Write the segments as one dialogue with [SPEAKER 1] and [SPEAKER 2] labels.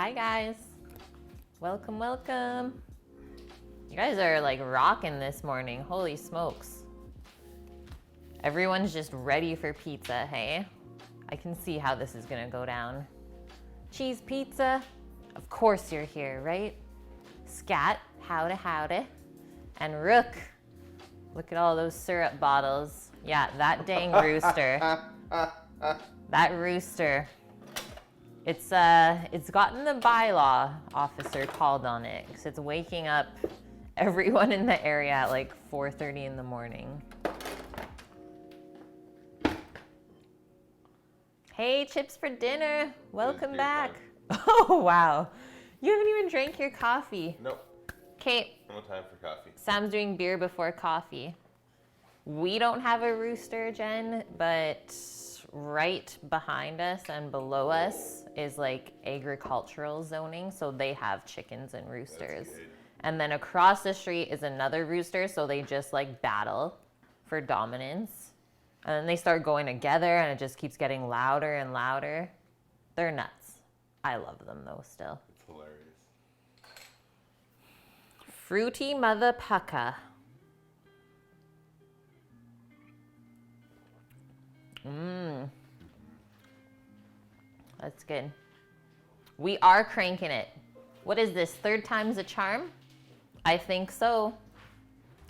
[SPEAKER 1] Hi guys, welcome, welcome. You guys are like rocking this morning, holy smokes. Everyone's just ready for pizza, hey? I can see how this is gonna go down. Cheese pizza, of course you're here, right? Scat, howdy. And Rook, look at all those syrup bottles. Yeah, that dang rooster. That rooster. It's gotten the bylaw officer called on it because it's waking up everyone in the area at like 4:30 in the morning. Hey, chips for dinner. Welcome back. Oh, wow. You haven't even drank your coffee.
[SPEAKER 2] Nope.
[SPEAKER 1] Okay.
[SPEAKER 2] No time for coffee.
[SPEAKER 1] Sam's doing beer before coffee. We don't have a rooster, Jen, but right behind us and below us is like agricultural zoning, so they have chickens and roosters. And then across the street is another rooster, so they just like battle for dominance. And then they start going together and it just keeps getting louder and louder. They're nuts. I love them though still.
[SPEAKER 2] It's hilarious.
[SPEAKER 1] Fruity mother pucka. That's good. We are cranking it. What is this, third time's a charm? I think so.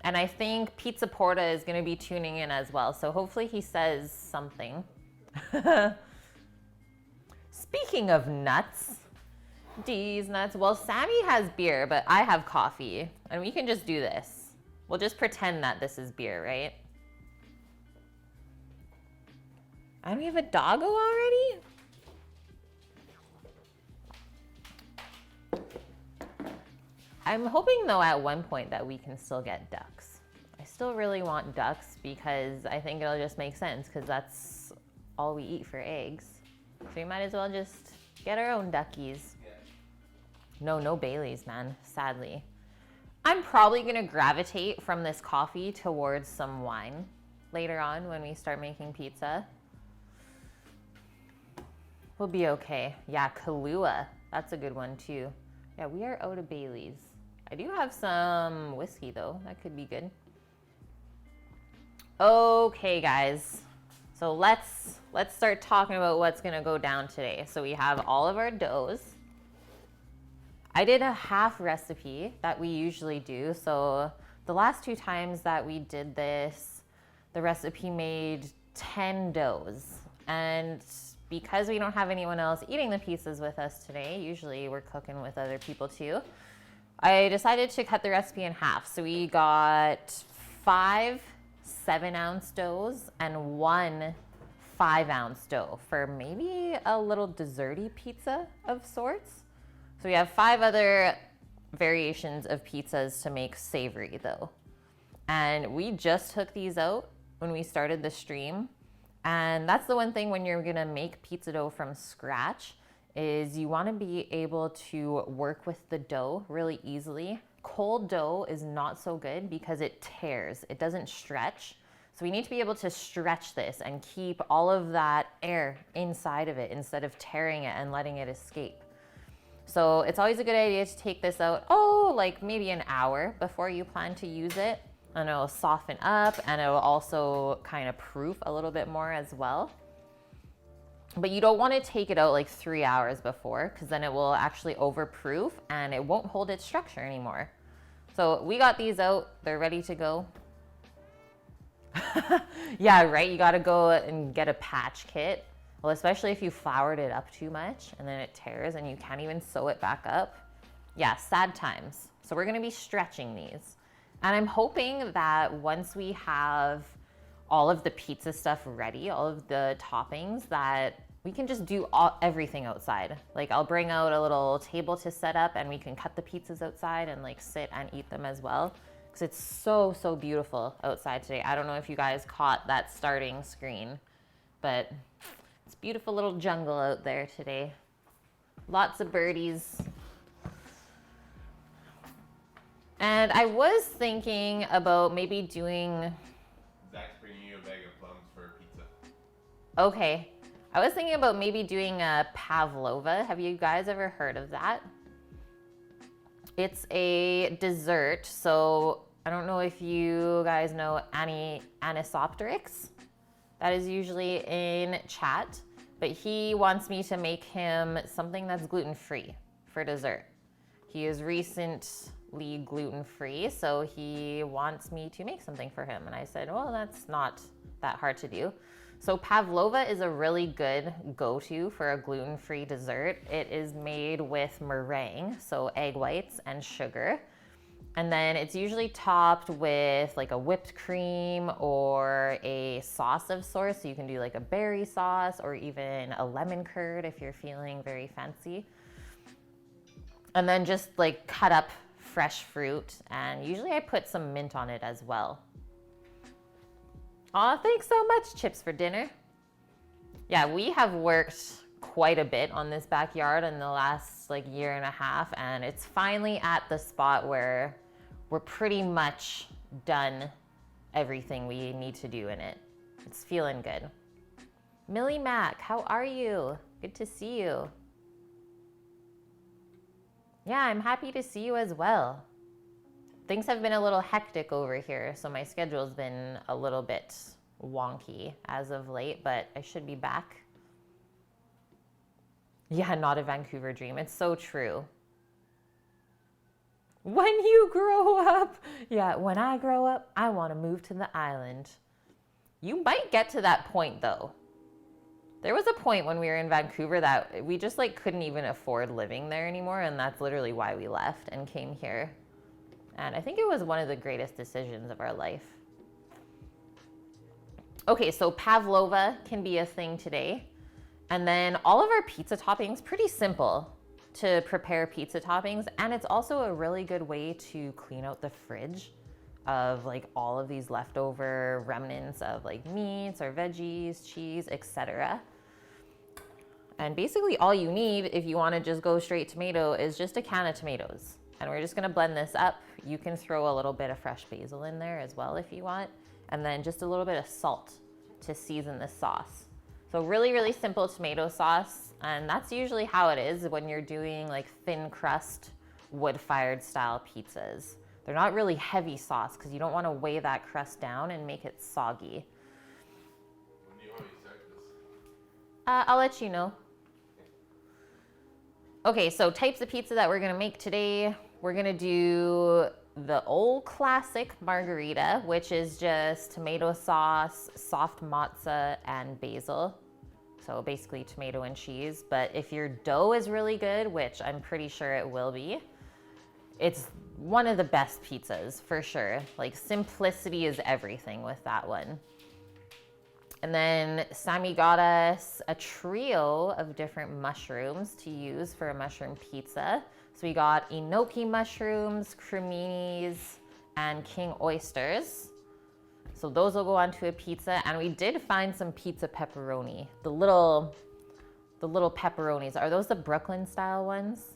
[SPEAKER 1] And I think Pizza Porta is gonna be tuning in as well. So hopefully he says something. Speaking of nuts, D's nuts. Well, Sammy has beer, but I have coffee. And we can just do this. We'll just pretend that this is beer, right? And we have a doggo already? I'm hoping though at one point that we can still get ducks. I still really want ducks because I think it'll just make sense because that's all we eat for eggs. So we might as well just get our own duckies. Yeah. No Baileys, man, sadly. I'm probably gonna gravitate from this coffee towards some wine later on when we start making pizza. We'll be okay. Yeah, Kahlua, that's a good one too. Yeah, we are out of Baileys. I do have some whiskey though, that could be good. Okay guys, so let's start talking about what's gonna go down today. So we have all of our doughs. I did a half recipe that we usually do. So the last two times that we did this, the recipe made 10 doughs. And because we don't have anyone else eating the pizzas with us today, usually we're cooking with other people too, I decided to cut the recipe in half. So we got 5 7-ounce doughs and 1 5-ounce dough for maybe a little desserty pizza of sorts. So we have 5 other variations of pizzas to make savory though. And we just took these out when we started the stream. And that's the one thing when you're gonna make pizza dough from scratch is you wanna be able to work with the dough really easily. Cold dough is not so good because it tears, it doesn't stretch. So we need to be able to stretch this and keep all of that air inside of it instead of tearing it and letting it escape. So it's always a good idea to take this out, like maybe an hour before you plan to use it. And it'll soften up and it'll also kind of proof a little bit more as well. But you don't want to take it out like 3 hours before because then it will actually overproof and it won't hold its structure anymore. So we got these out, they're ready to go. Yeah, right, you gotta go and get a patch kit. Well, especially if you floured it up too much and then it tears and you can't even sew it back up. Yeah, sad times. So we're gonna be stretching these. And I'm hoping that once we have all of the pizza stuff ready, all of the toppings, that we can just do everything outside. Like I'll bring out a little table to set up and we can cut the pizzas outside and like sit and eat them as well. Because it's so beautiful outside today. I don't know if you guys caught that starting screen, but it's beautiful little jungle out there today. Lots of birdies. And I was thinking about maybe doing...
[SPEAKER 2] Zach's bringing you a bag of plums for pizza.
[SPEAKER 1] Okay. I was thinking about maybe doing a pavlova. Have you guys ever heard of that? It's a dessert. So I don't know if you guys know Anisopteryx. That is usually in chat, but he wants me to make him something that's gluten-free for dessert. He is recently gluten-free, so he wants me to make something for him. And I said, well, that's not that hard to do. So pavlova is a really good go-to for a gluten-free dessert. It is made with meringue, so egg whites and sugar. And then it's usually topped with like a whipped cream or a sauce of sorts. So you can do like a berry sauce or even a lemon curd if you're feeling very fancy. And then just like cut up fresh fruit. And usually I put some mint on it as well. Aw, thanks so much, Chips for dinner. Yeah, we have worked quite a bit on this backyard in the last like year and a half, and it's finally at the spot where we're pretty much done everything we need to do in it. It's feeling good. Millie Mac, how are you? Good to see you. Yeah, I'm happy to see you as well. Things have been a little hectic over here, so my schedule's been a little bit wonky as of late, but I should be back. Yeah, not a Vancouver dream. It's so true. When you grow up. Yeah, when I grow up, I want to move to the island. You might get to that point though. There was a point when we were in Vancouver that we just like couldn't even afford living there anymore, and that's literally why we left and came here. And I think it was one of the greatest decisions of our life. Okay, so pavlova can be a thing today. And then all of our pizza toppings, pretty simple to prepare pizza toppings. And it's also a really good way to clean out the fridge of like all of these leftover remnants of like meats or veggies, cheese, etc. And basically all you need if you want to just go straight tomato is just a can of tomatoes. And we're just gonna blend this up. You can throw a little bit of fresh basil in there as well if you want. And then just a little bit of salt to season the sauce. So really, really simple tomato sauce. And that's usually how it is when you're doing like thin crust, wood-fired style pizzas. They're not really heavy sauce because you don't want to weigh that crust down and make it soggy.
[SPEAKER 2] When do you want me to start this?
[SPEAKER 1] I'll let you know. Okay, so types of pizza that we're gonna make today. We're gonna do the old classic margarita, which is just tomato sauce, soft mozza, and basil. So basically tomato and cheese. But if your dough is really good, which I'm pretty sure it will be, it's one of the best pizzas for sure. Like simplicity is everything with that one. And then Sammy got us a trio of different mushrooms to use for a mushroom pizza. So we got enoki mushrooms, creminis, and king oysters. So those will go onto a pizza. And we did find some pizza pepperoni. The little pepperonis. Are those the Brooklyn style ones?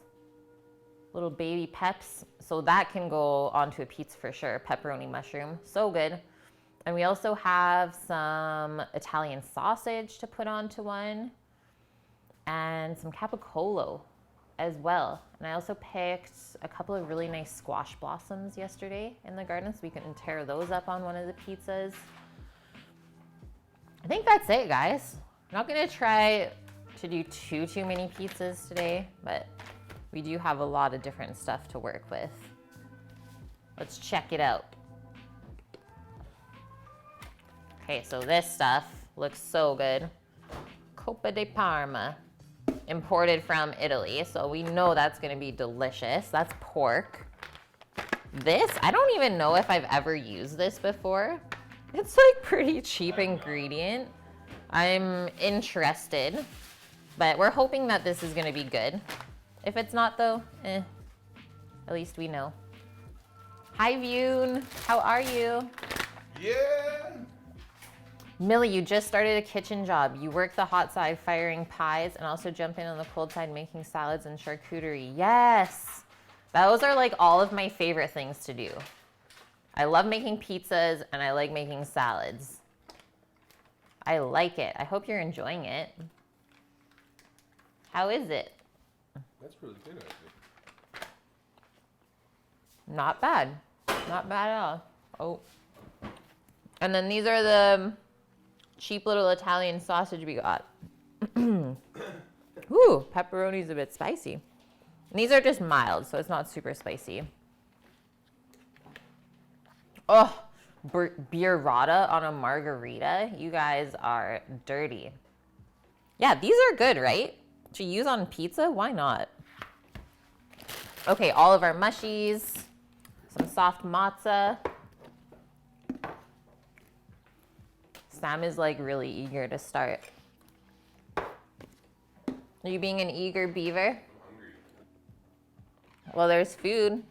[SPEAKER 1] Little baby peps. So that can go onto a pizza for sure. Pepperoni mushroom. So good. And we also have some Italian sausage to put onto one. And some capicolo as well. And I also picked a couple of really nice squash blossoms yesterday in the garden, so we can tear those up on one of the pizzas. I think that's it, guys. I'm not gonna try to do too many pizzas today, but we do have a lot of different stuff to work with. Let's check it out. Okay, so this stuff looks so good. Coppa di Parma. Imported from Italy, so we know that's gonna be delicious. That's pork. This, I don't even know if I've ever used this before. It's like pretty cheap ingredient. I'm interested, but we're hoping that this is gonna be good. If it's not though, at least we know. Hi Vune, how are you?
[SPEAKER 2] Yeah!
[SPEAKER 1] Millie, you just started a kitchen job. You work the hot side firing pies and also jump in on the cold side making salads and charcuterie. Yes! Those are like all of my favorite things to do. I love making pizzas and I like making salads. I like it. I hope you're enjoying it. How is it?
[SPEAKER 2] That's really good, actually.
[SPEAKER 1] Not bad. Not bad at all. Oh. And then these are the cheap little Italian sausage we got. Ooh, pepperoni's a bit spicy. And these are just mild, so it's not super spicy. Oh, burrata on a margarita. You guys are dirty. Yeah, these are good, right? To use on pizza? Why not? Okay, all of our mushies. Some soft mozza. Sam is like really eager to start. Are you being an eager beaver?
[SPEAKER 2] I'm hungry.
[SPEAKER 1] Well, there's food.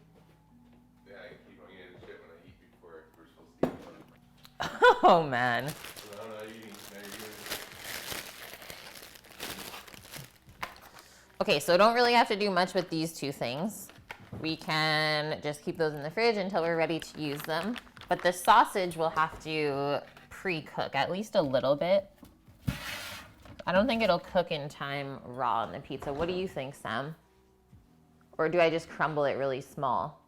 [SPEAKER 2] Yeah, I can keep on getting shit when I eat before we're supposed to eat.
[SPEAKER 1] Oh, man.
[SPEAKER 2] So I'm not eating. Now you're eating.
[SPEAKER 1] Okay, so don't really have to do much with these two things. We can just keep those in the fridge until we're ready to use them. But the sausage will have to pre-cook, at least a little bit. I don't think it'll cook in time raw on the pizza. What do you think, Sam? Or do I just crumble it really small?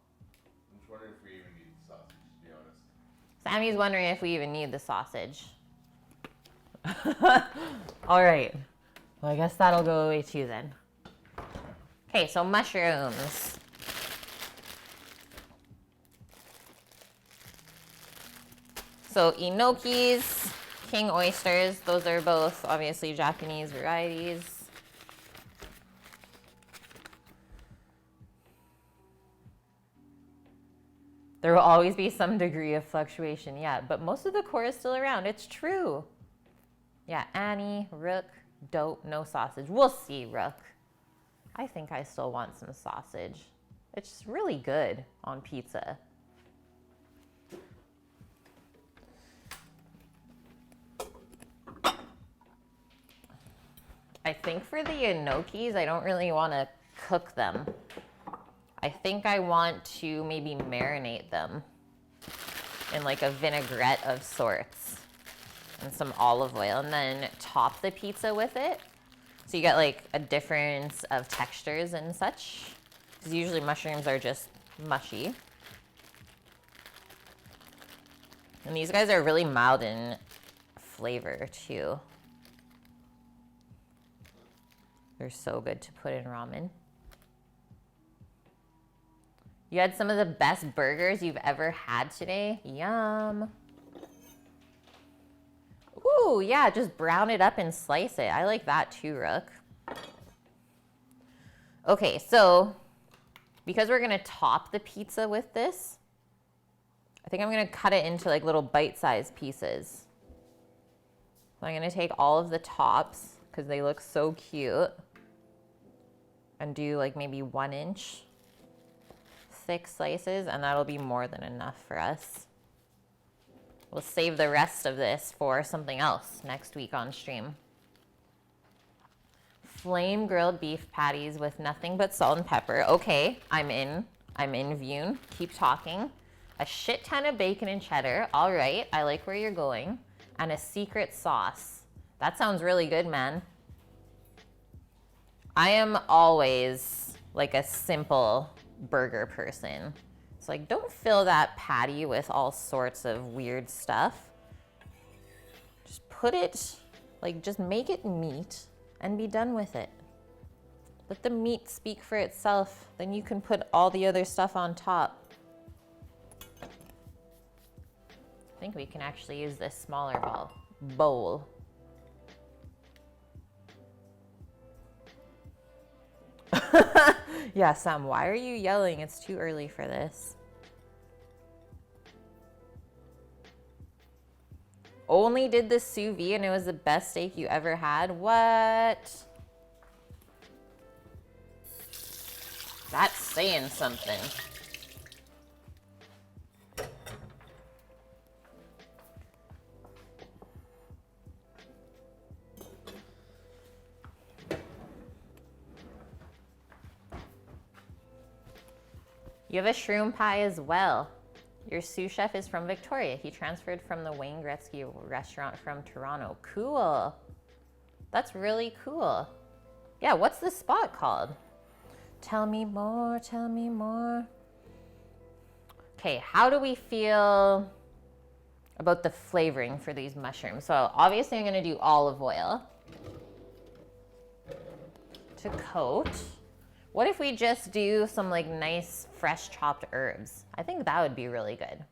[SPEAKER 2] I'm just wondering if we even need the sausage, to be honest.
[SPEAKER 1] Sammy's wondering if we even need the sausage. All right. Well, I guess that'll go away too then. Okay, so mushrooms. So enokis, king oysters, those are both obviously Japanese varieties. There will always be some degree of fluctuation, yeah, but most of the core is still around. It's true. Yeah, Annie, Rook, dope, no sausage. We'll see, Rook. I think I still want some sausage. It's really good on pizza. I think for the enokis, I don't really want to cook them. I think I want to maybe marinate them in like a vinaigrette of sorts and some olive oil, and then top the pizza with it. So you get like a difference of textures and such. Because usually mushrooms are just mushy. And these guys are really mild in flavor too. They're so good to put in ramen. You had some of the best burgers you've ever had today. Yum. Ooh, yeah, just brown it up and slice it. I like that too, Rook. Okay, so because we're gonna top the pizza with this, I think I'm gonna cut it into like little bite-sized pieces. So I'm gonna take all of the tops because they look so cute and do like maybe 1 inch thick slices, and that'll be more than enough for us. We'll save the rest of this for something else next week on stream. Flame grilled beef patties with nothing but salt and pepper. Okay, I'm in Vune. Keep talking. A shit ton of bacon and cheddar. All right, I like where you're going. And a secret sauce. That sounds really good, man. I am always like a simple burger person. It's like, don't fill that patty with all sorts of weird stuff. Just put it, like, just make it meat and be done with it. Let the meat speak for itself. Then you can put all the other stuff on top. I think we can actually use this smaller bowl. Yeah, Sam, why are you yelling? It's too early for this. Only did the sous vide and it was the best steak you ever had? What? That's saying something. You have a shroom pie as well. Your sous chef is from Victoria. He transferred from the Wayne Gretzky restaurant from Toronto. Cool. That's really cool. Yeah, what's this spot called? Tell me more, tell me more. Okay, how do we feel about the flavoring for these mushrooms? So obviously I'm gonna do olive oil to coat. What if we just do some like nice fresh chopped herbs? I think that would be really good.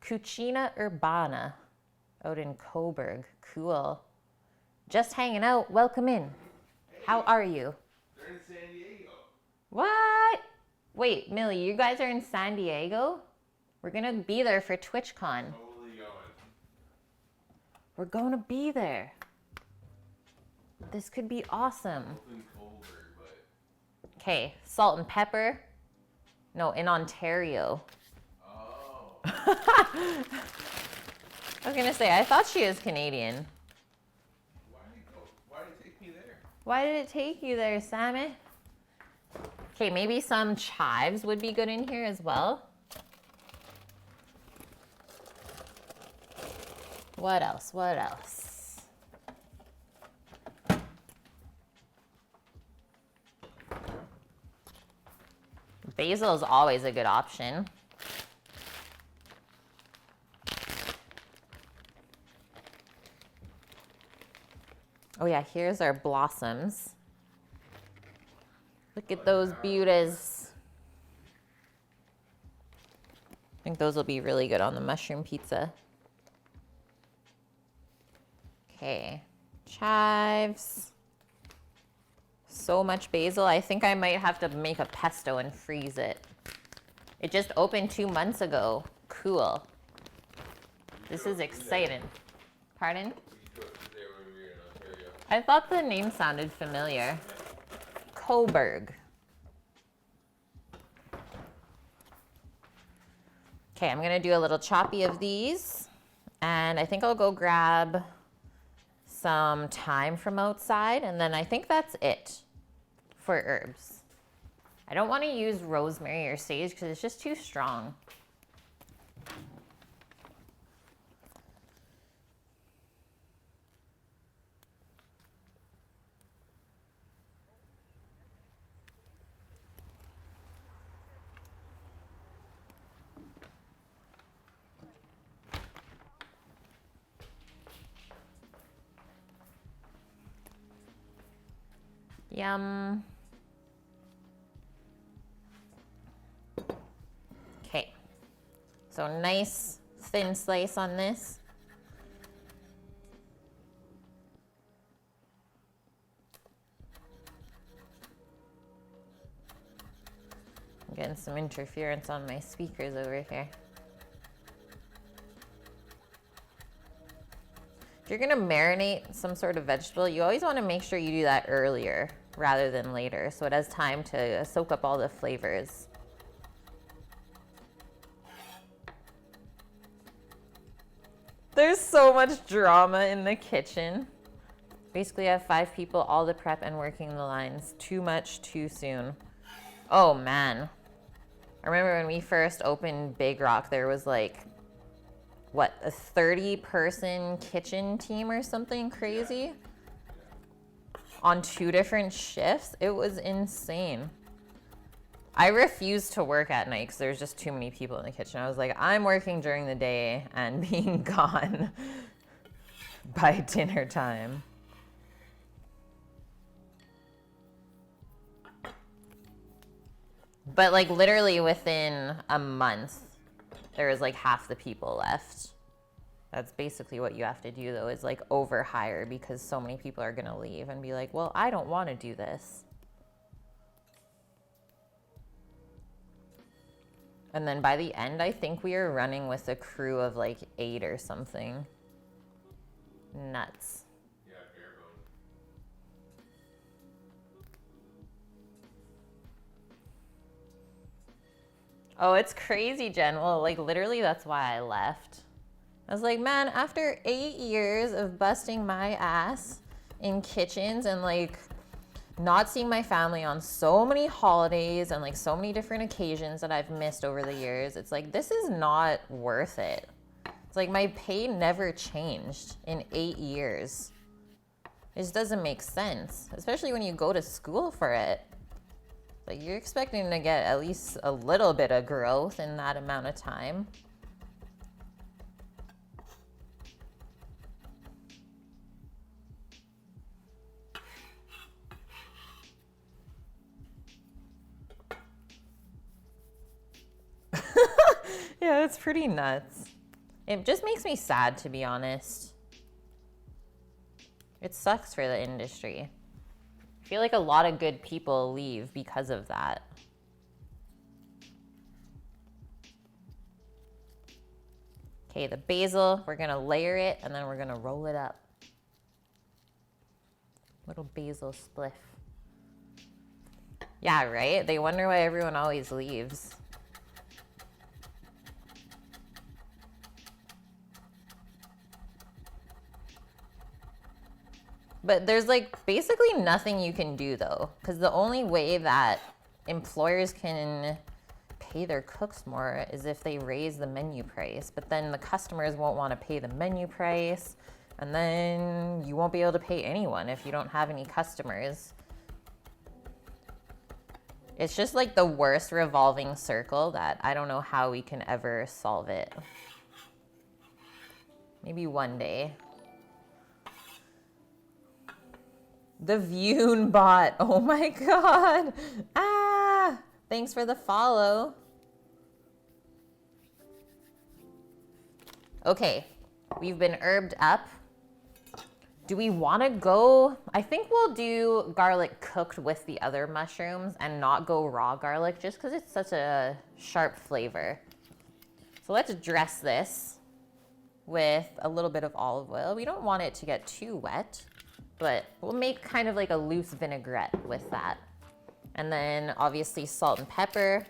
[SPEAKER 1] Cucina Urbana out in Coburg. Cool. Just hanging out. Welcome in. How are you?
[SPEAKER 2] They're in San Diego.
[SPEAKER 1] What? Wait, Millie, you guys are in San Diego? We're gonna be there for TwitchCon.
[SPEAKER 2] Totally going.
[SPEAKER 1] We're gonna be there. This could be awesome.
[SPEAKER 2] Both in Colbert, but.
[SPEAKER 1] Okay, salt and pepper. No, in Ontario.
[SPEAKER 2] Oh.
[SPEAKER 1] I was gonna say, I thought she was Canadian.
[SPEAKER 2] Why did it take me there?
[SPEAKER 1] Why did it take you there, Sammy? Okay, maybe some chives would be good in here as well. What else? What else? Basil is always a good option. Oh yeah, here's our blossoms. Look at those beauties. I think those will be really good on the mushroom pizza. Okay, chives. So much basil. I think I might have to make a pesto and freeze it. It just opened 2 months ago. Cool. This is exciting. Pardon?
[SPEAKER 2] We drove through there when we were in Ontario.
[SPEAKER 1] I thought the name sounded familiar. Coburg. Okay, I'm gonna do a little choppy of these. And I think I'll go grab some thyme from outside. And then I think that's it for herbs. I don't wanna use rosemary or sage because it's just too strong. Yum. Okay, so nice thin slice on this. I'm getting some interference on my speakers over here. If you're gonna marinate some sort of vegetable, you always wanna make sure you do that earlier rather than later, so it has time to soak up all the flavors. There's so much drama in the kitchen. Basically, I have 5 people, all the prep and working the lines. Too much, too soon. Oh man. I remember when we first opened Big Rock, there was like, what, a 30-person kitchen team or something crazy? On 2 different shifts? It was insane. I refused to work at night because there's just too many people in the kitchen. I was like, I'm working during the day and being gone by dinner time. But like literally within a month, there was like half the people left. That's basically what you have to do though, is like overhire because so many people are gonna leave and be like, well, I don't wanna do this. And then by the end, I think we were running with a crew of like 8 or something. Nuts.
[SPEAKER 2] Yeah, bare bones.
[SPEAKER 1] Oh, it's crazy, Jen. Well, like literally that's why I left. I was like, man, after 8 years of busting my ass in kitchens and like not seeing my family on so many holidays and like so many different occasions that I've missed over the years, it's like, this is not worth it. It's like my pay never changed in 8 years. It just doesn't make sense, especially when you go to school for it. Like, you're expecting to get at least a little bit of growth in that amount of time. Yeah, it's pretty nuts. It just makes me sad, to be honest. It sucks for the industry. I feel like a lot of good people leave because of that. Okay, the basil, we're gonna layer it and then we're gonna roll it up. Little basil spliff. Yeah, right? They wonder why everyone always leaves. But there's like basically nothing you can do though, because the only way that employers can pay their cooks more is if they raise the menu price. But then the customers won't want to pay the menu price, and then you won't be able to pay anyone if you don't have any customers. It's just like the worst revolving circle that I don't know how we can ever solve it. Maybe one day. The Vune bot. Oh my God. Ah, thanks for the follow. Okay, we've been herbed up. Do we want to go? I think we'll do garlic cooked with the other mushrooms and not go raw garlic just because it's such a sharp flavor. So let's dress this with a little bit of olive oil. We don't want it to get too wet, but we'll make kind of like a loose vinaigrette with that. And then obviously salt and pepper.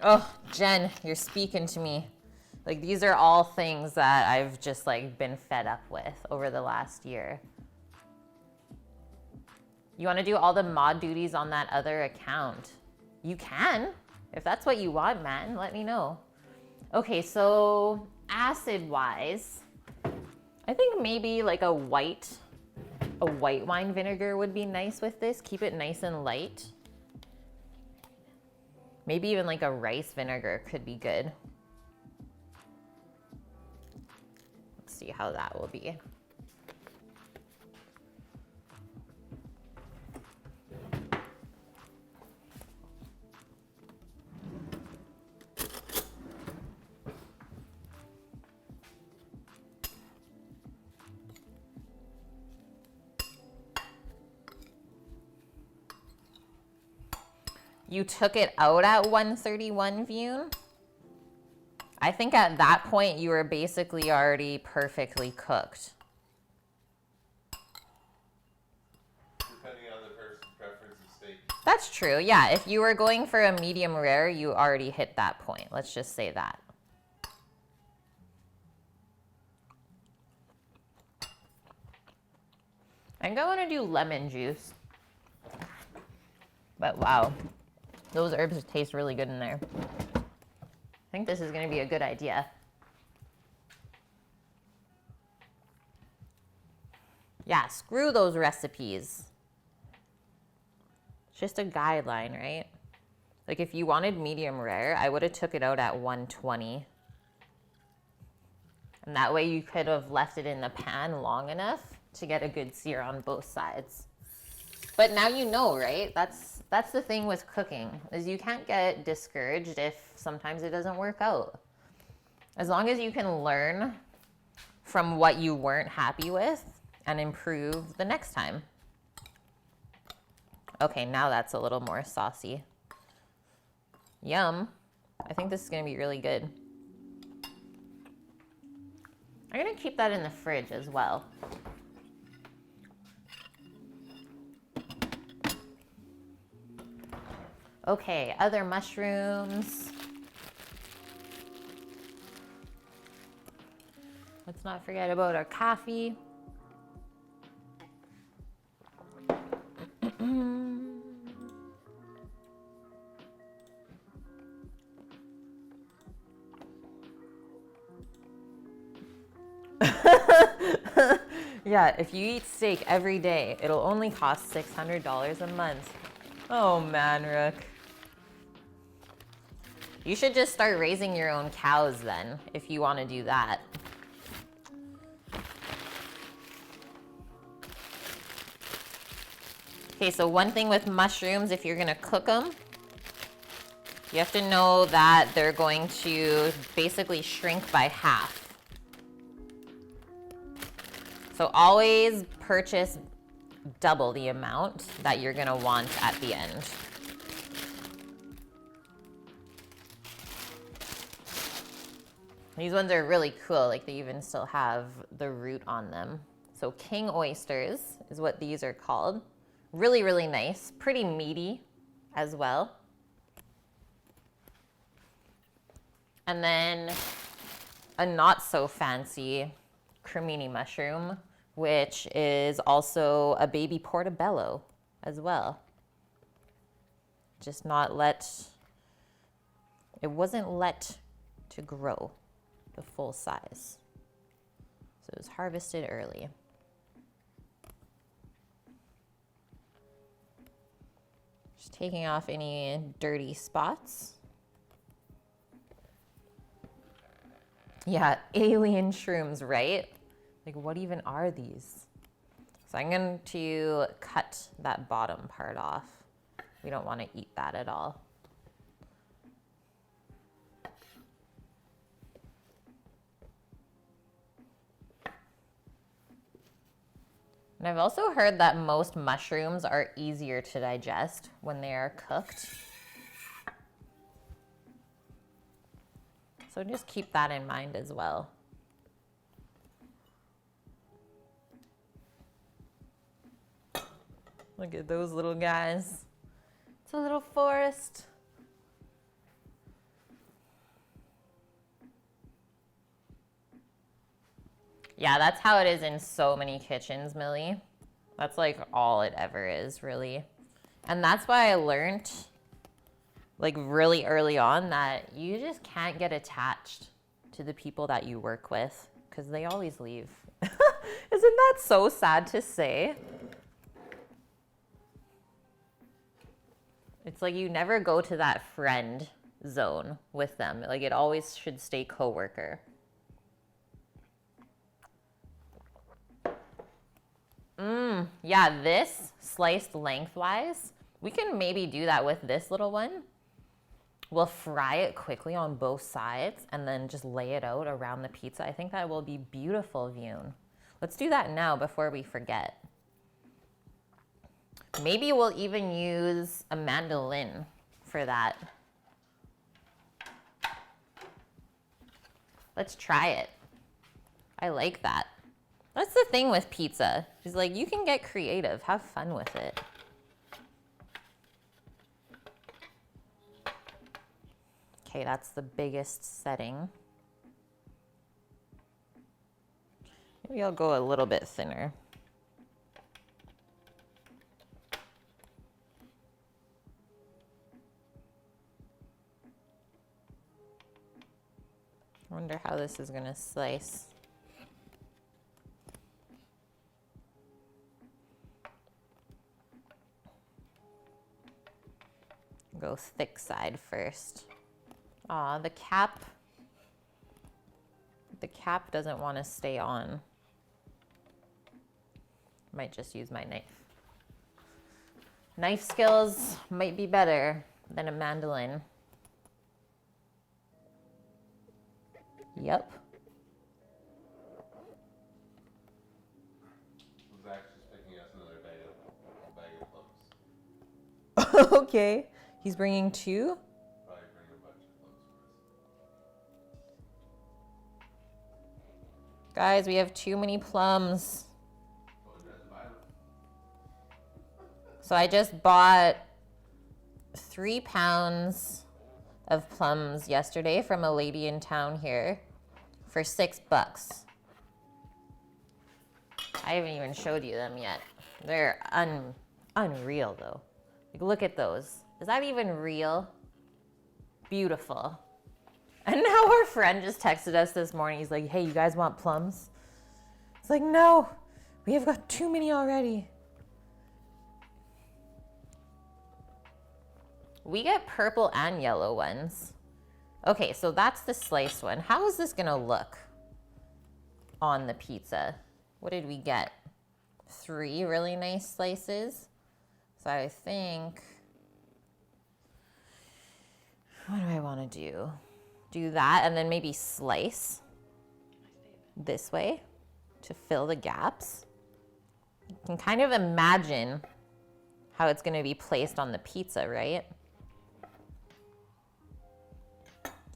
[SPEAKER 1] Oh, Jen, you're speaking to me. Like, these are all things that I've just like been fed up with over the last year. You want to do all the mod duties on that other account? You can. If that's what you want, man, let me know. Okay, so acid-wise, I think maybe like a white wine vinegar would be nice with this. Keep it nice and light. Maybe even like a rice vinegar could be good. Let's see how that will be. You took it out at 131 Vune? I think at that point you were basically already perfectly cooked.
[SPEAKER 2] Depending on the person's preference of steak.
[SPEAKER 1] That's true, yeah. If you were going for a medium rare, you already hit that point. Let's just say that. I think I want to do lemon juice. But wow. Those herbs taste really good in there. I think this is going to be a good idea. Yeah, screw those recipes. It's just a guideline, right? Like if you wanted medium rare, I would have took it out at 120. And that way you could have left it in the pan long enough to get a good sear on both sides. But now you know, right? That's the thing with cooking, is you can't get discouraged if sometimes it doesn't work out. As long as you can learn from what you weren't happy with and improve the next time. Okay, now that's a little more saucy. Yum. I think this is gonna be really good. I'm gonna keep that in the fridge as well. Okay, other mushrooms. Let's not forget about our coffee. Yeah, if you eat steak every day, it'll only cost $600 a month. Oh man, Rook. You should just start raising your own cows then, if you want to do that. Okay, so one thing with mushrooms, if you're gonna cook them, you have to know that they're going to basically shrink by half. So always purchase double the amount that you're gonna want at the end. These ones are really cool, like they even still have the root on them. So king oysters is what these are called. Really, really nice, pretty meaty as well. And then a not so fancy cremini mushroom, which is also a baby portobello as well. Just not let, it wasn't let to grow the full size. So it was harvested early. Just taking off any dirty spots. Yeah, alien shrooms, right? Like, what even are these? So I'm going to cut that bottom part off. We don't want to eat that at all. And I've also heard that most mushrooms are easier to digest when they are cooked. So just keep that in mind as well. Look at those little guys. It's a little forest. Yeah, that's how it is in so many kitchens, Millie. That's like all it ever is, really. And that's why I learned like really early on that you just can't get attached to the people that you work with because they always leave. Isn't that so sad to say? It's like you never go to that friend zone with them. Like it always should stay coworker. Yeah, this sliced lengthwise, we can maybe do that with this little one. We'll fry it quickly on both sides and then just lay it out around the pizza. I think that will be beautiful, Vune. Let's do that now before we forget. Maybe we'll even use a mandolin for that. Let's try it. I like that. That's the thing with pizza. It's like you can get creative, have fun with it. Okay, that's the biggest setting. Maybe I'll go a little bit thinner. I wonder how this is gonna slice. Go thick side first. Aw, the cap doesn't want to stay on. Might just use my knife. Knife skills might be better than a mandolin. Yep.
[SPEAKER 2] Zach's just picking us another bag of plums.
[SPEAKER 1] Okay. He's bringing two?
[SPEAKER 2] Probably bring a bunch of plums for us.
[SPEAKER 1] Guys, we have too many plums. So I just bought 3 pounds of plums yesterday from a lady in town here for $6. I haven't even showed you them yet. They're unreal though. Like, look at those. Is that even real? Beautiful. And now our friend just texted us this morning. He's like, hey, you guys want plums? It's like, no, We have got too many already. We get purple and yellow ones. Okay, so that's the sliced one. How is this gonna look on the pizza? What did we get? 3 really nice slices. So I think, what do I wanna do? Do that and then maybe slice this way to fill the gaps. You can kind of imagine how it's gonna be placed on the pizza, right?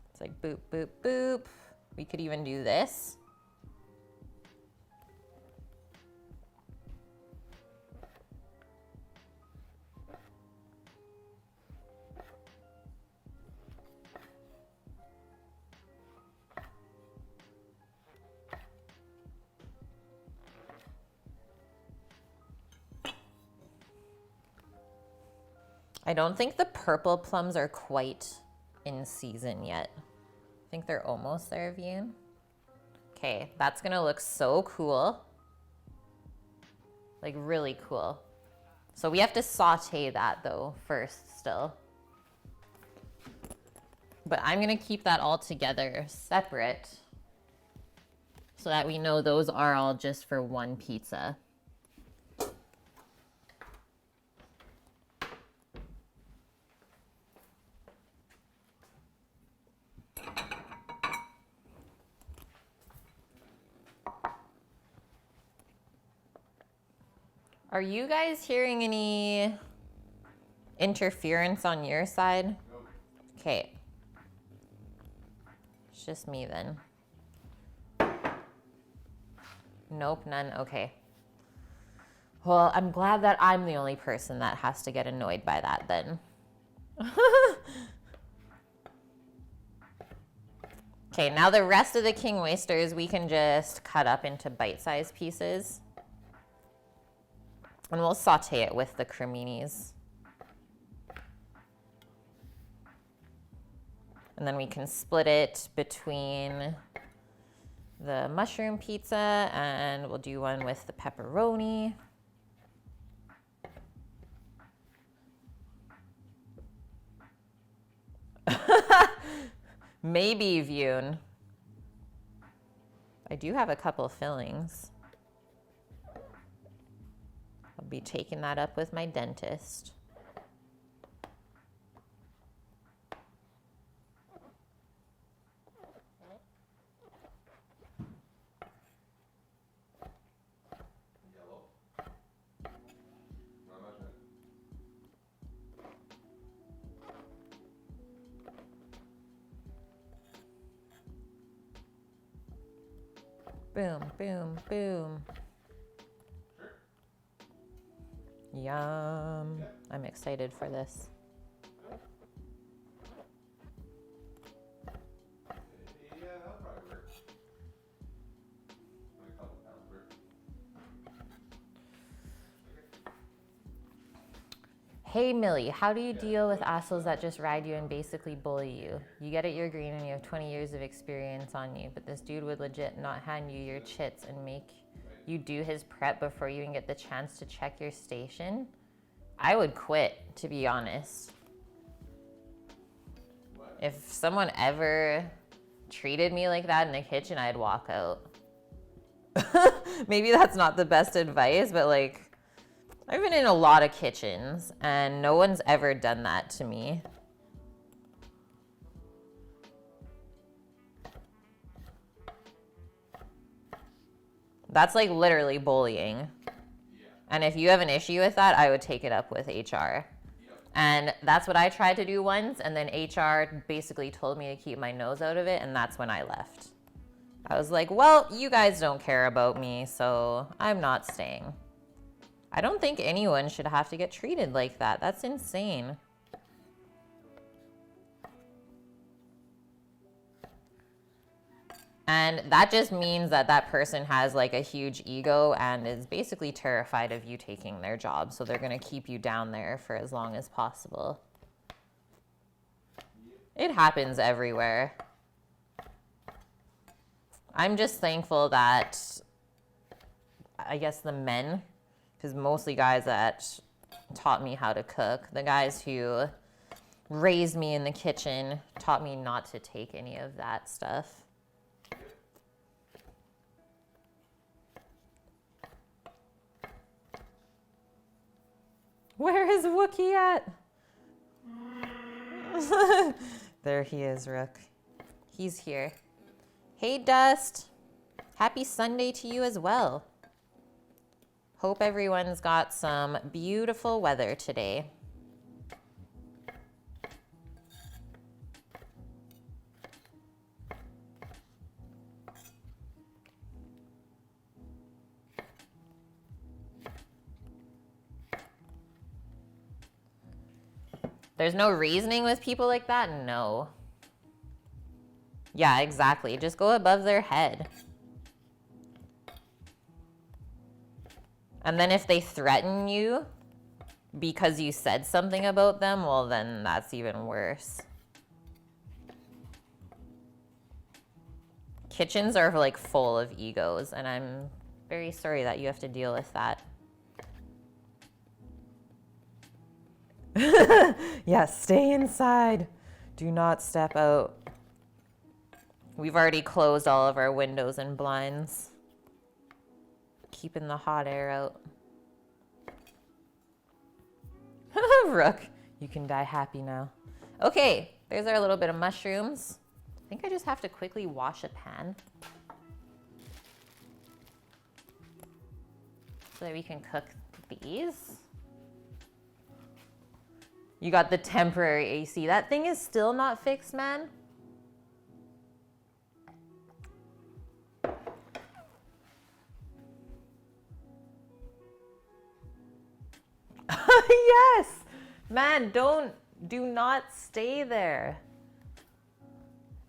[SPEAKER 1] It's like boop, boop, boop. We could even do this. I don't think the purple plums are quite in season yet. I think they're almost there, Vune. Okay, that's gonna look so cool. Like really cool. So we have to saute that though first still. But I'm gonna keep that all together separate so that we know those are all just for one pizza. Are you guys hearing any interference on your side?
[SPEAKER 2] Nope.
[SPEAKER 1] Okay. It's just me then. Nope, none. Okay. Well, I'm glad that I'm the only person that has to get annoyed by that then. Okay, now the rest of the king oysters we can just cut up into bite-sized pieces. And we'll saute it with the creminis. And then we can split it between the mushroom pizza and we'll do one with the pepperoni. Maybe, Vune. I do have a couple fillings. I'll be taking that up with my dentist.
[SPEAKER 2] Yellow. Not much, man.
[SPEAKER 1] Boom, boom, boom.
[SPEAKER 2] Sure.
[SPEAKER 1] Yum.
[SPEAKER 2] Yeah.
[SPEAKER 1] I'm excited for this.
[SPEAKER 2] Yeah, that'll probably work. Like a couple pounds worth.
[SPEAKER 1] Hey Millie, how do you deal with assholes that just ride you and basically bully you? You get it, you're green and you have 20 years of experience on you, but this dude would legit not hand you your chits and make you do his prep before you even get the chance to check your station? I would quit, to be honest.
[SPEAKER 2] What?
[SPEAKER 1] If someone ever treated me like that in the kitchen, I'd walk out. Maybe that's not the best advice, but like, I've been in a lot of kitchens and no one's ever done that to me. That's like literally bullying.
[SPEAKER 2] Yeah.
[SPEAKER 1] And if you have an issue with that, I would take it up with HR.
[SPEAKER 2] Yep.
[SPEAKER 1] And that's what I tried to do once, and then HR basically told me to keep my nose out of it, and that's when I left. I was like, well, you guys don't care about me, so I'm not staying. I don't think anyone should have to get treated like that. That's insane. And that just means that that person has like a huge ego and is basically terrified of you taking their job. So they're going to keep you down there for as long as possible. It happens everywhere. I'm just thankful that I guess the men, because mostly guys that taught me how to cook, the guys who raised me in the kitchen taught me not to take any of that stuff. Where is Wookie at? There he is, Rook. He's here. Hey, Dust. Happy Sunday to you as well. Hope everyone's got some beautiful weather today. There's no reasoning with people like that? No. Yeah, exactly. Just go above their head. And then if they threaten you because you said something about them, well, then that's even worse. Kitchens are like full of egos, and I'm very sorry that you have to deal with that. Yes, stay inside. Do not step out. We've already closed all of our windows and blinds, keeping the hot air out. Rook, you can die happy now. Okay, there's our little bit of mushrooms. I think I just have to quickly wash a pan so that we can cook these. You got the temporary AC. That thing is still not fixed, man. Yes! Man, do not stay there.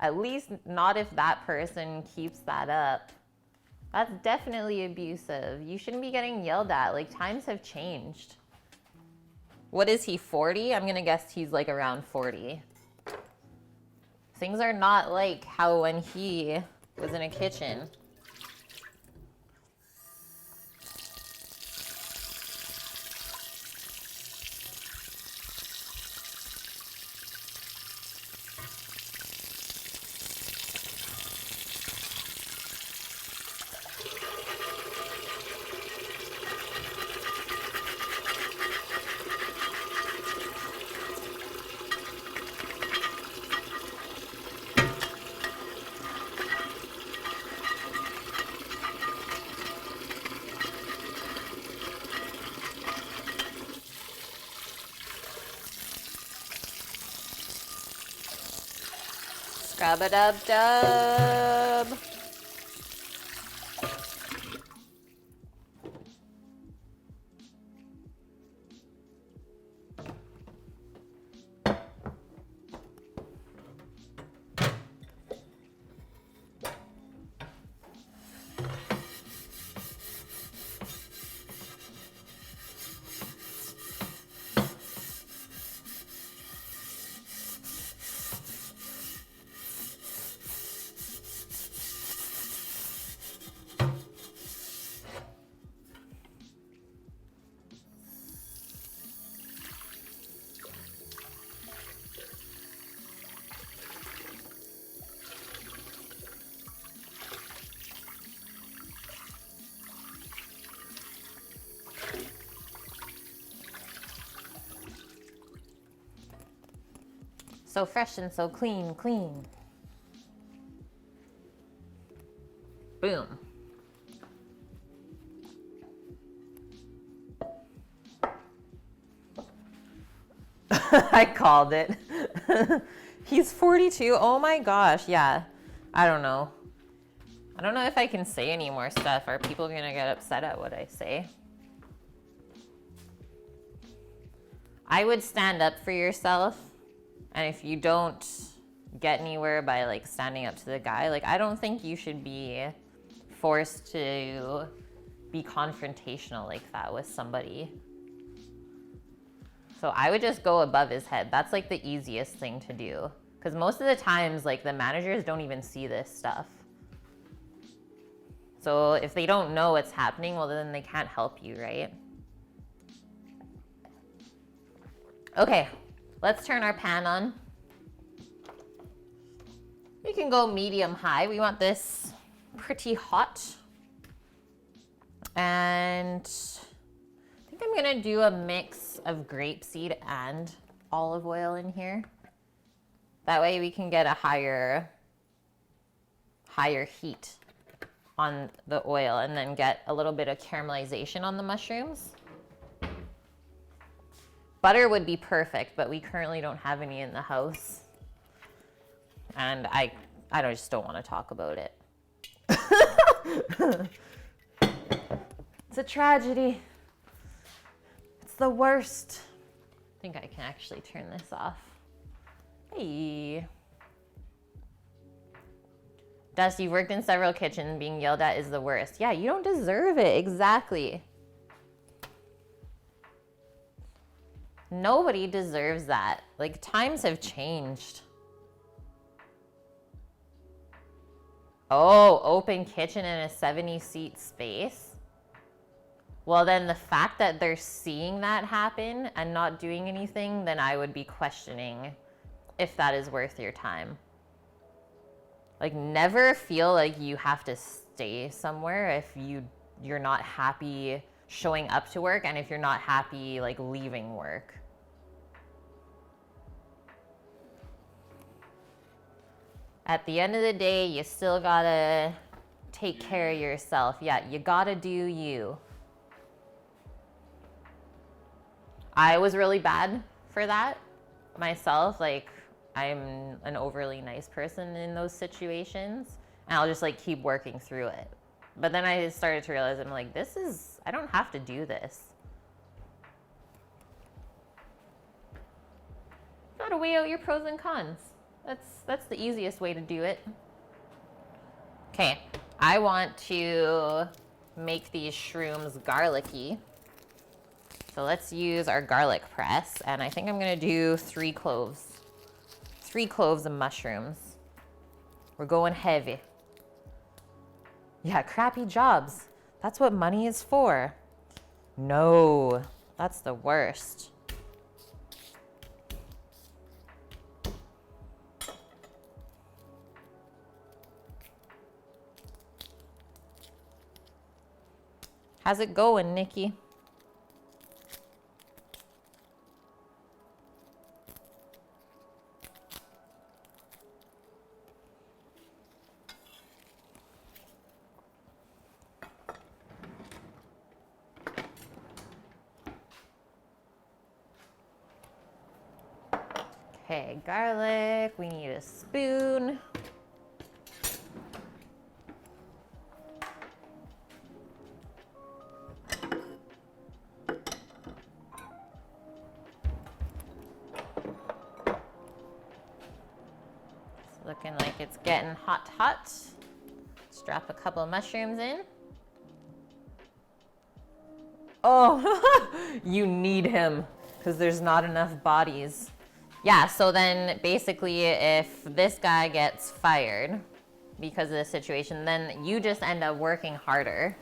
[SPEAKER 1] At least not if that person keeps that up. That's definitely abusive. You shouldn't be getting yelled at. Like, times have changed. What is he, 40? I'm gonna guess he's like around 40. Things are not like how when he was in a kitchen. Scrub-a-dub-dub. So fresh and so clean, clean. Boom. I called it. He's 42. Oh my gosh. Yeah. I don't know. I don't know if I can say any more stuff. Are people going to get upset at what I say? I would stand up for yourself. And if you don't get anywhere by like standing up to the guy, like I don't think you should be forced to be confrontational like that with somebody. So I would just go above his head. That's like the easiest thing to do. Because most of the times, like the managers don't even see this stuff. So if they don't know what's happening, well, then they can't help you, right? Okay, let's turn our pan on. We can go medium high. We want this pretty hot. And I think I'm gonna do a mix of grapeseed and olive oil in here. That way we can get a higher heat on the oil and then get a little bit of caramelization on the mushrooms. Butter would be perfect, but we currently don't have any in the house. And I just don't want to talk about it. It's a tragedy. It's the worst. I think I can actually turn this off. Hey. Dusty, you've worked in several kitchens. Being yelled at is the worst. Yeah, you don't deserve it. Exactly. Nobody deserves that. Like, times have changed. Oh, open kitchen in a 70-seat space. Well, then the fact that they're seeing that happen and not doing anything, then I would be questioning if that is worth your time. Like, never feel like you have to stay somewhere if you're not happy showing up to work and if you're not happy, like, leaving work. At the end of the day, you still gotta take care of yourself. Yeah, you gotta do you. I was really bad for that myself. Like, I'm an overly nice person in those situations, and I'll just like keep working through it. But then I started to realize, I'm like, I don't have to do this. You gotta weigh out your pros and cons. That's the easiest way to do it. Okay, I want to make these shrooms garlicky. So let's use our garlic press, and I think I'm gonna do 3 cloves. 3 cloves of mushrooms. We're going heavy. Yeah, crappy jobs. That's what money is for. No, that's the worst. How's it going, Nikki? Okay, garlic, we need a spoon. It's looking like it's getting hot. Let's drop a couple mushrooms in. Oh, you need him because there's not enough bodies. Yeah, so then basically if this guy gets fired because of this situation, then you just end up working harder.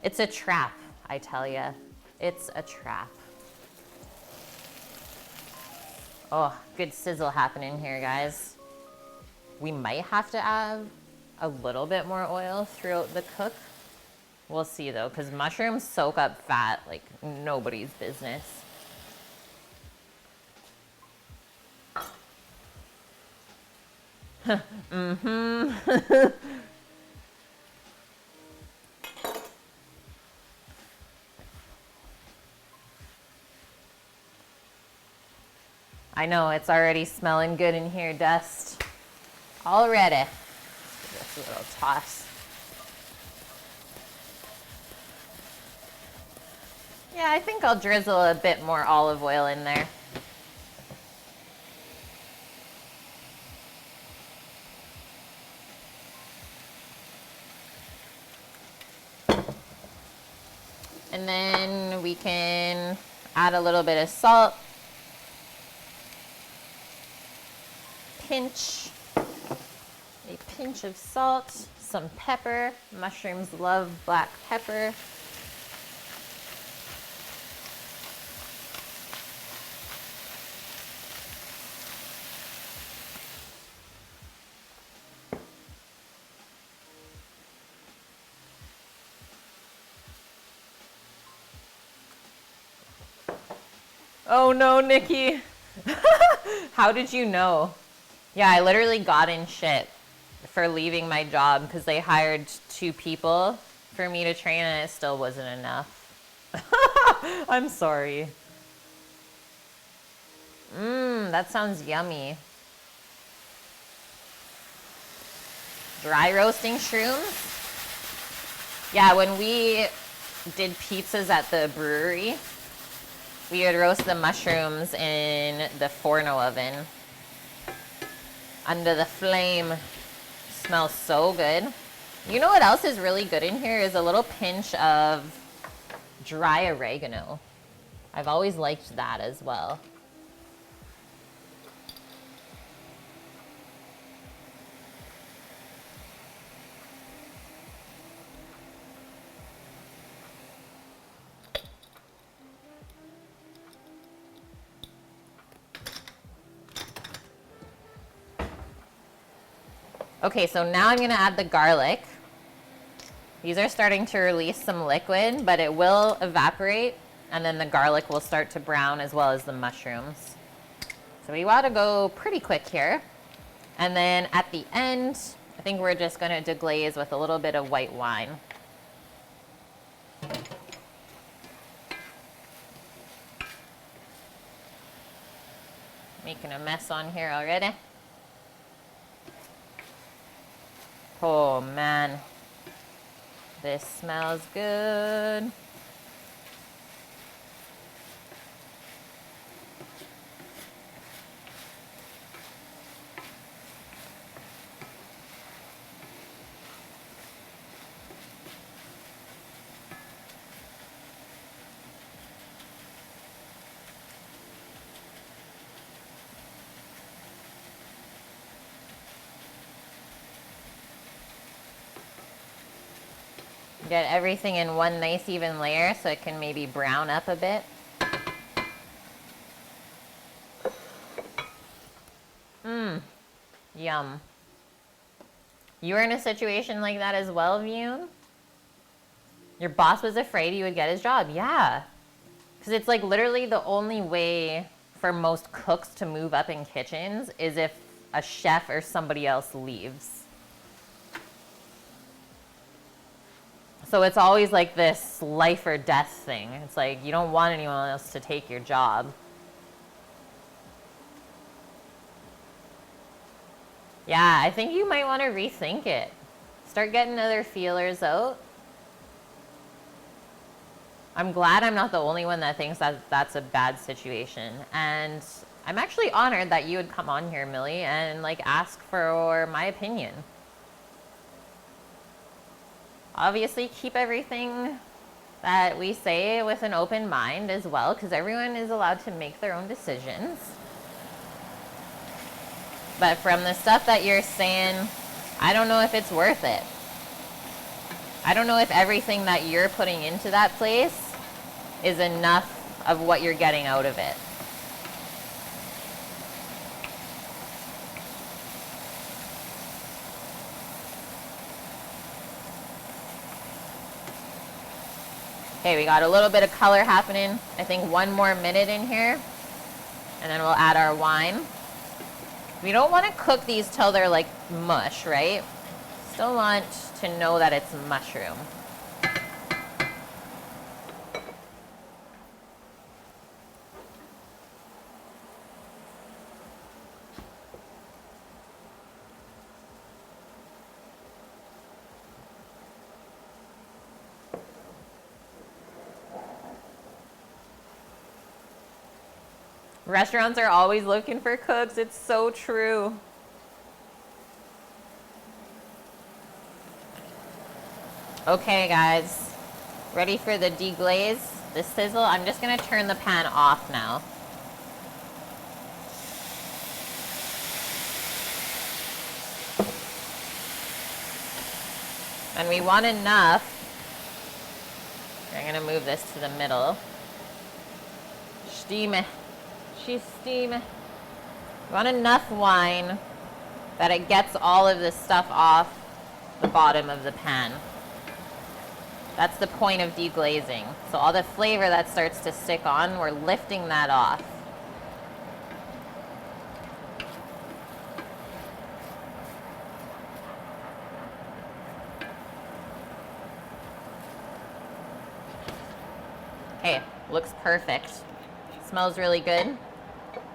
[SPEAKER 1] It's a trap, I tell ya. It's a trap. Oh, good sizzle happening here, guys. We might have to add a little bit more oil throughout the cook. We'll see though, because mushrooms soak up fat like nobody's business. Mm-hmm. I know, it's already smelling good in here, Dust. Already. Let's give this a little toss. Yeah, I think I'll drizzle a bit more olive oil in there. And then we can add a little bit of salt. Pinch. pinch of salt, some pepper. Mushrooms love black pepper. Oh no, Nikki. How did you know? Yeah, I literally got in shit for leaving my job because they hired 2 people for me to train and it still wasn't enough. I'm sorry. That sounds yummy. Dry roasting shrooms? Yeah, when we did pizzas at the brewery, we would roast the mushrooms in the forno oven under the flame. Smells so good. You know what else is really good in here is a little pinch of dry oregano. I've always liked that as well. Okay, so now I'm gonna add the garlic. These are starting to release some liquid, but it will evaporate, and then the garlic will start to brown as well as the mushrooms. So we want to go pretty quick here. And then at the end, I think we're just gonna deglaze with a little bit of white wine. Making a mess on here already. Oh man, this smells good. Get everything in one nice even layer so it can maybe brown up a bit. Yum. You were in a situation like that as well, Vune? Your boss was afraid you would get his job. Yeah. Because it's like literally the only way for most cooks to move up in kitchens is if a chef or somebody else leaves. So it's always like this life or death thing. It's like you don't want anyone else to take your job. Yeah, I think you might want to rethink it. Start getting other feelers out. I'm glad I'm not the only one that thinks that that's a bad situation. And I'm actually honored that you would come on here, Millie, and like ask for my opinion. Obviously, keep everything that we say with an open mind as well, because everyone is allowed to make their own decisions. But from the stuff that you're saying, I don't know if it's worth it. I don't know if everything that you're putting into that place is enough of what you're getting out of it. Okay, we got a little bit of color happening. I think 1 more minute in here, and then we'll add our wine. We don't want to cook these till they're like mush, right? Still want to know that it's mushroom. Restaurants are always looking for cooks. It's so true. Okay, guys. Ready for the deglaze, the sizzle? I'm just going to turn the pan off now. And we want enough. I'm gonna move this to the middle. Steam. She's steam. We want enough wine that it gets all of this stuff off the bottom of the pan. That's the point of deglazing. So all the flavor that starts to stick on, we're lifting that off. Hey, looks perfect. Smells really good.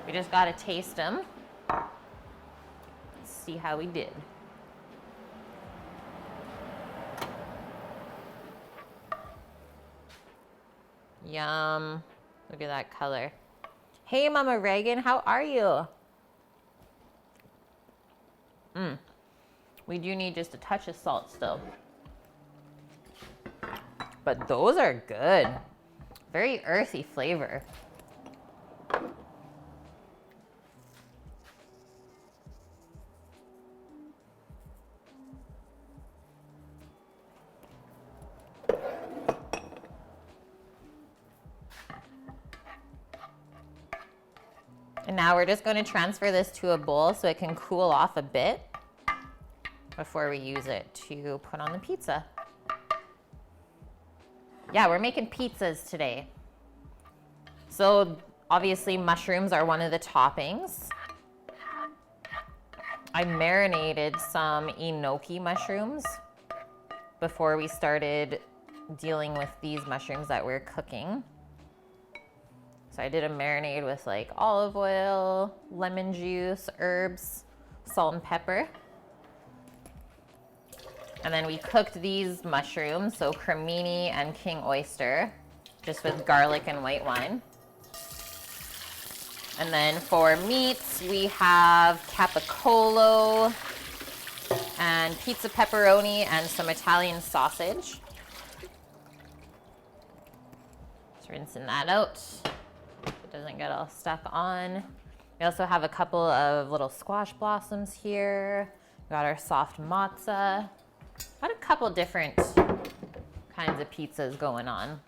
[SPEAKER 1] We just gotta taste them. See how we did. Yum. Look at that color. Hey, Mama Reagan, how are you? We do need just a touch of salt still. But those are good. Very earthy flavor. And now we're just going to transfer this to a bowl so it can cool off a bit before we use it to put on the pizza. Yeah, we're making pizzas today. So obviously mushrooms are one of the toppings. I marinated some enoki mushrooms before we started dealing with these mushrooms that we're cooking. So I did a marinade with like olive oil, lemon juice, herbs, salt and pepper. And then we cooked these mushrooms, so cremini and king oyster, just with garlic and white wine. And then for meats, we have capicolo and pizza pepperoni and some Italian sausage. Just rinsing that out. It doesn't get all stuck on. We also have a couple of little squash blossoms here. We got our soft matzah. Got a couple different kinds of pizzas going on.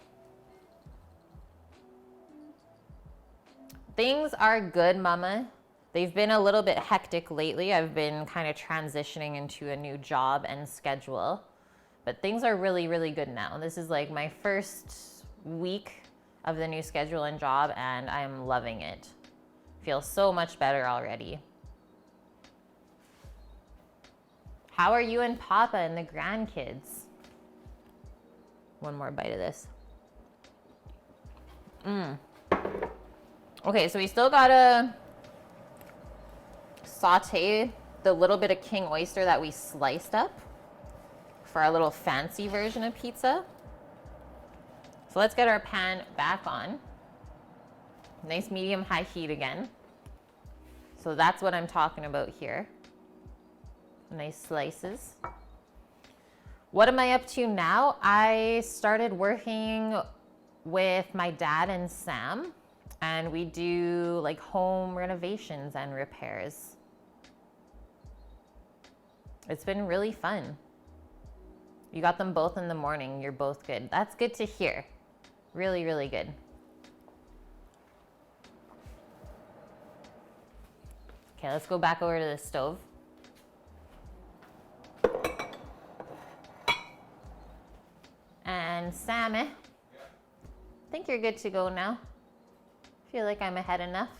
[SPEAKER 1] Things are good, Mama. They've been a little bit hectic lately. I've been kind of transitioning into a new job and schedule. But things are really, really good now. This is like my first week of the new schedule and job, and I'm loving it. Feels so much better already. How are you and Papa and the grandkids? One more bite of this. Okay, so we still gotta saute the little bit of king oyster that we sliced up for our little fancy version of pizza. So let's get our pan back on. Nice medium high heat again. So that's what I'm talking about here. Nice slices. What am I up to now? I started working with my dad and Sam, and we do like home renovations and repairs. It's been really fun. You got them both in the morning. You're both good. That's good to hear. Really, really good. Okay, let's go back over to the stove. And Sammy, I think you're good to go now. Feel like I'm ahead enough.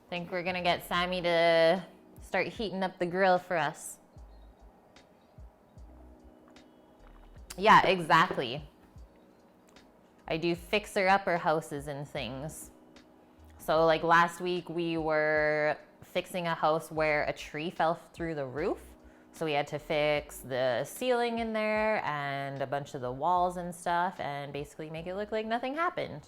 [SPEAKER 1] Think we're gonna get Sammy to start heating up the grill for us. Yeah, exactly. I do fixer-upper houses and things. So like last week we were fixing a house where a tree fell through the roof. So we had to fix the ceiling in there and a bunch of the walls and stuff and basically make it look like nothing happened.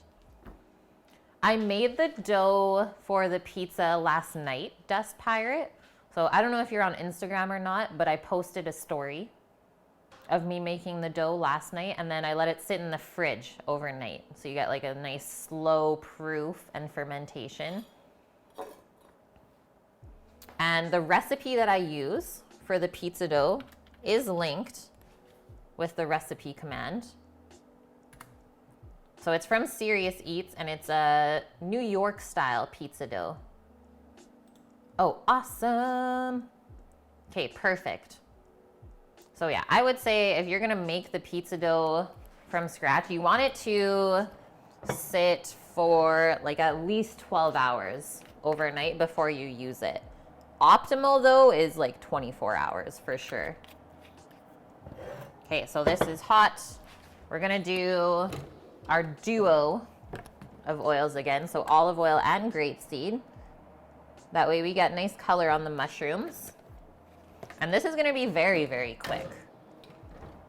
[SPEAKER 1] I made the dough for the pizza last night, Dust Pirate. So I don't know if you're on Instagram or not, but I posted a story of me making the dough last night, and then I let it sit in the fridge overnight. So you get like a nice slow proof and fermentation. And the recipe that I use for the pizza dough is linked with the recipe command. So it's from Serious Eats, and it's a New York style pizza dough. Oh, awesome. Okay, perfect. So yeah, I would say if you're gonna make the pizza dough from scratch, you want it to sit for like at least 12 hours overnight before you use it. Optimal though is like 24 hours for sure. Okay, so this is hot. We're gonna do our duo of oils again. So olive oil and grapeseed. That way we get nice color on the mushrooms. And this is gonna be very, very quick.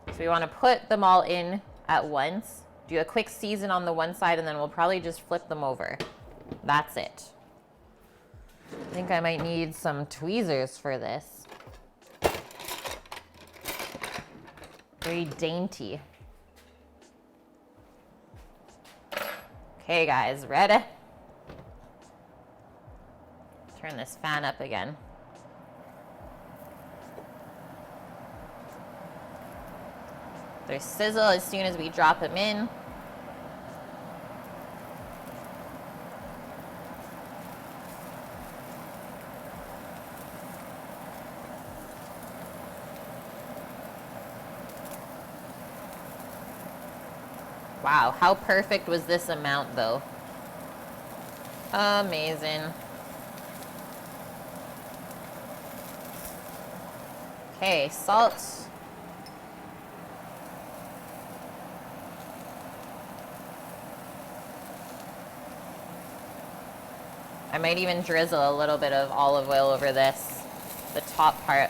[SPEAKER 1] So we wanna put them all in at once. Do a quick season on the one side, and then we'll probably just flip them over. That's it. I think I might need some tweezers for this. Very dainty. Okay guys, ready? Turn this fan up again. They sizzle as soon as we drop them in. Wow, how perfect was this amount though? Amazing. Okay, salt. I might even drizzle a little bit of olive oil over this, the top part.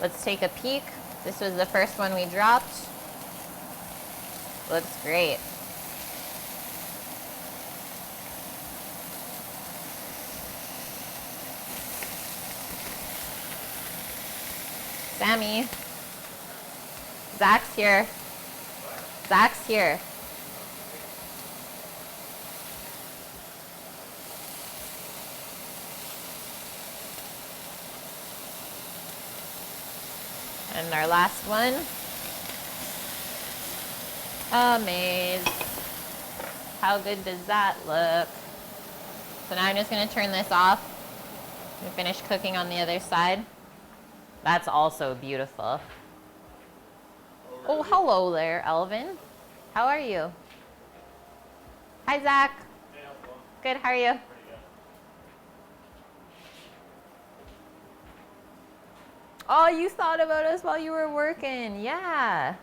[SPEAKER 1] Let's take a peek. This was the first one we dropped. Looks great. Sammy. Zach's here. Zach's here. And our last one. Amaze. How good does that look? So now I'm just going to turn this off and finish cooking on the other side. That's also beautiful. Oh, hello there, Elvin. How are you? Hi, Zach.
[SPEAKER 3] Hey, how's it going?
[SPEAKER 1] Good, how are you?
[SPEAKER 3] Pretty good.
[SPEAKER 1] Oh, you thought about us while you were working. Yeah.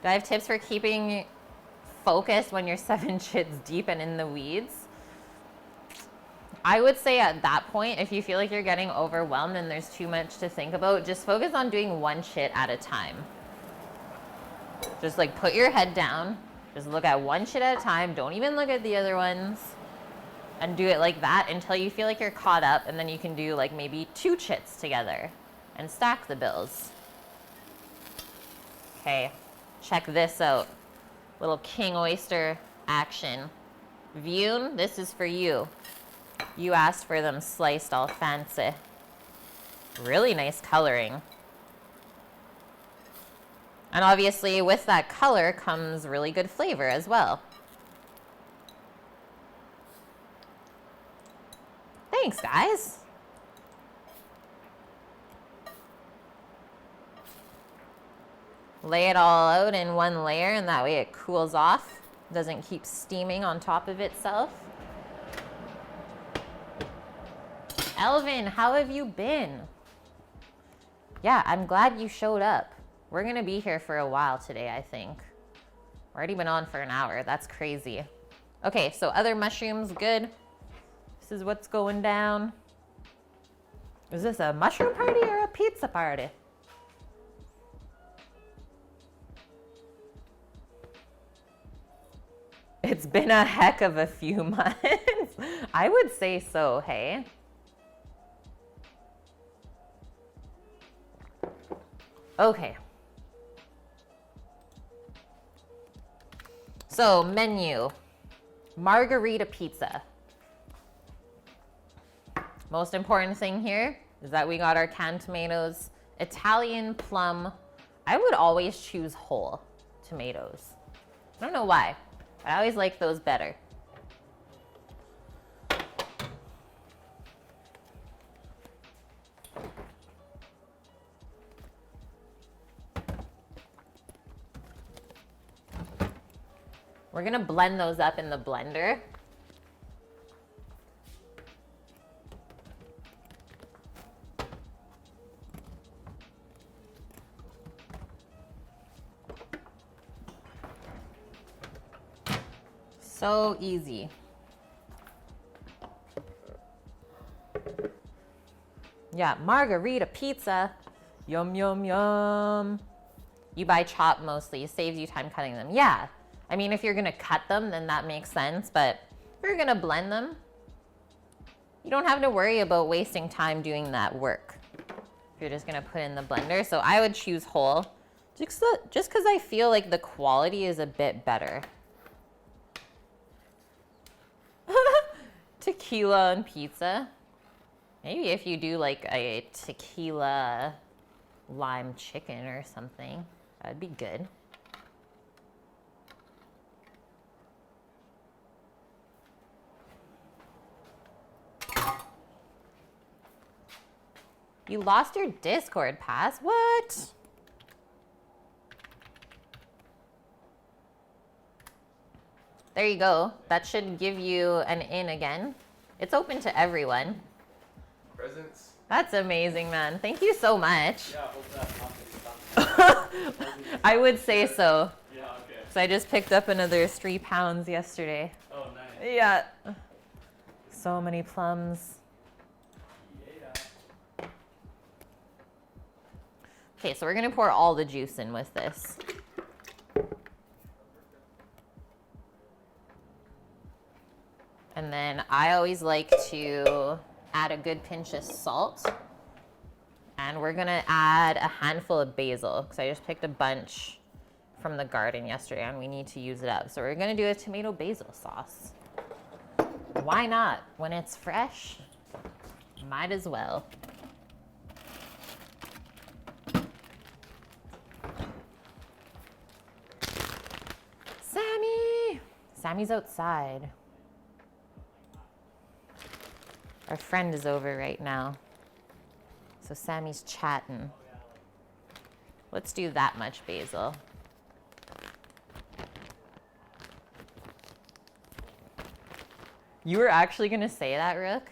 [SPEAKER 1] Do I have tips for keeping focused when you're 7 shits deep and in the weeds? I would say at that point, if you feel like you're getting overwhelmed and there's too much to think about, just focus on doing one shit at a time. Just like put your head down, just look at one shit at a time, don't even look at the other ones, and do it like that until you feel like you're caught up, and then you can do like maybe 2 chits together and stack the bills. Okay, check this out. Little king oyster action. Vune, this is for you. You asked for them sliced all fancy. Really nice coloring. And obviously with that color comes really good flavor as well. Thanks, guys. Lay it all out in one layer, and that way it cools off. Doesn't keep steaming on top of itself. Elvin, how have you been? Yeah, I'm glad you showed up. We're gonna be here for a while today, I think. Already been on for an hour. That's crazy. Okay, so other mushrooms, good. This is what's going down. Is this a mushroom party or a pizza party? It's been a heck of a few months. I would say so, hey? Okay. So menu, margarita pizza. Most important thing here is that we got our canned tomatoes, Italian plum. I would always choose whole tomatoes. I don't know why, but I always like those better. We're gonna blend those up in the blender. So easy. Yeah, margarita pizza. Yum, yum, yum. You buy chopped mostly. It saves you time cutting them. Yeah. I mean, if you're gonna cut them, then that makes sense. But if you're gonna blend them, you don't have to worry about wasting time doing that work. If you're just gonna put in the blender. So I would choose whole, just because I feel like the quality is a bit better. Tequila and pizza. Maybe if you do like a tequila lime chicken or something, that'd be good. You lost your Discord pass? What? There you go. That should give you an in again. It's open to everyone.
[SPEAKER 2] Presents.
[SPEAKER 1] That's amazing, man. Thank you so much.
[SPEAKER 3] Yeah, I hope that
[SPEAKER 1] I would say so.
[SPEAKER 3] Yeah, okay.
[SPEAKER 1] So I just picked up another 3 pounds yesterday.
[SPEAKER 3] Oh, nice.
[SPEAKER 1] Yeah. So many plums.
[SPEAKER 3] Yeah.
[SPEAKER 1] Okay, so we're gonna pour all the juice in with this. And then I always like to add a good pinch of salt. And we're gonna add a handful of basil because I just picked a bunch from the garden yesterday and we need to use it up. So we're gonna do a tomato basil sauce. Why not? When it's fresh, might as well. Sammy! Sammy's outside. Our friend is over right now. So Sammy's chatting. Let's do that much basil. You were actually gonna say that, Rook?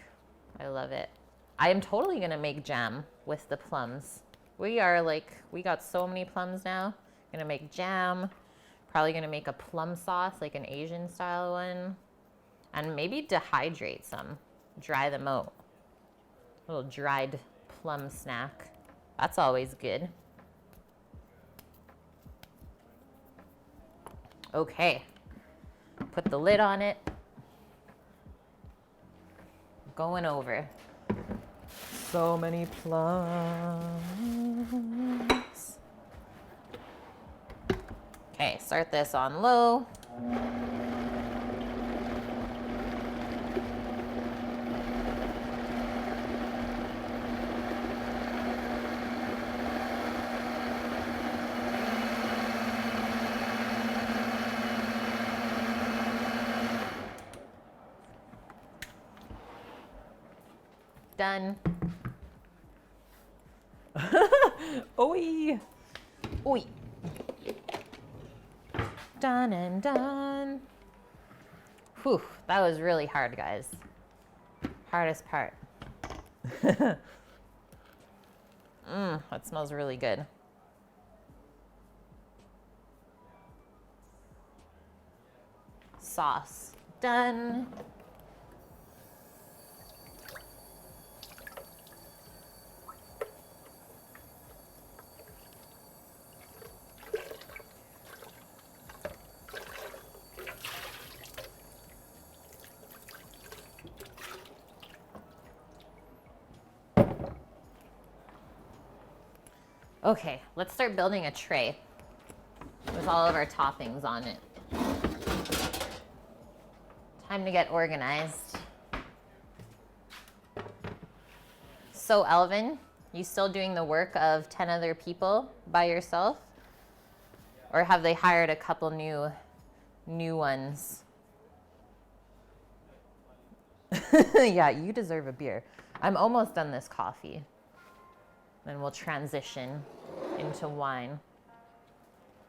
[SPEAKER 1] I love it. I am totally gonna make jam with the plums. We got so many plums now. Gonna make jam. Probably gonna make a plum sauce, like an Asian style one. And maybe dehydrate some. Dry them out. A little dried plum snack. That's always good. Okay. Put the lid on it. Going over. So many plums. Okay, start this on low. Done. Oi. Oi. Done and done. Whew, that was really hard, guys. Hardest part. That smells really good. Sauce. Done. Okay, let's start building a tray with all of our toppings on it. Time to get organized. So Elvin, you still doing the work of 10 other people by yourself? Or have they hired a couple new ones? Yeah, you deserve a beer. I'm almost done this coffee. Then we'll transition into wine.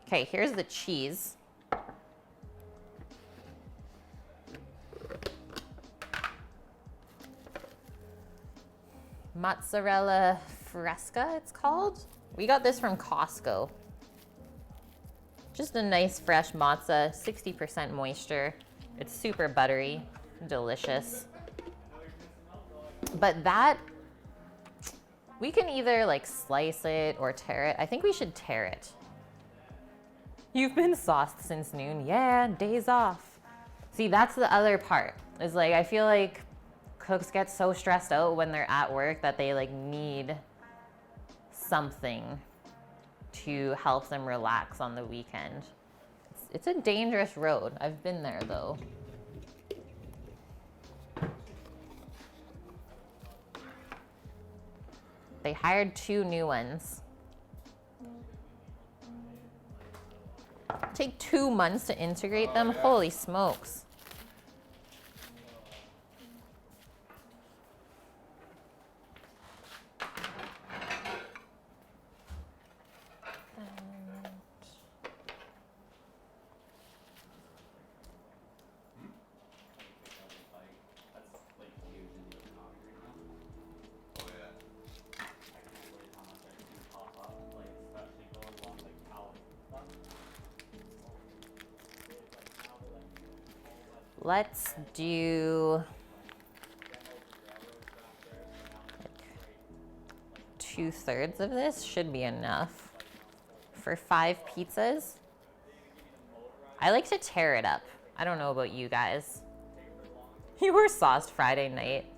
[SPEAKER 1] Okay, here's the cheese. Mozzarella fresca, it's called. We got this from Costco. Just a nice fresh mozza, 60% moisture. It's super buttery, delicious. But that, we can either like slice it or tear it. I think we should tear it. You've been sauced since noon. Yeah, days off. See, that's the other part. Is like, I feel like cooks get so stressed out when they're at work that they like need something to help them relax on the weekend. It's a dangerous road. I've been there though. They hired 2 new ones. Take 2 months to integrate them?
[SPEAKER 2] Yeah.
[SPEAKER 1] Holy smokes.
[SPEAKER 3] That's like huge in the economy right now.
[SPEAKER 2] Oh yeah.
[SPEAKER 3] I can't believe how much I can pop up, like especially going along like towels and stuff.
[SPEAKER 1] Let's do 2/3 of this should be enough for 5 pizzas. I like to tear it up. I don't know about you guys. You were sauced Friday night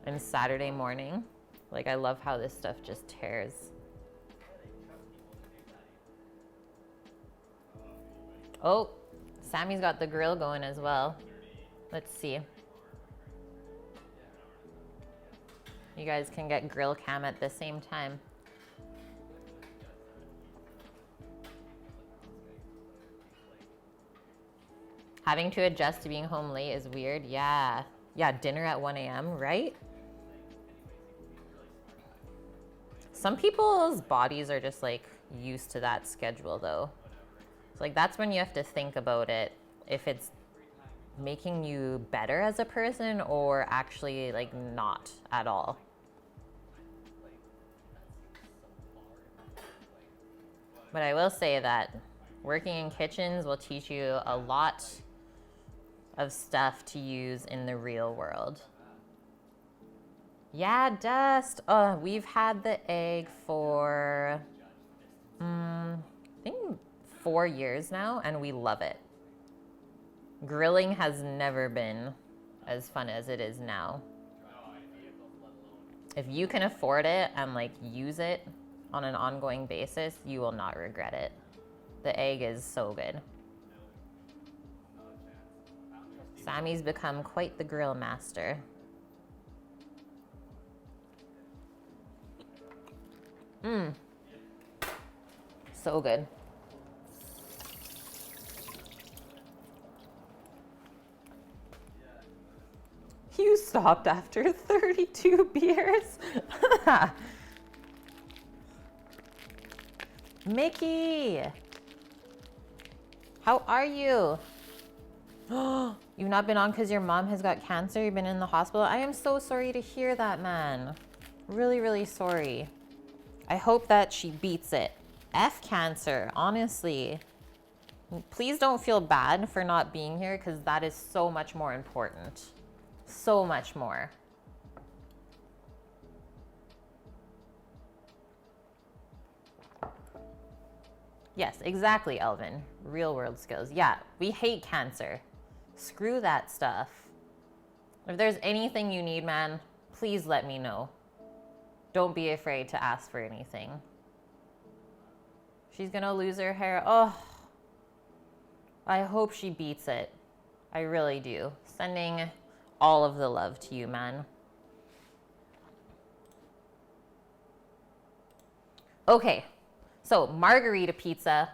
[SPEAKER 1] and Saturday morning. Like, I love how this stuff just tears. Oh, Sammy's got the grill going as well. Let's see. You guys can get grill cam at the same time. Having to adjust to being home late is weird. Yeah. Yeah, dinner at 1 a.m., right? Some people's bodies are just like used to that schedule though. So like that's when you have to think about it, if it's making you better as a person or actually like not at all. But I will say that working in kitchens will teach you a lot of stuff to use in the real world. Yeah, Dust. Oh, we've had the egg for, I think 4 years now, and we love it. Grilling has never been as fun as it is now. If you can afford it and like use it on an ongoing basis, you will not regret it. The egg is so good. Sammy's become quite the grill master. So good. You stopped after 32 beers? Mickey! How are you? You've not been on because your mom has got cancer? You've been in the hospital? I am so sorry to hear that, man. Really, really sorry. I hope that she beats it. F cancer, honestly. Please don't feel bad for not being here because that is so much more important. So much more. Yes, exactly, Elvin. Real world skills. Yeah, we hate cancer. Screw that stuff. If there's anything you need, man, please let me know. Don't be afraid to ask for anything. She's gonna lose her hair. Oh, I hope she beats it. I really do. Sending all of the love to you, man. Okay, so margarita pizza.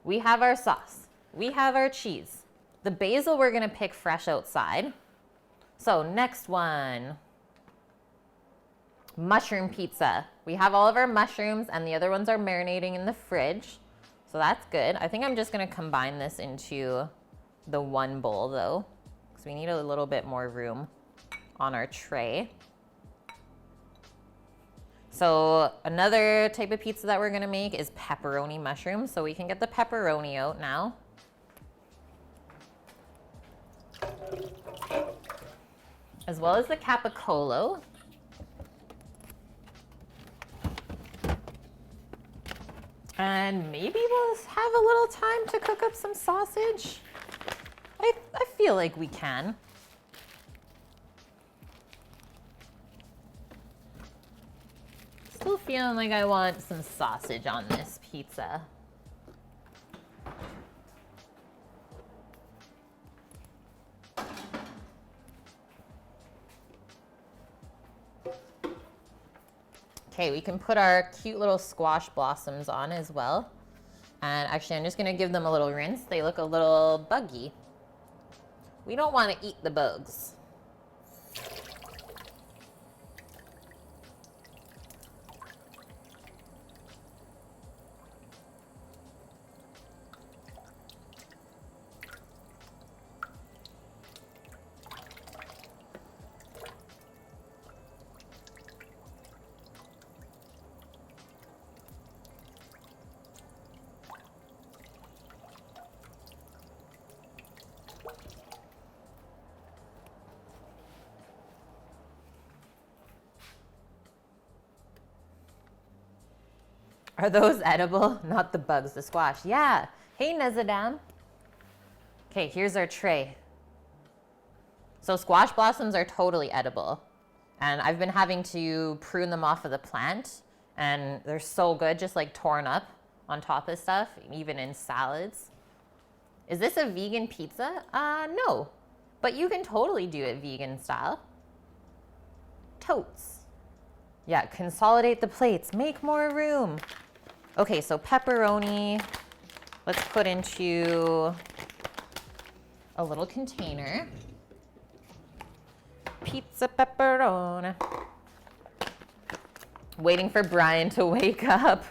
[SPEAKER 1] We have our sauce. We have our cheese. The basil we're gonna pick fresh outside. So next one, mushroom pizza. We have all of our mushrooms and the other ones are marinating in the fridge. So that's good. I think I'm just gonna combine this into the one bowl though, because we need a little bit more room on our tray. So another type of pizza that we're gonna make is pepperoni mushrooms. So we can get the pepperoni out now. As well as the capicolo. And maybe we'll have a little time to cook up some sausage. I feel like we can. Still feeling like I want some sausage on this pizza. Okay, we can put our cute little squash blossoms on as well. And actually, I'm just gonna give them a little rinse. They look a little buggy. We don't wanna eat the bugs. Are those edible? Not the bugs, the squash. Yeah. Hey, Nezadam. Okay, here's our tray. So squash blossoms are totally edible. And I've been having to prune them off of the plant. And they're so good, just like torn up on top of stuff, even in salads. Is this a vegan pizza? No. But you can totally do it vegan style. Totes. Yeah, consolidate the plates, make more room. Okay, so pepperoni, let's put into a little container. Pizza pepperoni. Waiting for Brian to wake up.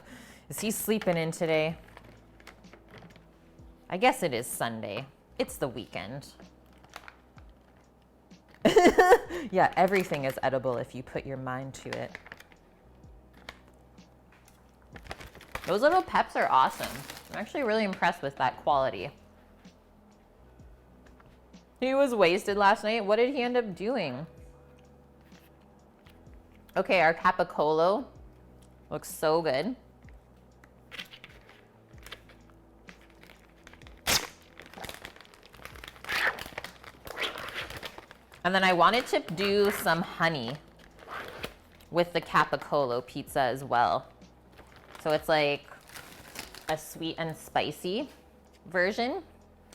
[SPEAKER 1] Is he sleeping in today? I guess it is Sunday. It's the weekend. Yeah, everything is edible if you put your mind to it. Those little peps are awesome. I'm actually really impressed with that quality. He was wasted last night. What did he end up doing? Okay, our capicolo looks so good. And then I wanted to do some honey with the capicolo pizza as well. So it's like a sweet and spicy version.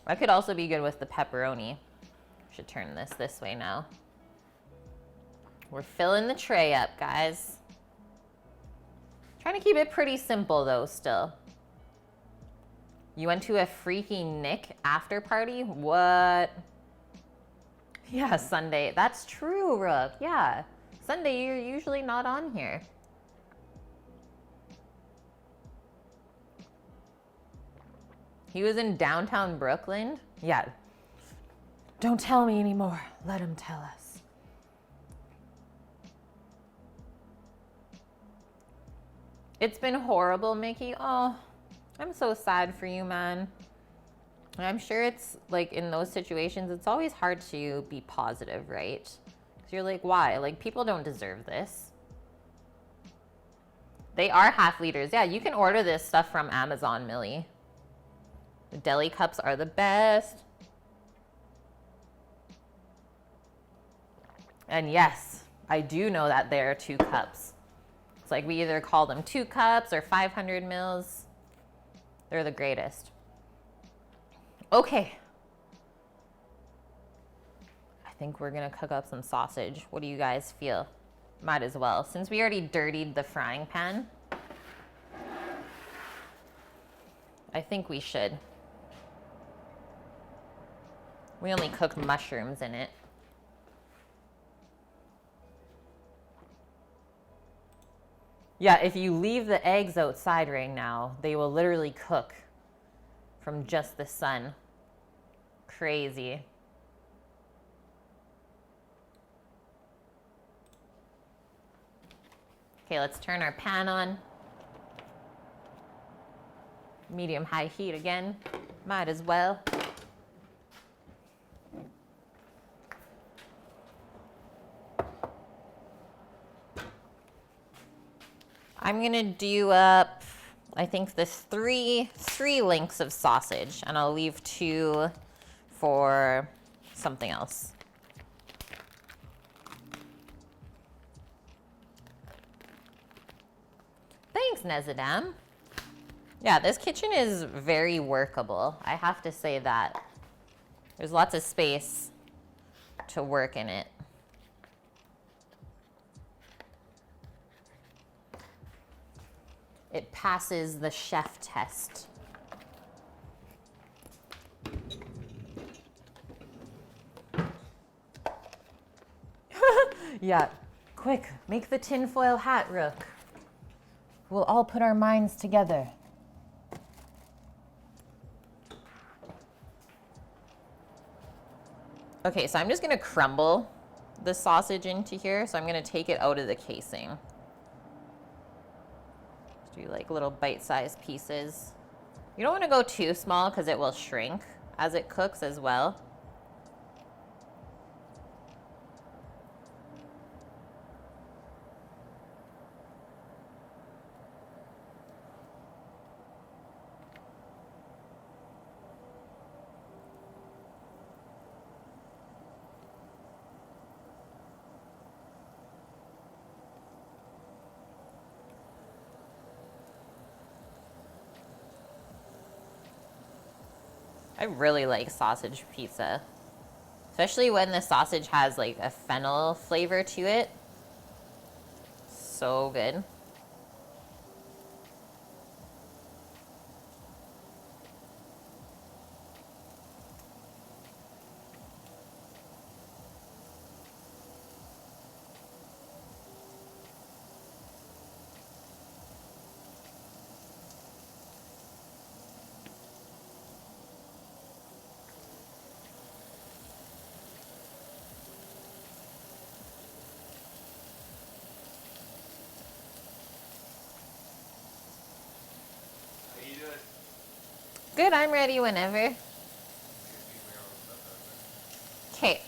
[SPEAKER 1] That could also be good with the pepperoni. Should turn this way now. We're filling the tray up, guys. Trying to keep it pretty simple though still. You went to a freaky Nick after party? What? Yeah, Sunday. That's true, Rook. Yeah. Sunday, you're usually not on here. He was in downtown Brooklyn? Yeah. Don't tell me anymore. Let him tell us. It's been horrible, Mickey. Oh, I'm so sad for you, man. I'm sure it's like in those situations, it's always hard to be positive, right? Because you're like, why? Like, people don't deserve this. They are half liters. Yeah, you can order this stuff from Amazon, Millie. The deli cups are the best. And yes, I do know that there are 2 cups. It's like we either call them 2 cups or 500 mils. They're the greatest. Okay. I think we're gonna cook up some sausage. What do you guys feel? Might as well. Since we already dirtied the frying pan, I think we should. We only cooked mushrooms in it. Yeah, if you leave the eggs outside right now, they will literally cook from just the sun. Crazy. Okay, let's turn our pan on. Medium high heat again. Might as well. I'm gonna do up, I think this three links of sausage, and I'll leave 2 for something else. Thanks, Nezadam. Yeah, this kitchen is very workable. I have to say that. There's lots of space to work in it. It passes the chef test. Yeah, quick, make the tinfoil hat, Rook. We'll all put our minds together. Okay, so I'm just gonna crumble the sausage into here. So I'm gonna take it out of the casing. Just do like little bite-sized pieces. You don't wanna go too small because it will shrink as it cooks as well. I really like sausage pizza, especially when the sausage has like a fennel flavor to it. So good.
[SPEAKER 2] How you doing?
[SPEAKER 1] Good, I'm ready whenever.
[SPEAKER 2] I guess you bring all the stuff out there.
[SPEAKER 1] Okay.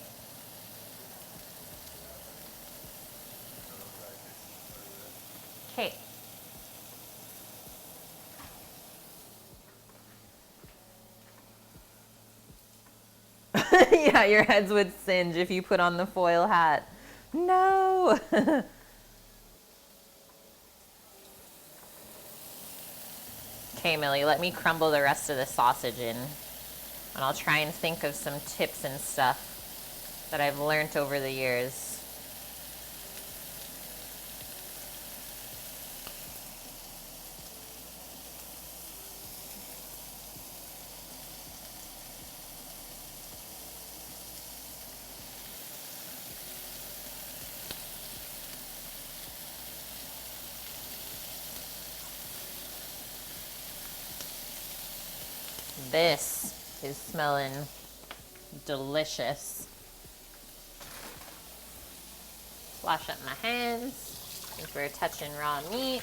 [SPEAKER 1] Okay. Yeah, your heads would singe if you put on the foil hat. No. Okay, Millie, let me crumble the rest of the sausage in. And I'll try and think of some tips and stuff that I've learned over the years. This is smelling delicious. Wash up my hands since we're touching raw meat.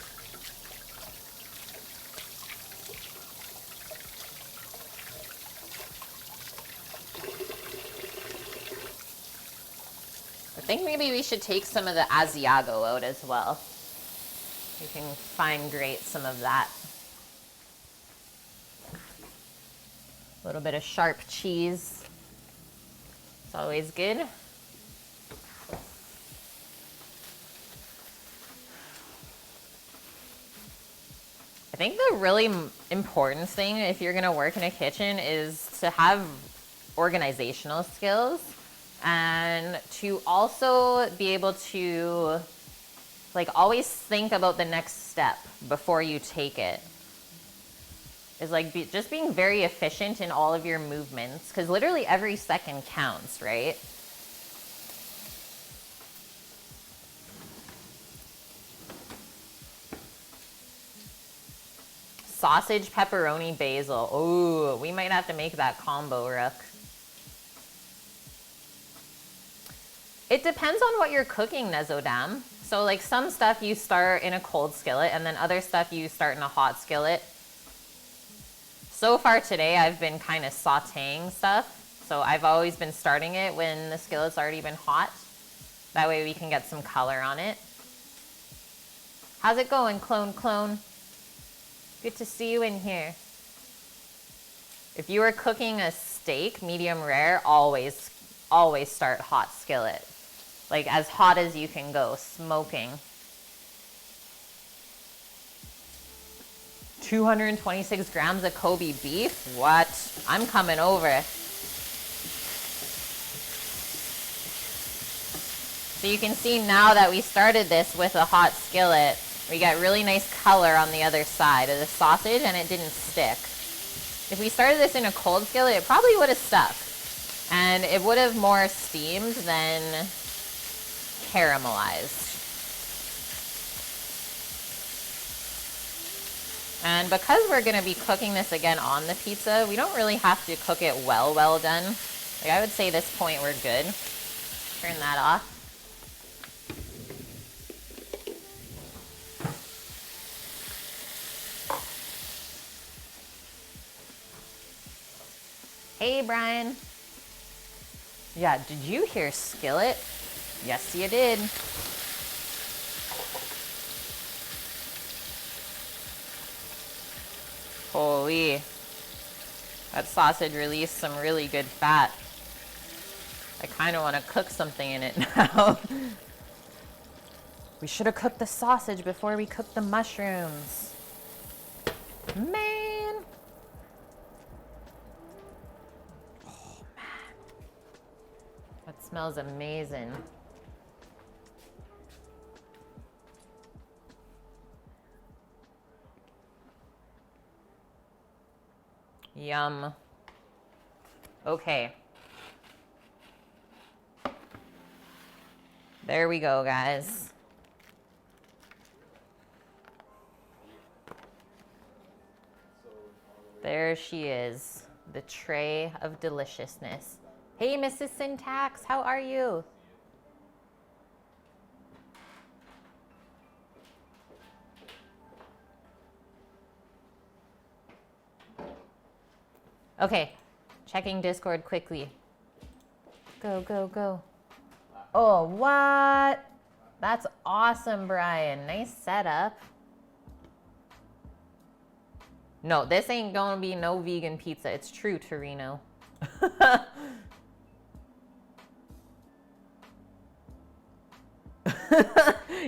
[SPEAKER 1] I think maybe we should take some of the Asiago out as well. We can fine grate some of that. A little bit of sharp cheese. It's always good. I I think the really important thing if you're gonna work in a kitchen is to have organizational skills and to also be able to like always think about the next step before you take it. Is like just being very efficient in all of your movements, because literally every second counts, right? Sausage, pepperoni, basil. Ooh, we might have to make that combo, Rook. It depends on what you're cooking, Nezodam. So like some stuff you start in a cold skillet and then other stuff you start in a hot skillet. So far today, I've been kind of sauteing stuff. So I've always been starting it when the skillet's already been hot. That way we can get some color on it. How's it going, clone? Good to see you in here. If you are cooking a steak, medium rare, always start hot skillet. Like as hot as you can go, smoking. 226 grams of Kobe beef? What? I'm coming over. So you can see now that we started this with a hot skillet, we got really nice color on the other side of the sausage and it didn't stick. If we started this in a cold skillet, it probably would have stuck. And it would have more steamed than caramelized. And because we're gonna be cooking this again on the pizza, we don't really have to cook it well done. Like I would say this point we're good. Turn that off. Hey, Brian. Yeah, did you hear skillet? Yes, you did. Holy. That sausage released some really good fat. I kind of want to cook something in it now. We should have cooked the sausage before we cooked the mushrooms. Man. Oh, man. That smells amazing. Yum. Okay. There we go, guys. There she is, the tray of deliciousness. Hey, Mrs. Syntax, how are you? Okay, checking Discord quickly. Go. Oh, what? That's awesome, Brian. Nice setup. No, this ain't gonna be no vegan pizza. It's true, Torino.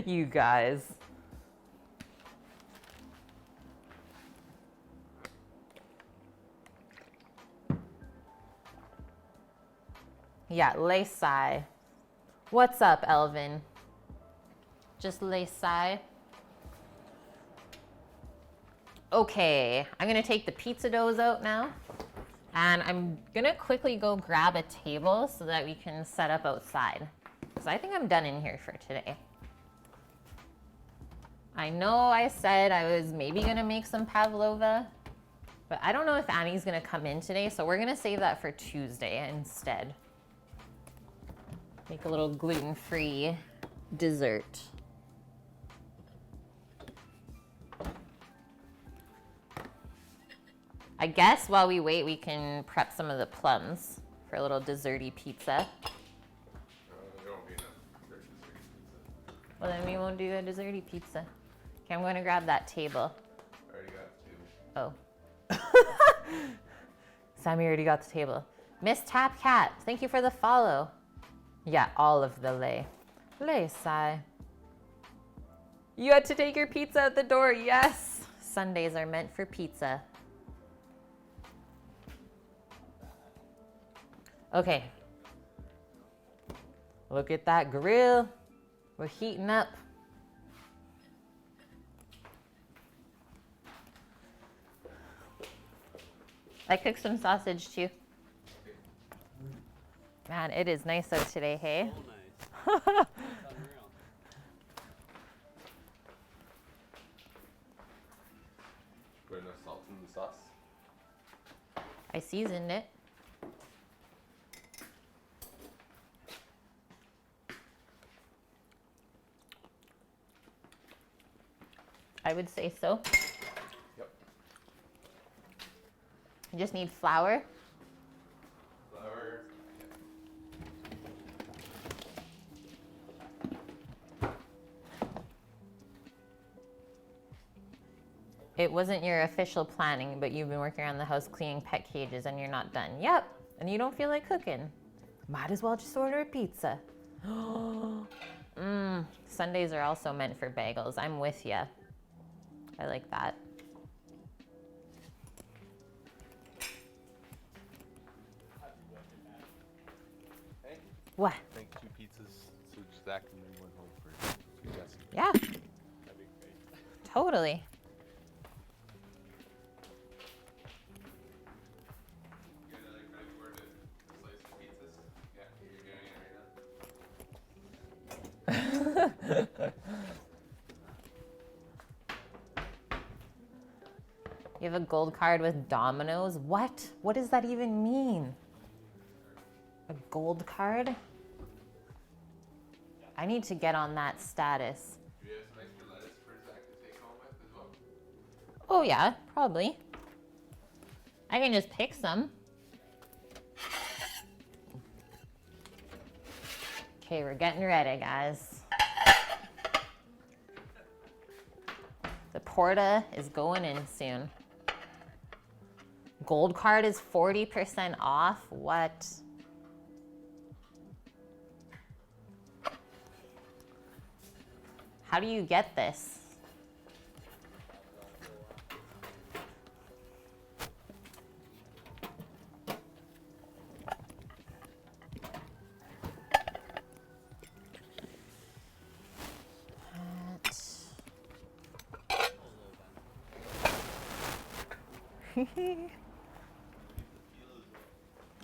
[SPEAKER 1] You guys. Yeah, Laysai. What's up, Elvin? Just Laysai. Okay, I'm gonna take the pizza doughs out now. And I'm gonna quickly go grab a table so that we can set up outside. Because I think I'm done in here for today. I know I said I was maybe gonna make some pavlova, but I don't know if Annie's gonna come in today, so we're gonna save that for Tuesday instead. Make a little gluten-free dessert. I guess while we wait, we can prep some of the plums for a little desserty pizza.
[SPEAKER 2] There won't be enough for desserty pizza.
[SPEAKER 1] Well, then we won't do a desserty pizza. Okay, I'm going to grab that table.
[SPEAKER 2] I already got two.
[SPEAKER 1] Oh. Sammy already got the table. Miss Tap Cat, thank you for the follow. Yeah, all of the lay. Lay, sigh. You had to take your pizza at the door. Yes. Sundays are meant for pizza. Okay. Look at that grill. We're heating up. I cooked some sausage too. Man, it is nice out today, hey?
[SPEAKER 3] So nice. That's unreal.
[SPEAKER 2] Put enough salt in the sauce.
[SPEAKER 1] I seasoned it. I would say so.
[SPEAKER 2] Yep.
[SPEAKER 1] You just need flour.
[SPEAKER 2] Flour.
[SPEAKER 1] It wasn't your official planning, but you've been working around the house cleaning pet cages and you're not done. Yep. And you don't feel like cooking. Might as well just order a pizza. Sundays are also meant for bagels. I'm with ya. I like that.
[SPEAKER 2] Hey,
[SPEAKER 1] What?
[SPEAKER 2] I think 2 pizzas, so Zach and me went home for 2 Jesse.
[SPEAKER 1] Yeah,
[SPEAKER 3] That'd be great.
[SPEAKER 1] totally.
[SPEAKER 2] You guys like ready for it to slice the pizzas? Yeah, you're doing it right now.
[SPEAKER 1] You have a gold card with Domino's? What? What does that even mean? A gold card? I need to get on that status.
[SPEAKER 2] Do you have some extra lettuce for Zach to take home with as well?
[SPEAKER 1] Oh yeah, probably. I can just pick some. Okay, we're getting ready, guys. The Porta is going in soon. Gold card is 40% off. What? How do you get this?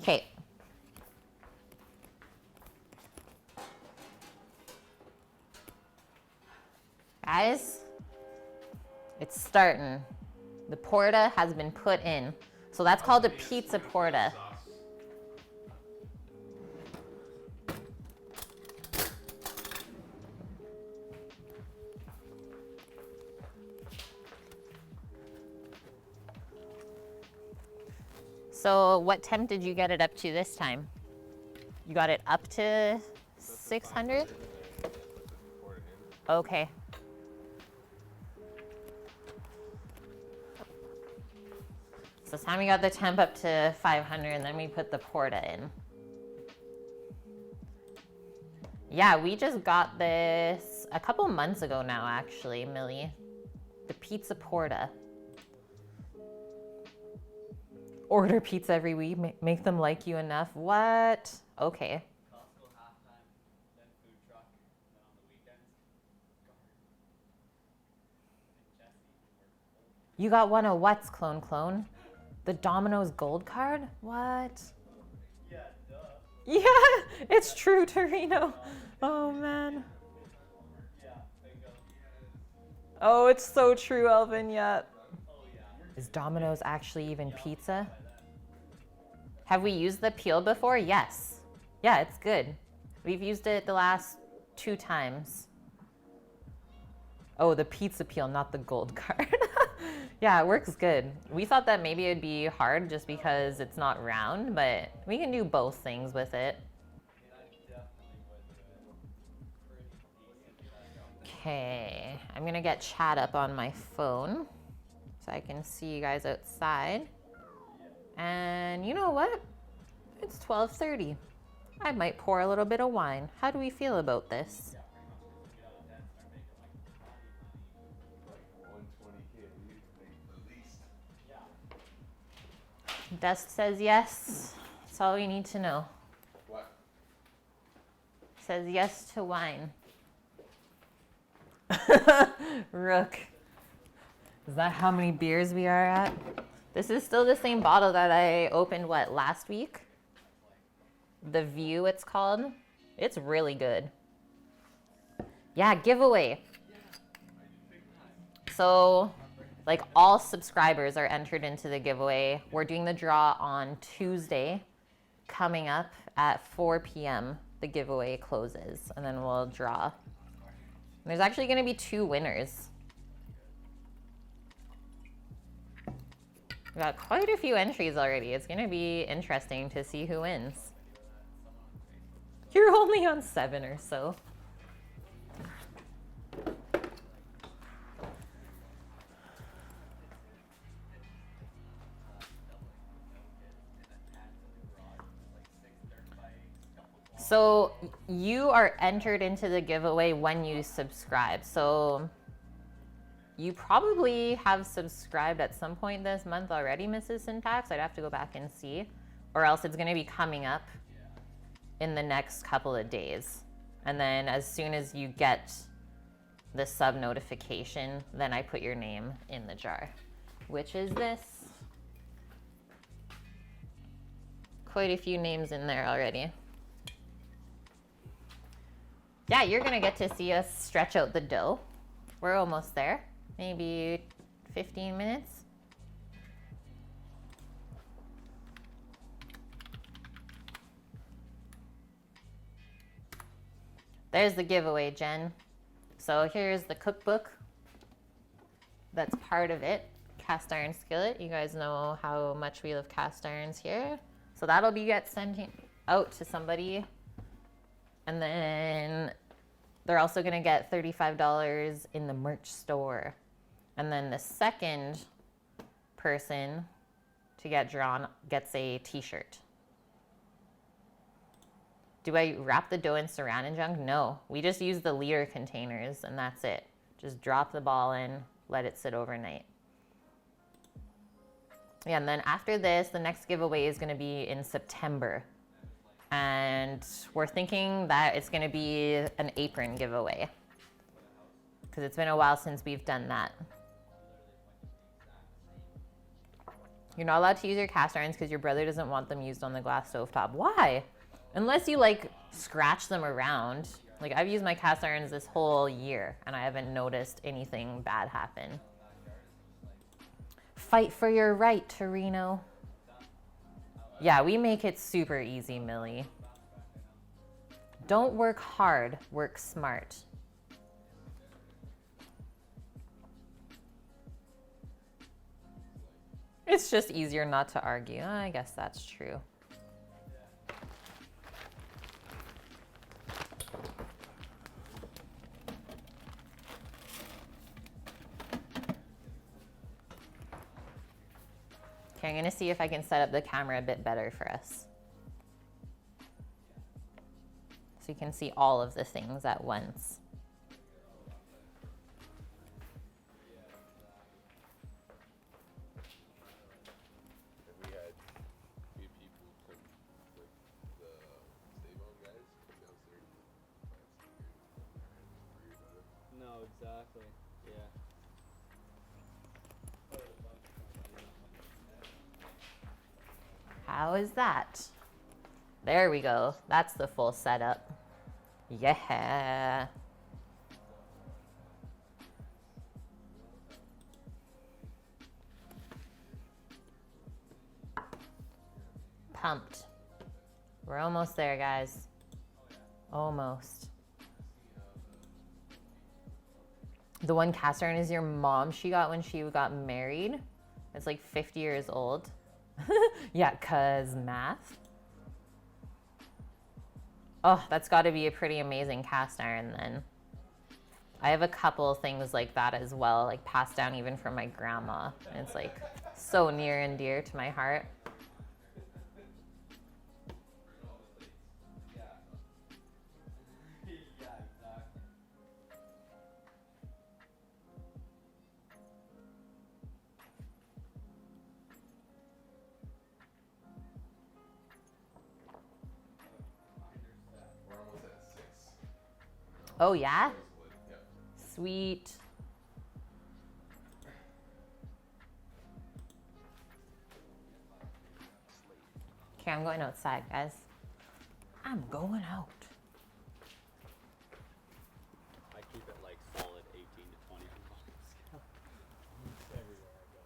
[SPEAKER 1] Okay. Guys, it's starting. The Porta has been put in. So that's called a pizza Porta. So what temp did you get it up to this time? You got it up to 600?
[SPEAKER 2] Pour it in.
[SPEAKER 1] Okay. So this time we got the temp up to 500 and then we put the Porta in. Yeah, we just got this a couple months ago now, actually, Millie. The pizza Porta. Order pizza every week, make them like you enough. What? Okay.
[SPEAKER 3] Costco halftime, then food truck, then on the weekends, guard. And Jesse worked
[SPEAKER 1] You got one of what's, clone? The Domino's gold card? What?
[SPEAKER 3] Yeah, duh.
[SPEAKER 1] Yeah, it's true, Torino. Oh, man.
[SPEAKER 3] Yeah, bingo.
[SPEAKER 1] Oh, it's so true, Elvin, yeah.
[SPEAKER 3] Oh yeah.
[SPEAKER 1] Is Domino's actually even pizza? Have we used the peel before? Yes. Yeah, it's good. We've used it the last 2 times. Oh, the pizza peel, not the gold card. Yeah, it works good. We thought that maybe it'd be hard just because it's not round, but we can do both things with it.
[SPEAKER 3] I definitely would do it. Pretty decent.
[SPEAKER 1] Okay, I'm gonna get chat up on my phone so I can see you guys outside. And you know what? It's 12:30. I might pour a little bit of wine. How do we feel about this?
[SPEAKER 2] Like 120K, dude.
[SPEAKER 1] Dust says yes. That's all we need to know.
[SPEAKER 2] What?
[SPEAKER 1] Says yes to wine. Rook. Is that how many beers we are at? This is still the same bottle that I opened, what, last week? The View, it's called. It's really good. Yeah, giveaway. So, like, all subscribers are entered into the giveaway. We're doing the draw on Tuesday, coming up at 4 p.m. The giveaway closes, and then we'll draw. There's actually going to be 2 winners. We got quite a few entries already. It's going to be interesting to see who wins. You're only on 7 or so. So you are entered into the giveaway when you subscribe. So you probably have subscribed at some point this month already, Mrs. Syntax. I'd have to go back and see. Or else it's going to be coming up in the next couple of days. And then as soon as you get the sub notification, then I put your name in the jar, which is this. Quite a few names in there already. Yeah, you're going to get to see us stretch out the dough. We're almost there. Maybe 15 minutes. There's the giveaway, Jen. So here's the cookbook. That's part of it. Cast iron skillet. You guys know how much we love cast irons here. So that'll be sent out to somebody. And then they're also going to get $35 in the merch store. And then the second person to get drawn gets a t-shirt. Do I wrap the dough in saran and junk? No, we just use the liter containers and that's it. Just drop the ball in, let it sit overnight. Yeah, and then after this, the next giveaway is going to be in September. And we're thinking that it's going to be an apron giveaway. Because it's been a while since we've done that. You're not allowed to use your cast irons because your brother doesn't want them used on the glass stovetop. Why? Unless you like scratch them around. Like I've used my cast irons this whole year and I haven't noticed anything bad happen. Fight for your right, Torino. Yeah, we make it super easy, Millie. Don't work hard, work smart. It's just easier not to argue. I guess that's true. Okay, I'm gonna see if I can set up the camera a bit better for us. So you can see all of the things at once.
[SPEAKER 2] And we had a few people come, like the Save-On guys, come downstairs and plant stickers and worry about it.
[SPEAKER 3] No, exactly. Yeah.
[SPEAKER 1] How is that? There we go. That's the full setup. Yeah. Pumped. We're almost there, guys. Almost. The one cast iron is your mom she got when she got married. It's like 50 years old. Yeah, cause math. Oh, that's got to be a pretty amazing cast iron then. I have a couple things like that as well, like passed down even from my grandma. And it's like so near and dear to my heart. Oh, yeah?
[SPEAKER 2] Split. Yeah.
[SPEAKER 1] Sweet. Okay, I'm going outside, guys. I'm going out.
[SPEAKER 3] I keep it like solid 18 to 20 on bucks. Everywhere I go.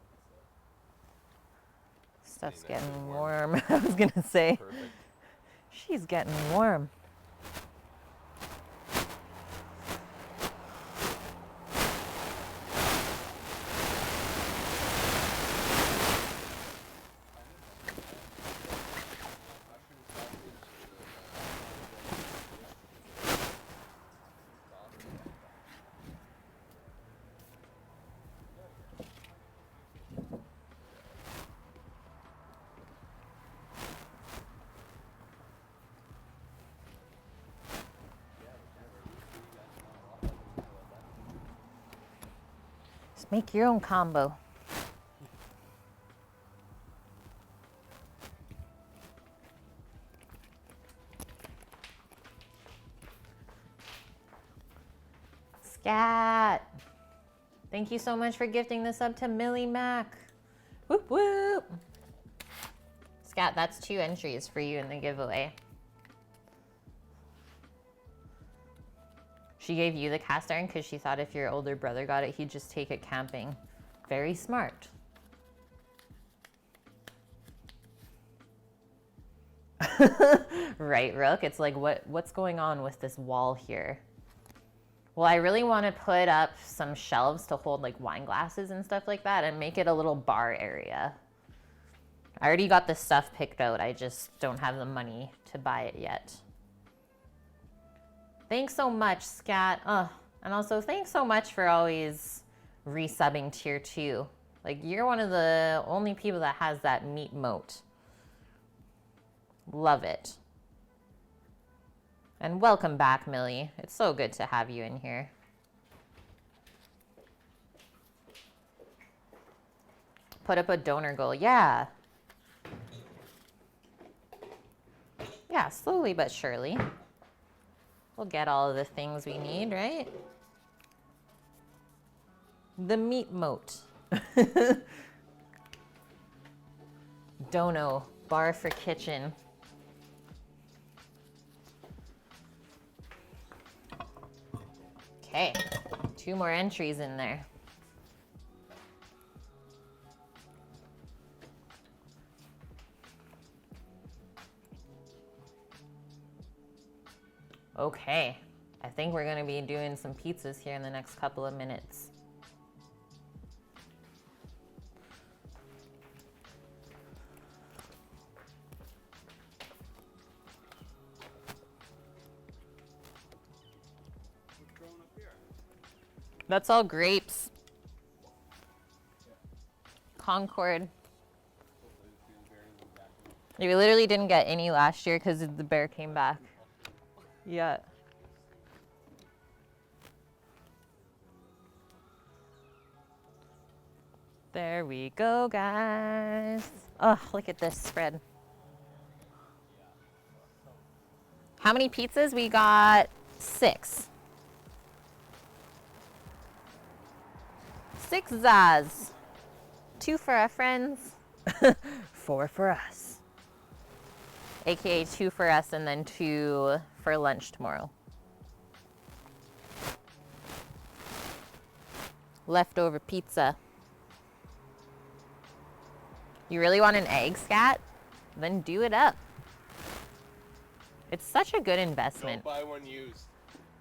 [SPEAKER 3] So.
[SPEAKER 1] Stuff's
[SPEAKER 2] Stay nice
[SPEAKER 1] getting
[SPEAKER 2] and
[SPEAKER 1] warm. I was gonna say.
[SPEAKER 2] Perfect.
[SPEAKER 1] She's getting warm. Just make your own combo. Scat. Thank you so much for gifting this up to Millie Mac. Whoop whoop. Scat, that's 2 entries for you in the giveaway. She gave you the cast iron because she thought if your older brother got it, he'd just take it camping. Very smart. Right, Rook? It's like, what's going on with this wall here? Well, I really want to put up some shelves to hold like wine glasses and stuff like that and make it a little bar area. I already got the stuff picked out. I just don't have the money to buy it yet. Thanks so much, Scat. And also thanks so much for always resubbing tier 2. Like, you're one of the only people that has that meat moat. Love it. And welcome back, Millie. It's so good to have you in here. Put up a donor goal. Yeah. Yeah, slowly but surely. We'll get all of the things we need, right? The meat moat. Dono, bar for kitchen. Okay, 2 more entries in there. Okay, I think we're gonna be doing some pizzas here in the next couple of minutes. That's all grapes. Concord. We literally didn't get any last year because the bear came back. Yeah. There we go, guys. Oh, look at this spread. How many pizzas? We got 6. 6 Zaz. 2 for our friends. 4 for us. AKA 2 for us and then 2 for lunch tomorrow. Leftover pizza. You really want an egg, Scat? Then do it up. It's such a good investment.
[SPEAKER 2] Don't buy one used.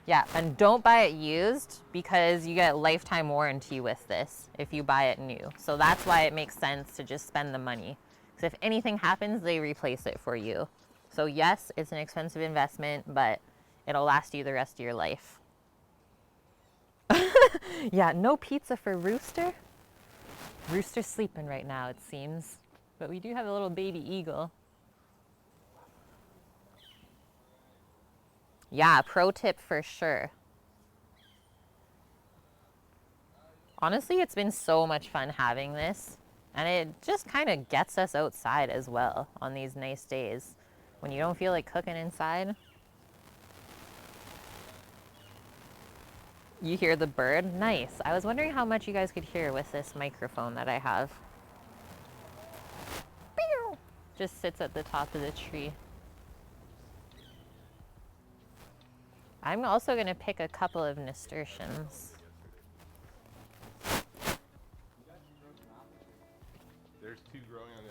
[SPEAKER 1] Yeah, and don't buy it used because you get a lifetime warranty with this if you buy it new. So that's why it makes sense to just spend the money. Because if anything happens, they replace it for you. So yes, it's an expensive investment, but it'll last you the rest of your life. Yeah, no pizza for Rooster. Rooster's sleeping right now, it seems. But we do have a little baby eagle. Yeah, pro tip for sure. Honestly, it's been so much fun having this. And it just kind of gets us outside as well on these nice days. When you don't feel like cooking inside. You hear the bird? Nice. I was wondering how much you guys could hear with this microphone that I have. Pew! Just sits at the top of the tree. I'm also going to pick a couple of nasturtiums.
[SPEAKER 2] There's 2 growing on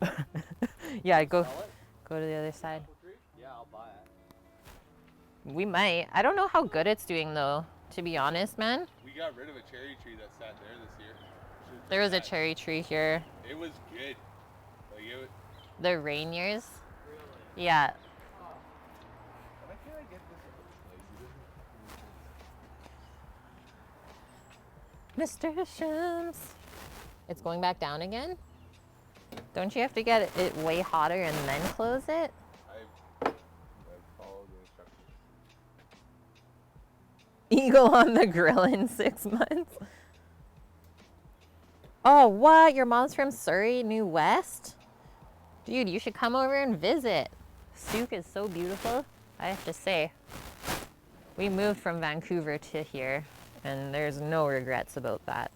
[SPEAKER 2] the other side.
[SPEAKER 1] Yeah, go
[SPEAKER 3] Sell it?
[SPEAKER 1] to the other side.
[SPEAKER 3] Apple tree? Yeah, I'll buy it.
[SPEAKER 1] We might. I don't know how good it's doing though, to be honest, man.
[SPEAKER 2] We got rid of a cherry tree that sat there this year.
[SPEAKER 1] There was a cherry tree here.
[SPEAKER 2] It was good. Like it was,
[SPEAKER 1] The Rainiers.
[SPEAKER 3] Really?
[SPEAKER 1] Yeah.
[SPEAKER 2] why can't I get this
[SPEAKER 1] Nasturtiums. It's going back down again? Don't you have to get it way hotter and then close it?
[SPEAKER 2] I've followed the instructions.
[SPEAKER 1] Eagle on the grill in 6 months. Oh, what? Your mom's from Surrey, New West? Dude, you should come over and visit. Souk is so beautiful, I have to say. We moved from Vancouver to here, and there's no regrets about that.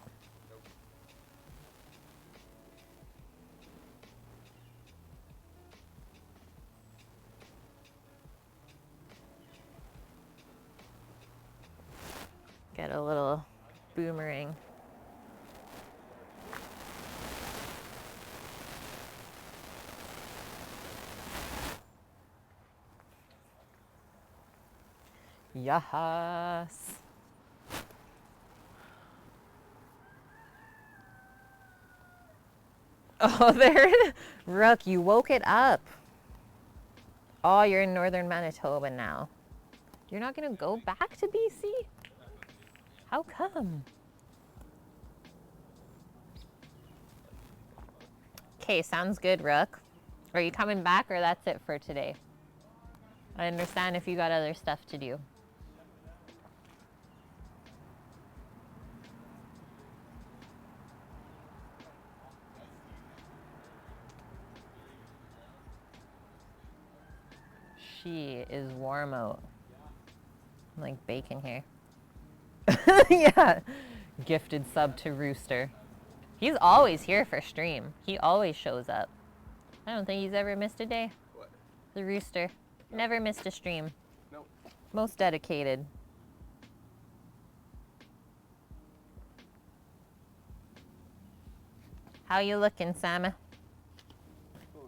[SPEAKER 1] Get a little boomerang. Yes. Oh, there. Rook, you woke it up. Oh, you're in northern Manitoba now. You're not going to go back to BC? How come? Okay, sounds good, Rook. Are you coming back or that's it for today? I understand if you got other stuff to do. She is warm out. I'm like bacon here. Yeah. Gifted sub to Rooster. He's always here for stream. He always shows up. I don't think he's ever missed a day.
[SPEAKER 2] What?
[SPEAKER 1] The Rooster. Never missed a stream.
[SPEAKER 2] Nope.
[SPEAKER 1] Most dedicated. How you looking, Sam?
[SPEAKER 2] Goes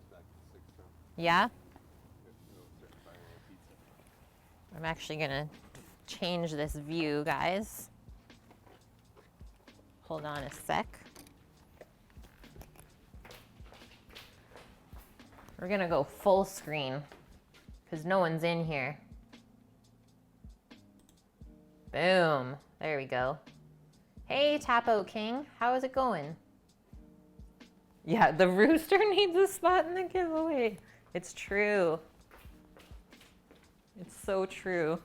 [SPEAKER 2] back to 6 now.
[SPEAKER 1] Yeah?
[SPEAKER 2] We'll start buying a little pizza.
[SPEAKER 1] I'm actually gonna change this view, guys. Hold on a sec. We're gonna go full screen because no one's in here. Boom. There we go. Hey, Tapo King. How is it going? Yeah, the Rooster needs a spot in the giveaway. It's true. It's so true.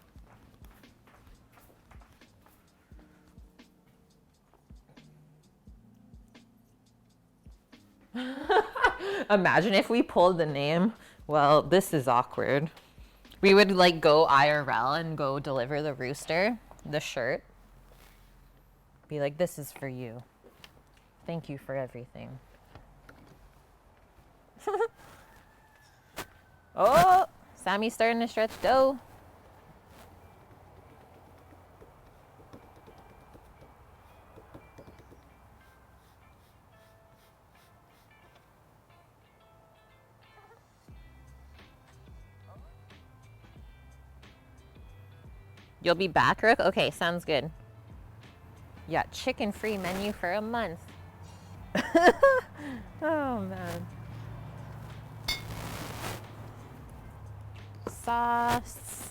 [SPEAKER 1] Imagine if we pulled the name. Well, this is awkward. We would like go IRL and go deliver the Rooster, the shirt. Be like, this is for you. Thank you for everything. Oh, Sammy's starting to stretch dough. You'll be back, Rook? Okay, sounds good. Yeah, chicken-free menu for a month. Oh, man. Sauce.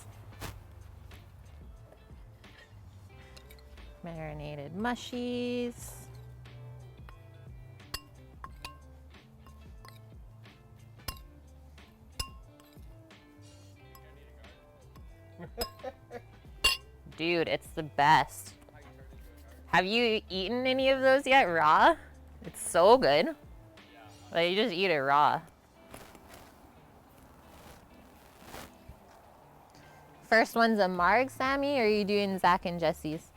[SPEAKER 1] Marinated mushies. Dude, it's the best. Have you eaten any of those yet raw? It's so good. Like, you just eat it raw. First one's a Marg, Sammy, or are you doing Zach and Jesse's?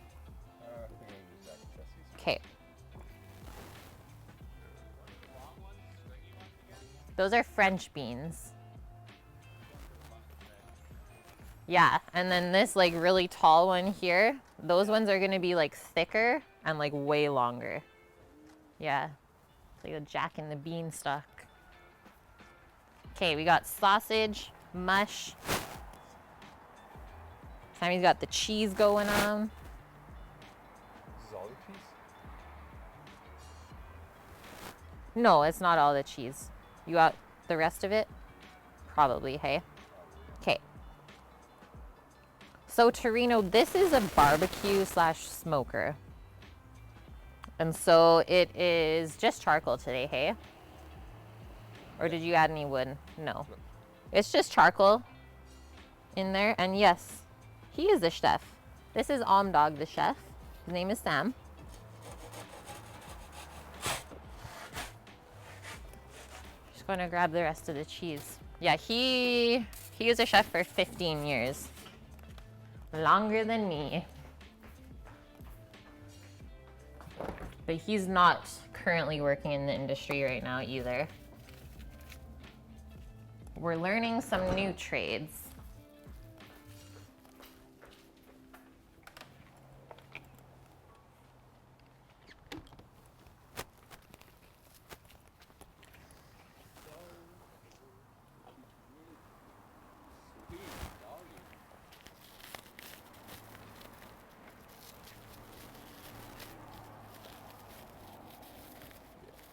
[SPEAKER 1] Those are French beans. Yeah, and then this like really tall one here, those ones are gonna be like thicker and like way longer. Yeah, it's like a Jack and the Beanstalk. Okay, we got sausage, mush. Sammy's got the cheese going on.
[SPEAKER 2] This is all the cheese?
[SPEAKER 1] No, it's not all the cheese. You got the rest of it? Probably, hey? Okay. So Torino, this is a barbecue slash smoker. And so it is just charcoal today, hey? Or did you add any wood? No. It's just charcoal in there. And yes, he is the chef. This is Dog, the chef. His name is Sam. Just going to grab the rest of the cheese. Yeah, he was a chef for 15 years. Longer than me. But he's not currently working in the industry right now either. We're learning some new trades.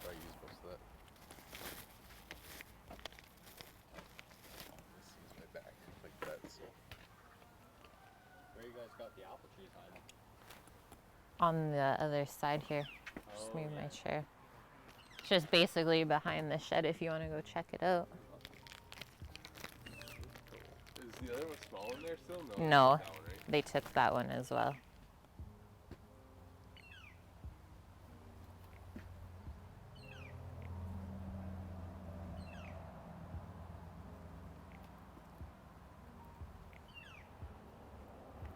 [SPEAKER 2] I use most of that. This is my back like that, so.
[SPEAKER 3] Where you guys got the apple trees hiding?
[SPEAKER 1] On the other side here. Just
[SPEAKER 3] Oh,
[SPEAKER 1] move
[SPEAKER 3] yeah.
[SPEAKER 1] my chair. It's just basically behind the shed if you want to go check it out.
[SPEAKER 2] Is the other one small in there still? No.
[SPEAKER 1] No,
[SPEAKER 2] it's that one, right?
[SPEAKER 1] they took that one as well.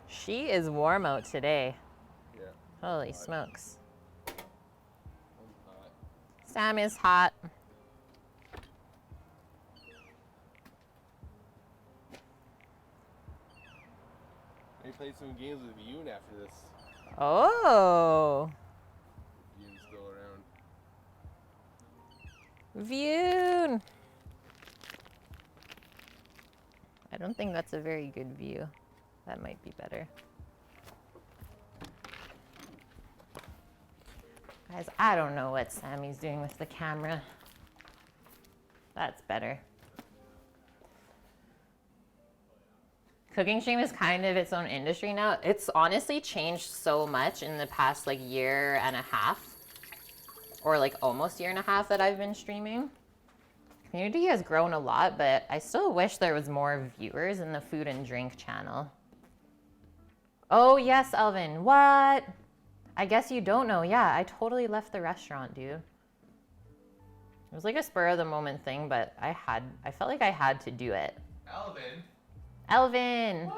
[SPEAKER 1] She is warm out today.
[SPEAKER 2] Yeah.
[SPEAKER 1] Holy
[SPEAKER 2] Hot.
[SPEAKER 1] smokes.
[SPEAKER 2] I'm hot.
[SPEAKER 1] Sam is hot.
[SPEAKER 2] Maybe play some games with Yoon after this.
[SPEAKER 1] Oh,
[SPEAKER 2] Yoon's still around.
[SPEAKER 1] view. I don't think that's a very good view. That might be better. Guys, I don't know what Sammy's doing with the camera. That's better. Cooking stream is kind of its own industry now. It's honestly changed so much in the past like year and a half, or like almost year and a half that I've been streaming. Community has grown a lot, but I still wish there was more viewers in the food and drink channel. Oh yes, Elvin, what? I guess you don't know. Yeah, I totally left the restaurant, dude. It was like a spur of the moment thing, but I felt like I had to do it.
[SPEAKER 2] Alvin.
[SPEAKER 1] Elvin.
[SPEAKER 2] What?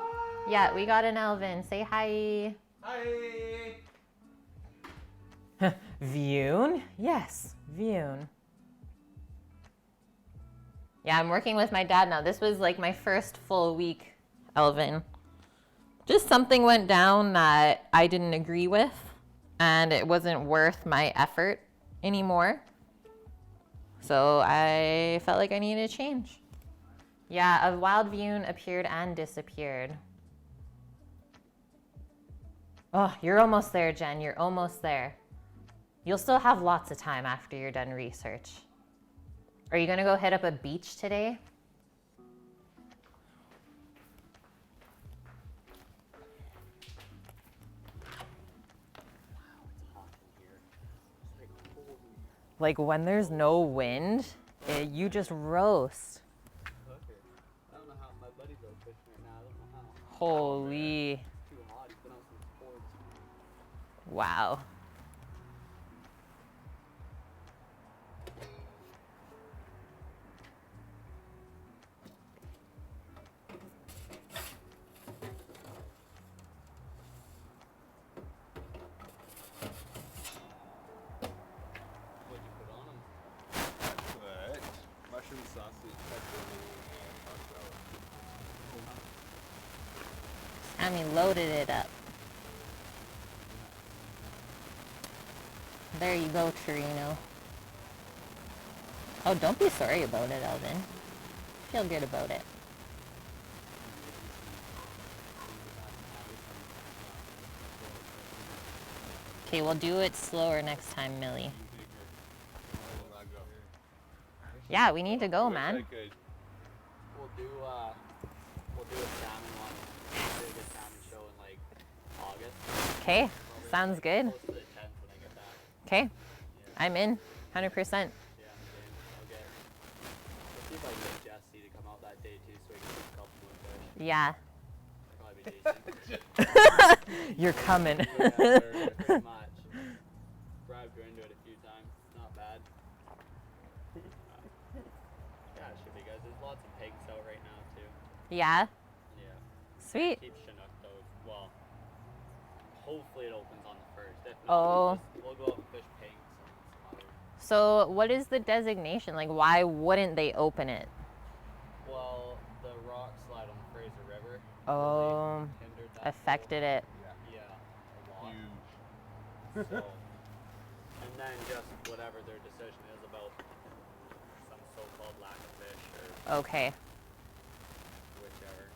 [SPEAKER 1] Yeah, we got an Elvin. Say hi.
[SPEAKER 2] Hi.
[SPEAKER 1] Vune? Yes, Vune. Yeah, I'm working with my dad now. This was like my first full week, Elvin. Just something went down that I didn't agree with, and it wasn't worth my effort anymore. So I felt like I needed a change. Yeah, a wild Vune appeared and disappeared. Oh, you're almost there, Jen. You're almost there. You'll still have lots of time after you're done research. Are you gonna go hit up a beach today? Like when there's no wind, you just roast.
[SPEAKER 3] Okay. I don't know how my buddy's out fishing right now. I don't know how.
[SPEAKER 1] Holy,
[SPEAKER 3] It's too hot. He's been out since 4 this morning.
[SPEAKER 1] wow.
[SPEAKER 3] What'd you put on him?
[SPEAKER 2] But mushroom
[SPEAKER 1] Sammy loaded it up. There you go, Torino. Oh, don't be sorry about it, Elvin. Feel good about it. Okay, we'll do it slower next time, Millie. Yeah, we need to go, man.
[SPEAKER 3] We'll do a salmon one. We'll do a salmon show in like August.
[SPEAKER 1] Okay, sounds good.
[SPEAKER 3] Close to the 10th when I get back.
[SPEAKER 1] Okay,
[SPEAKER 3] Yeah.
[SPEAKER 1] I'm in, 100%.
[SPEAKER 3] Yeah, I'm game. We'll see if I can get Jesse to come out that day too, so we can shoot a couple more fish.
[SPEAKER 1] Yeah,
[SPEAKER 3] Probably decent.
[SPEAKER 1] you're coming.
[SPEAKER 3] Yeah, pretty much. Bribed her into it a few times. Not bad. Yeah, it should be good. There's lots of pigs out right now too.
[SPEAKER 1] Yeah,
[SPEAKER 3] Yeah.
[SPEAKER 1] sweet.
[SPEAKER 3] Keep Chinook though. Well, hopefully it opens on the 1st. If not,
[SPEAKER 1] Oh.
[SPEAKER 3] we'll go out and fish pinks and some other.
[SPEAKER 1] So what is the designation? Like, why wouldn't they open it?
[SPEAKER 3] Well, the rock slide on the Fraser River
[SPEAKER 1] Oh,
[SPEAKER 3] really hindered that
[SPEAKER 1] affected it.
[SPEAKER 3] flow. Yeah, a lot.
[SPEAKER 2] Huge.
[SPEAKER 3] So, and then just whatever their decision is about some so-called lack of fish or
[SPEAKER 1] Okay.
[SPEAKER 3] whichever.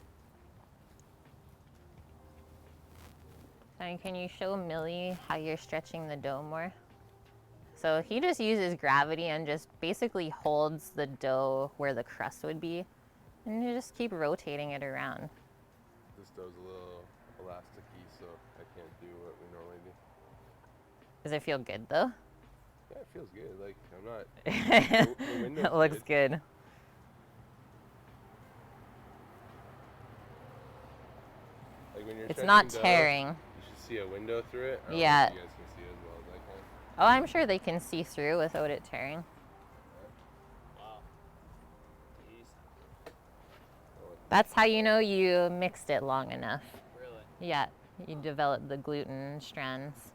[SPEAKER 1] And can you show Millie how you're stretching the dough more? So he just uses gravity and just basically holds the dough where the crust would be. And you just keep rotating it around.
[SPEAKER 2] This dough's a little elasticy, so I can't do what we normally do.
[SPEAKER 1] Does it feel good though?
[SPEAKER 2] Yeah, it feels good. Like, I'm not. The window's
[SPEAKER 1] It looks good.
[SPEAKER 2] Like when you're
[SPEAKER 1] It's
[SPEAKER 2] stretching
[SPEAKER 1] not
[SPEAKER 2] dough,
[SPEAKER 1] tearing.
[SPEAKER 2] You should see a window through it. I don't know
[SPEAKER 1] Yeah.
[SPEAKER 2] if you guys can see as well as I can.
[SPEAKER 1] Oh, I'm sure they can see through without it tearing.
[SPEAKER 3] Wow. Jeez.
[SPEAKER 1] That's how you know you mixed it long enough.
[SPEAKER 3] Really?
[SPEAKER 1] Yeah, you develop the gluten strands.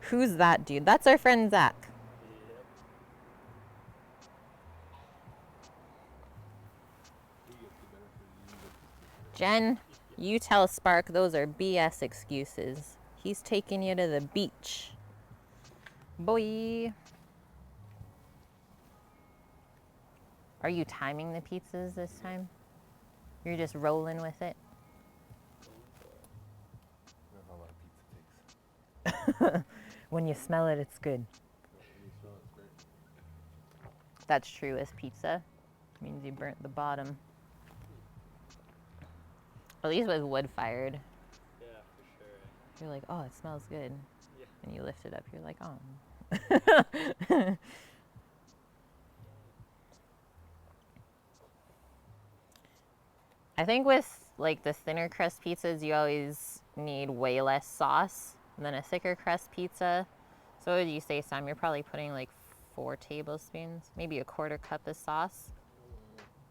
[SPEAKER 1] Who's that dude? That's our friend Zach.
[SPEAKER 3] Yep.
[SPEAKER 2] He gets the benefit of using it.
[SPEAKER 1] Jen, you tell Spark those are BS excuses. He's taking you to the beach. Boy. Are you timing the pizzas this time? You're just rolling with it?
[SPEAKER 2] I don't know how long pizza takes.
[SPEAKER 1] When you smell it, it's good.
[SPEAKER 2] When you smell it, it's great.
[SPEAKER 1] That's true with pizza. Means you burnt the bottom. At least with wood-fired.
[SPEAKER 3] Yeah, for sure.
[SPEAKER 1] You're like, oh, it smells good.
[SPEAKER 3] Yeah.
[SPEAKER 1] And you lift it up, you're like, oh. I think with like the thinner crust pizzas, you always need way less sauce than a thicker crust pizza. So what would you say, Sam? You're probably putting like 4 tablespoons, maybe a 1/4 cup of sauce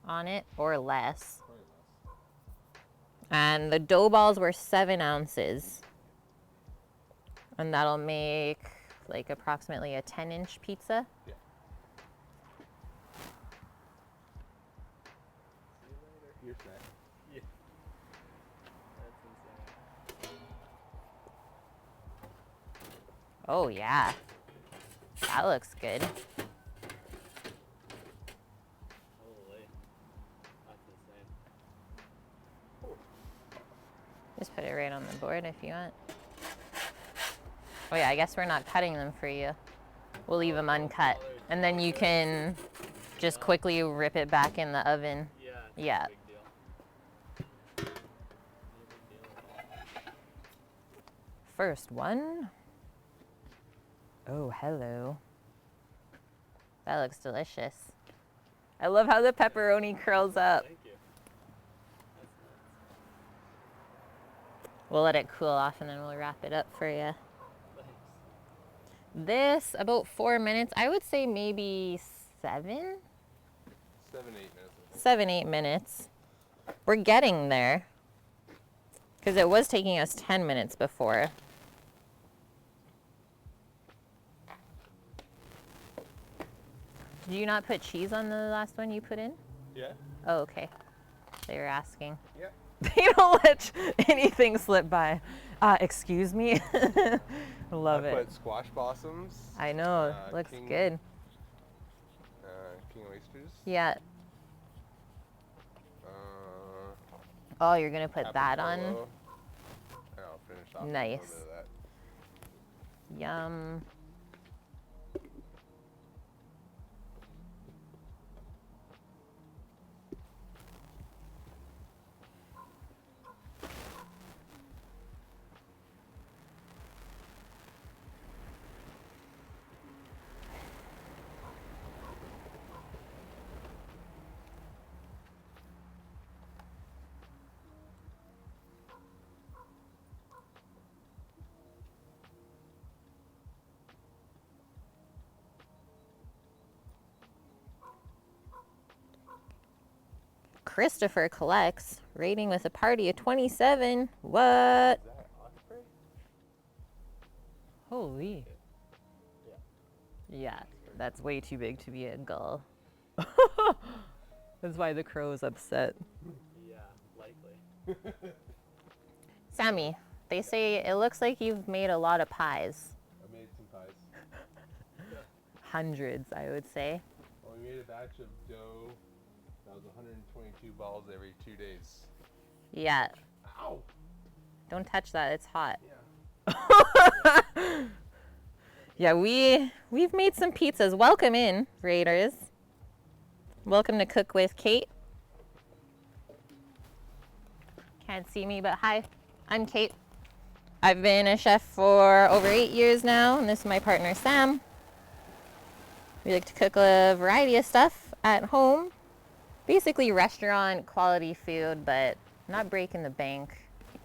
[SPEAKER 1] on it or less.
[SPEAKER 2] Probably less.
[SPEAKER 1] And the dough balls were 7 ounces. And that'll make like approximately a 10-inch pizza.
[SPEAKER 2] Yeah.
[SPEAKER 3] See you later.
[SPEAKER 2] You're set.
[SPEAKER 3] Yeah. That's insane.
[SPEAKER 1] Oh yeah, that looks good.
[SPEAKER 3] Holy. That's insane.
[SPEAKER 1] Just put it right on the board if you want. Oh yeah, I guess we're not cutting them for you. We'll leave them uncut. And then you can just quickly rip it back in the oven.
[SPEAKER 3] Yeah. It's
[SPEAKER 1] Yeah.
[SPEAKER 3] No big deal. No big deal at all.
[SPEAKER 1] First one. Oh, hello. That looks delicious. I love how the pepperoni curls up.
[SPEAKER 3] Thank you. That's nuts.
[SPEAKER 1] We'll let it cool off and then we'll wrap it up for you.
[SPEAKER 3] Thanks.
[SPEAKER 1] This, about 4 minutes. I would say maybe 7?
[SPEAKER 2] 7, 8 minutes. I think.
[SPEAKER 1] 7, 8 minutes. We're getting there. Because it was taking us 10 minutes before. Did you not put cheese on the last one you put in?
[SPEAKER 2] Yeah.
[SPEAKER 1] Oh, okay. They were asking.
[SPEAKER 2] Yeah.
[SPEAKER 1] They don't let anything slip by. Excuse me? Love
[SPEAKER 2] I
[SPEAKER 1] it.
[SPEAKER 2] put squash blossoms.
[SPEAKER 1] I know. Looks good.
[SPEAKER 2] King oysters.
[SPEAKER 1] Yeah.
[SPEAKER 2] Uh,
[SPEAKER 1] Oh, you're going to put that on?
[SPEAKER 2] Capicolo. And I'll finish off with a
[SPEAKER 1] Nice.
[SPEAKER 2] little bit of that.
[SPEAKER 1] Yum. Christopher collects, rating with a party of 27. What?
[SPEAKER 2] Is that osprey?
[SPEAKER 1] Holy.
[SPEAKER 3] Yeah.
[SPEAKER 1] Yeah, that's way too big to be a gull. That's why the crow's upset.
[SPEAKER 3] Yeah, likely.
[SPEAKER 1] Sammy, they say it looks like you've made a lot of pies.
[SPEAKER 2] I made some pies.
[SPEAKER 1] Hundreds, I would say.
[SPEAKER 2] Well, we made a batch of dough. That was 122 balls every 2 days.
[SPEAKER 1] Yeah,
[SPEAKER 2] Ow!
[SPEAKER 1] don't touch that, it's hot.
[SPEAKER 2] Yeah.
[SPEAKER 1] Yeah, we've made some pizzas. Welcome in, Raiders. Welcome to Cook with Kate. Can't see me, but hi, I'm Kate. I've been a chef for over 8 years now, and this is my partner, Sam. We like to cook a variety of stuff at home. Basically restaurant quality food, but not breaking the bank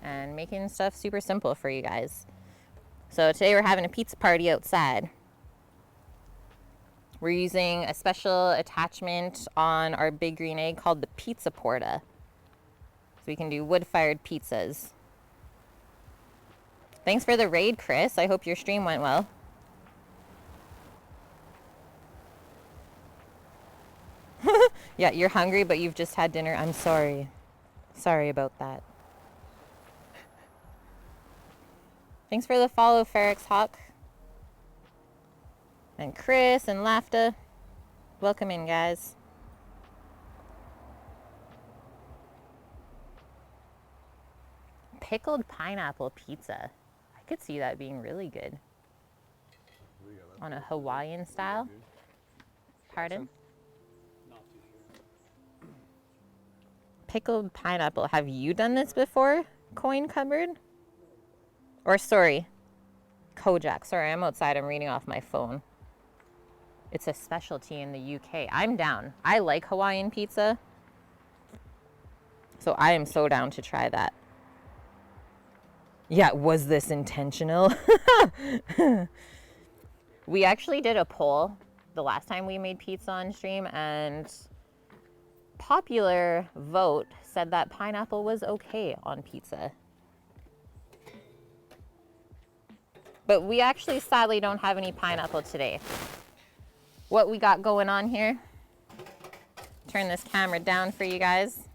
[SPEAKER 1] and making stuff super simple for you guys. So today we're having a pizza party outside. We're using a special attachment on our big green egg called the pizza Porta. So we can do wood-fired pizzas. Thanks for the raid, Chris. I hope your stream went well. Yeah, you're hungry, but you've just had dinner. I'm sorry. Sorry about that. Thanks for the follow, Ferrex Hawk. And Chris and Lafta. Welcome in, guys. Pickled pineapple pizza. I could see that being really good. On a Hawaiian style. Pardon?
[SPEAKER 3] Not too sure.
[SPEAKER 1] Pickled pineapple. Have you done this before, Coin Cupboard? Or sorry, Kojak. Sorry, I'm outside. I'm reading off my phone. It's a specialty in the UK. I'm down. I like Hawaiian pizza. So I am so down to try that. Yeah, was this intentional? We actually did a poll the last time we made pizza on stream, and popular vote said that pineapple was okay on pizza. But we actually sadly don't have any pineapple today. What we got going on here, turn this camera down for you guys.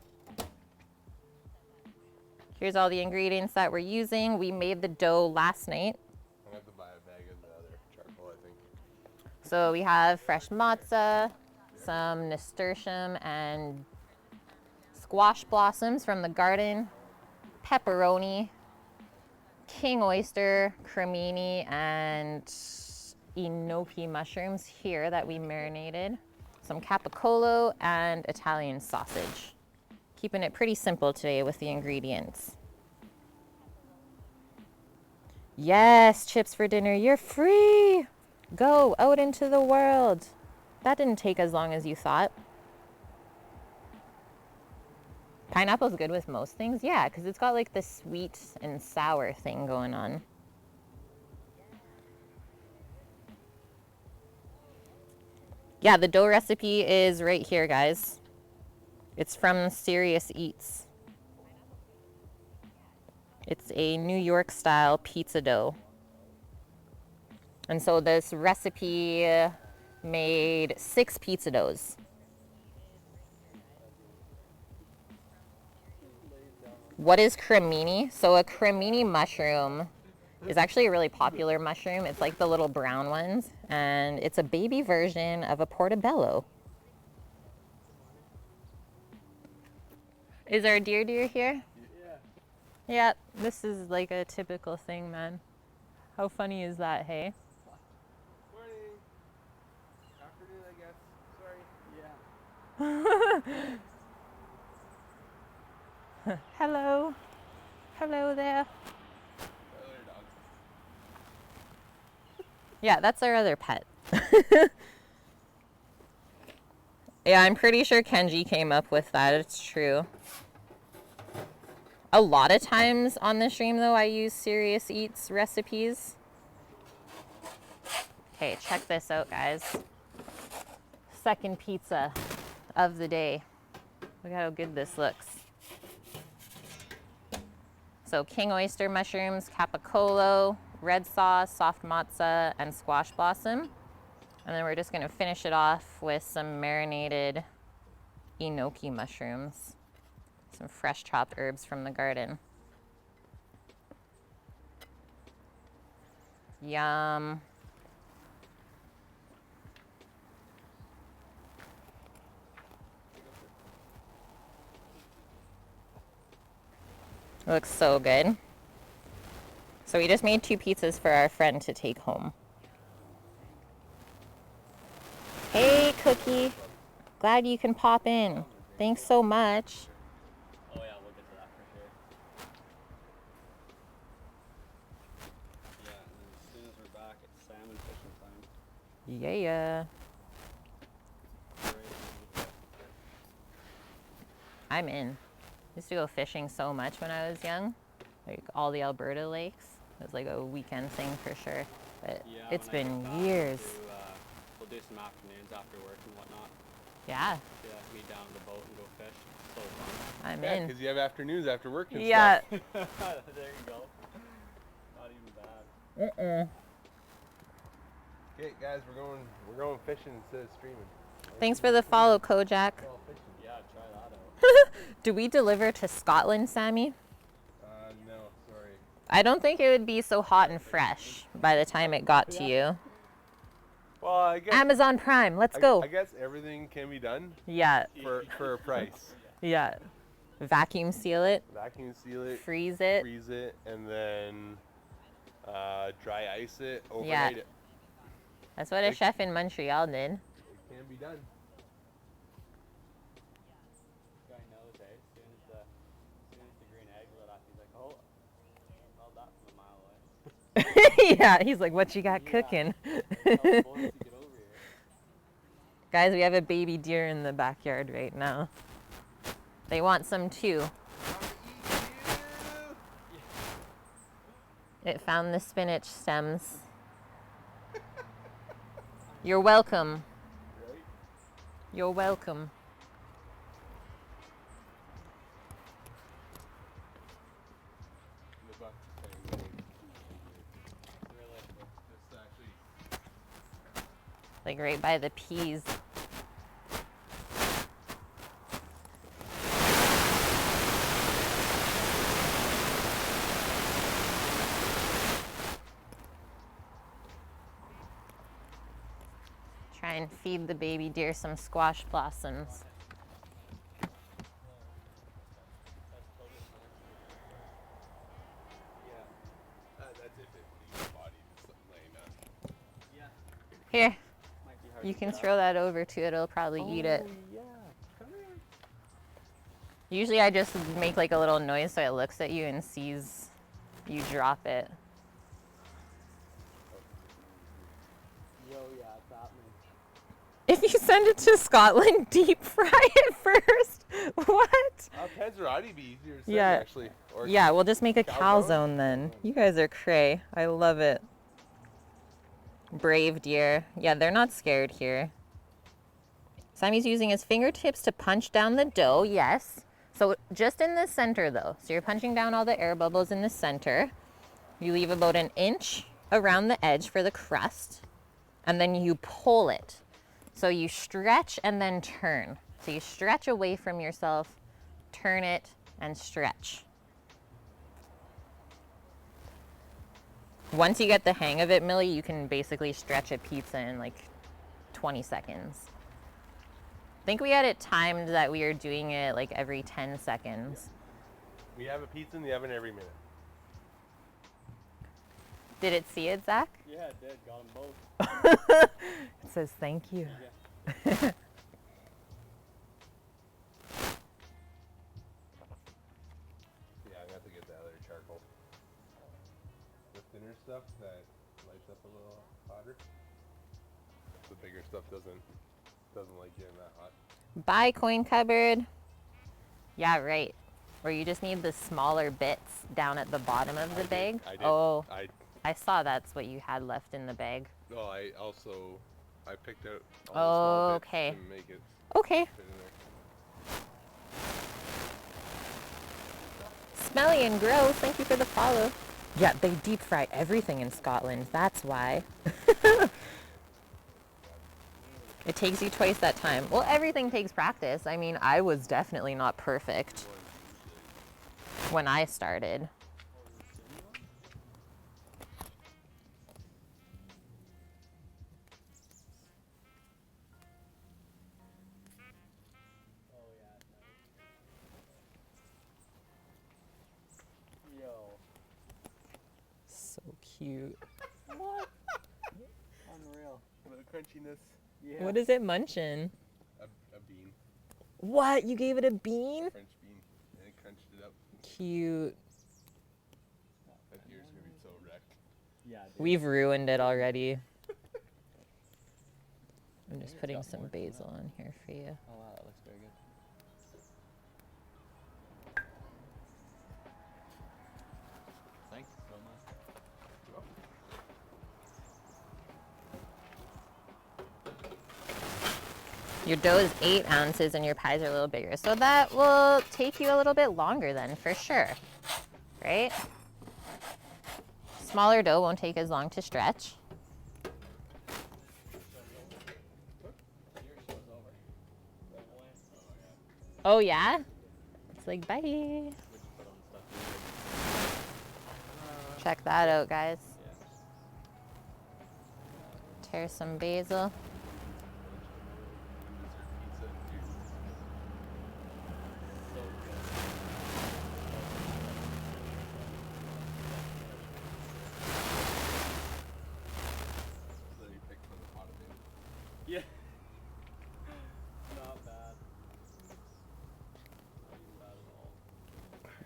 [SPEAKER 1] Here's all the ingredients that we're using. We made the dough last night.
[SPEAKER 2] I have to buy a bag of the other charcoal, I think.
[SPEAKER 1] So we have fresh matzo, some nasturtium and squash blossoms from the garden, pepperoni, king oyster, cremini, and enoki mushrooms here that we marinated, some capicolo, and Italian sausage. Keeping it pretty simple today with the ingredients. Yes, chips for dinner, you're free. Go out into the world. That didn't take as long as you thought. Pineapple's good with most things, yeah, because it's got like this sweet and sour thing going on. Yeah, the dough recipe is right here, guys. It's from Serious Eats. It's a New York style pizza dough. And so this recipe made 6 pizza doughs. What is cremini? So a cremini mushroom is actually a really popular mushroom. It's like the little brown ones, and it's a baby version of a portobello. Is our deer here?
[SPEAKER 3] Yeah.
[SPEAKER 1] Yeah, this is like a typical thing, man. How funny is that, hey?
[SPEAKER 2] Morning. Afternoon, I guess. Sorry.
[SPEAKER 3] Yeah.
[SPEAKER 1] Hello. Hello there.
[SPEAKER 2] Other dog.
[SPEAKER 1] Yeah, that's our other pet. Yeah, I'm pretty sure Kenji came up with that. It's true. A lot of times on the stream, though, I use Serious Eats recipes. Okay, check this out, guys. Second pizza of the day. Look how good this looks. So king oyster mushrooms, capicola, red sauce, soft mozza, and squash blossom. And then we're just gonna finish it off with some marinated enoki mushrooms. Some fresh chopped herbs from the garden. Yum. It looks so good. So we just made 2 pizzas for our friend to take home. Hey, Cookie. Glad you can pop in. Thanks so much.
[SPEAKER 3] Oh yeah, we'll get to that for sure. Yeah, and then as soon as we're back, it's salmon fishing time.
[SPEAKER 1] Yeah.
[SPEAKER 3] Great.
[SPEAKER 1] I'm in. I used to go fishing so much when I was young. Like all the Alberta lakes. It was like a weekend thing for sure. But
[SPEAKER 3] Yeah,
[SPEAKER 1] it's
[SPEAKER 3] when I
[SPEAKER 1] been
[SPEAKER 3] get back,
[SPEAKER 1] years.
[SPEAKER 3] We'll do some afternoons after work and whatnot.
[SPEAKER 1] Yeah,
[SPEAKER 3] Yeah, meet down the boat and go fish. So fun.
[SPEAKER 1] I'm
[SPEAKER 2] Yeah,
[SPEAKER 1] in.
[SPEAKER 2] because you have afternoons after work and
[SPEAKER 1] Yeah.
[SPEAKER 2] stuff.
[SPEAKER 3] There you go. Not even bad.
[SPEAKER 2] Okay, guys, we're going fishing instead of streaming.
[SPEAKER 1] Thanks for the follow, Kojak.
[SPEAKER 2] All fishing.
[SPEAKER 3] Yeah, try that out.
[SPEAKER 1] Do we deliver to Scotland, Sammy?
[SPEAKER 2] No, sorry.
[SPEAKER 1] I don't think it would be so hot and fresh by the time it got to you.
[SPEAKER 2] Well, I guess
[SPEAKER 1] Amazon Prime, let's go.
[SPEAKER 2] I guess everything can be done
[SPEAKER 1] Yeah,
[SPEAKER 2] for a price.
[SPEAKER 1] yeah. Vacuum seal it,
[SPEAKER 2] Vacuum seal it,
[SPEAKER 1] freeze it.
[SPEAKER 2] freeze it, and then dry ice it, overnight it.
[SPEAKER 1] That's what a chef in Montreal did.
[SPEAKER 2] It can be done.
[SPEAKER 3] Guy knows, eh? As soon as the green egg lit up, he's like, oh, smelled that from a mile away.
[SPEAKER 1] Yeah, he's like, what you got cooking?
[SPEAKER 3] Tell the boys to get over here.
[SPEAKER 1] Guys, we have a baby deer in the backyard right now. They want some too. It found the spinach stems. You're welcome.
[SPEAKER 2] Right?
[SPEAKER 1] You're welcome.
[SPEAKER 2] The buck thing.
[SPEAKER 3] Really?
[SPEAKER 2] Just actually.
[SPEAKER 1] Like right by the peas. Try and feed the baby deer some squash blossoms.
[SPEAKER 3] Yeah.
[SPEAKER 2] That's if it leaves the body just laying down.
[SPEAKER 3] Yeah.
[SPEAKER 1] Here,
[SPEAKER 3] Might be hard
[SPEAKER 1] you
[SPEAKER 3] to
[SPEAKER 1] can
[SPEAKER 3] get
[SPEAKER 1] throw that over to it. It'll probably eat it.
[SPEAKER 3] Oh, yeah. Come here.
[SPEAKER 1] Usually I just make like a little noise so it looks at you and sees you drop it.
[SPEAKER 3] Yo, yeah, it's happening.
[SPEAKER 1] If you send it to Scotland, deep fry it first. What?
[SPEAKER 2] Panzerotti be easier to send,
[SPEAKER 1] Yeah.
[SPEAKER 2] actually. Or
[SPEAKER 1] Yeah, we'll just make a
[SPEAKER 2] Calzone?
[SPEAKER 1] calzone then. You guys are cray. I love it. Brave deer. Yeah, they're not scared here. Sammy's using his fingertips to punch down the dough, yes. So just in the center though. So you're punching down all the air bubbles in the center. You leave about an inch around the edge for the crust. And then you pull it. So you stretch and then turn. So you stretch away from yourself, turn it, and stretch. Once you get the hang of it, Millie, you can basically stretch a pizza in like 20 seconds. I think we had it timed that we are doing it like every 10 seconds.
[SPEAKER 2] We have a pizza in the oven every minute.
[SPEAKER 1] Did it see it, Zach?
[SPEAKER 3] Yeah, it did. Got them both.
[SPEAKER 1] It says thank you.
[SPEAKER 3] Yeah.
[SPEAKER 2] Yeah, I'm gonna have to get the other charcoal. The thinner stuff that lights up a little hotter. The bigger stuff doesn't like getting that hot.
[SPEAKER 1] Bye, coin cupboard. Yeah, right. Or you just need the smaller bits down at the bottom of the bag.
[SPEAKER 2] I did.
[SPEAKER 1] Oh, I saw that's what you had left in the bag.
[SPEAKER 2] No, I picked out all the
[SPEAKER 1] Oh,
[SPEAKER 2] small bits
[SPEAKER 1] okay.
[SPEAKER 2] to make it
[SPEAKER 1] Okay.
[SPEAKER 2] fit in there.
[SPEAKER 1] Smelly and gross. Thank you for the follow. Yeah, they deep fry everything in Scotland. That's why. It takes you twice that time. Well, everything takes practice. I mean, I was definitely not perfect when I started.
[SPEAKER 3] Oh yeah. Yo.
[SPEAKER 1] So cute.
[SPEAKER 3] What? Unreal.
[SPEAKER 2] The crunchiness.
[SPEAKER 3] Yeah.
[SPEAKER 1] What is it munching?
[SPEAKER 2] A bean.
[SPEAKER 1] What? You gave it a bean?
[SPEAKER 2] French bean. And it crunched it up.
[SPEAKER 1] Cute.
[SPEAKER 2] That deer's gonna be so wrecked.
[SPEAKER 3] Yeah. Dude.
[SPEAKER 1] We've ruined it already. I'm just
[SPEAKER 3] it's
[SPEAKER 1] putting
[SPEAKER 3] got
[SPEAKER 1] some
[SPEAKER 3] more than
[SPEAKER 1] basil on here for you.
[SPEAKER 3] Oh wow, that looks very good. Thanks so much.
[SPEAKER 1] Your dough is 8 ounces and your pies are a little bigger. So that will take you a little bit longer then, for sure. Right? Smaller dough won't take as long to stretch. Oh yeah? It's like, bye. Check that out, guys. Tear some basil.
[SPEAKER 2] So you picked from the pot of bean.
[SPEAKER 3] Yeah. Not bad. Not even bad at all.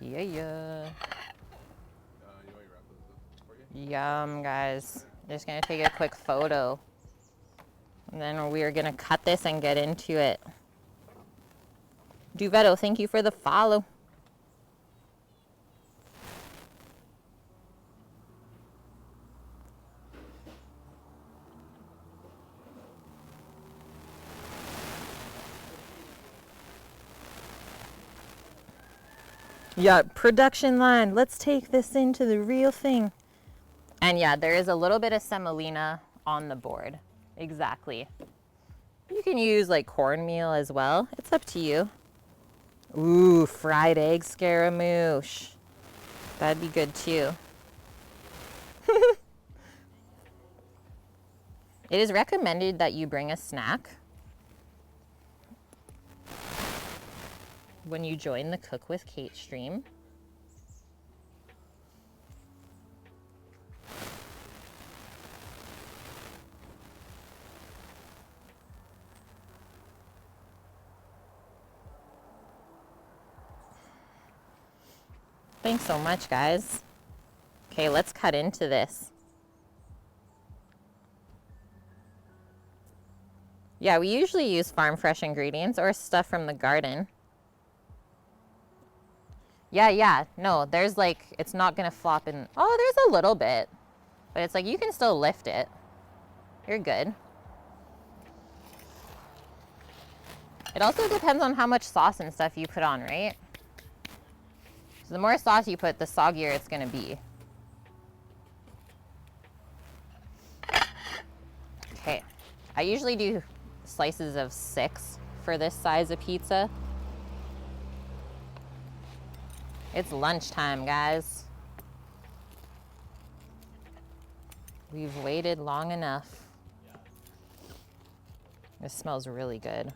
[SPEAKER 1] Yeah, yeah.
[SPEAKER 2] You want me to wrap this up for you?
[SPEAKER 1] Yum, guys. Just gonna take a quick photo. And then we're gonna cut this and get into it. Duvetto, thank you for the follow. Yeah, production line. Let's take this into the real thing. And yeah, there is a little bit of semolina on the board. Exactly. You can use like cornmeal as well. It's up to you. Ooh, fried egg scaramouche. That'd be good too. It is recommended that you bring a snack when you join the Cook with Kate stream. Thanks so much, guys. Okay, let's cut into this. Yeah, we usually use farm fresh ingredients or stuff from the garden. Yeah, no, there's like, it's not gonna flop in. Oh, there's a little bit, but it's like, you can still lift it. You're good. It also depends on how much sauce and stuff you put on, right? So the more sauce you put, the soggier it's gonna be. Okay, I usually do slices of 6 for this size of pizza. It's lunchtime, guys. We've waited long enough. This smells really good.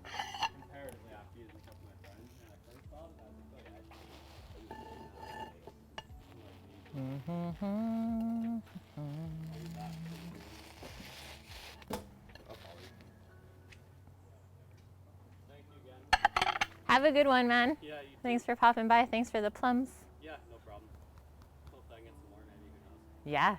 [SPEAKER 3] Comparatively, after using a couple of my friends, and I first thought about it, Thank you again.
[SPEAKER 1] Have a good one, man.
[SPEAKER 3] Yeah, you
[SPEAKER 1] Thanks for popping by. Thanks for the plums.
[SPEAKER 3] Yeah, no problem. Hope I get some more, maybe, who knows.
[SPEAKER 1] Yeah.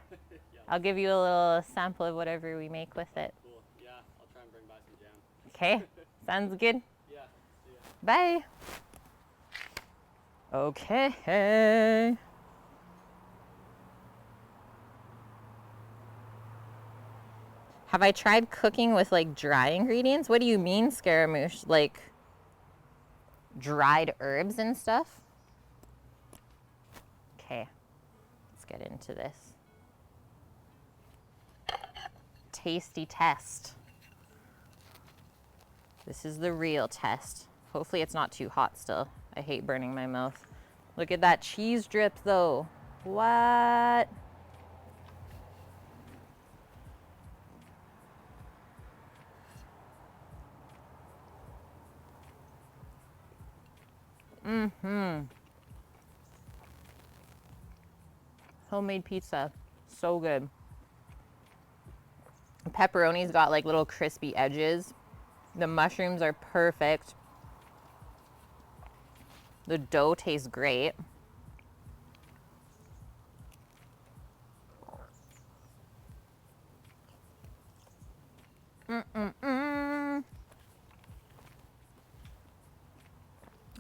[SPEAKER 3] Yeah,
[SPEAKER 1] I'll give you a little sample of whatever we make with it.
[SPEAKER 3] cool. Yeah, I'll try and bring by some jam.
[SPEAKER 1] Okay. Sounds good.
[SPEAKER 3] Yeah, see ya.
[SPEAKER 1] Bye. Okay. Have I tried cooking with like dry ingredients? What do you mean, Scaramouche? Like dried herbs and stuff? Okay, let's get into this. Tasty test. This is the real test. Hopefully it's not too hot still. I hate burning my mouth. Look at that cheese drip though. What? Homemade pizza. So good. The pepperoni's got like little crispy edges. The mushrooms are perfect. The dough tastes great.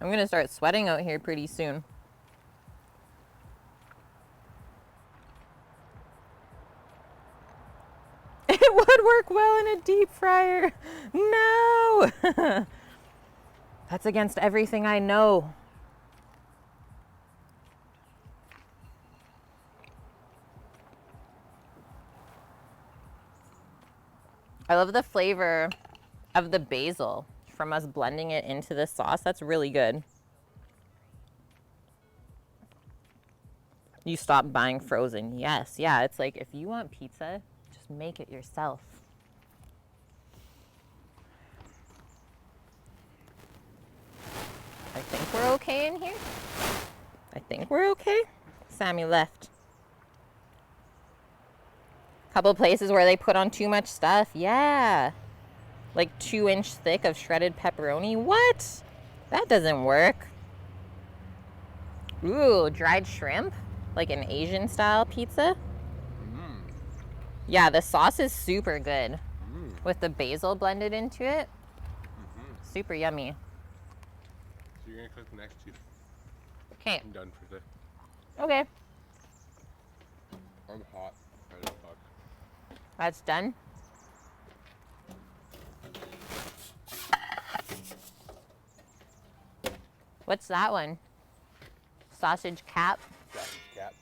[SPEAKER 1] I'm gonna start sweating out here pretty soon. It would work well in a deep fryer. No! That's against everything I know. I love the flavor of the basil from us blending it into the sauce. That's really good. You stop buying frozen. Yes, yeah, it's like if you want pizza, just make it yourself. I think we're okay in here. I think we're okay. Sammy left. Couple places where they put on too much stuff. Yeah. Like 2-inch thick of shredded pepperoni. What? That doesn't work. Ooh, dried shrimp. Like an Asian style pizza. Yeah, the sauce is super good. With the basil blended into it. Super yummy.
[SPEAKER 2] So you're gonna cook the next two.
[SPEAKER 1] Okay.
[SPEAKER 2] I'm done for today.
[SPEAKER 1] Okay.
[SPEAKER 2] I'm hot. I don't fuck.
[SPEAKER 1] That's done. What's that one? Sausage cap.
[SPEAKER 2] Sausage cap.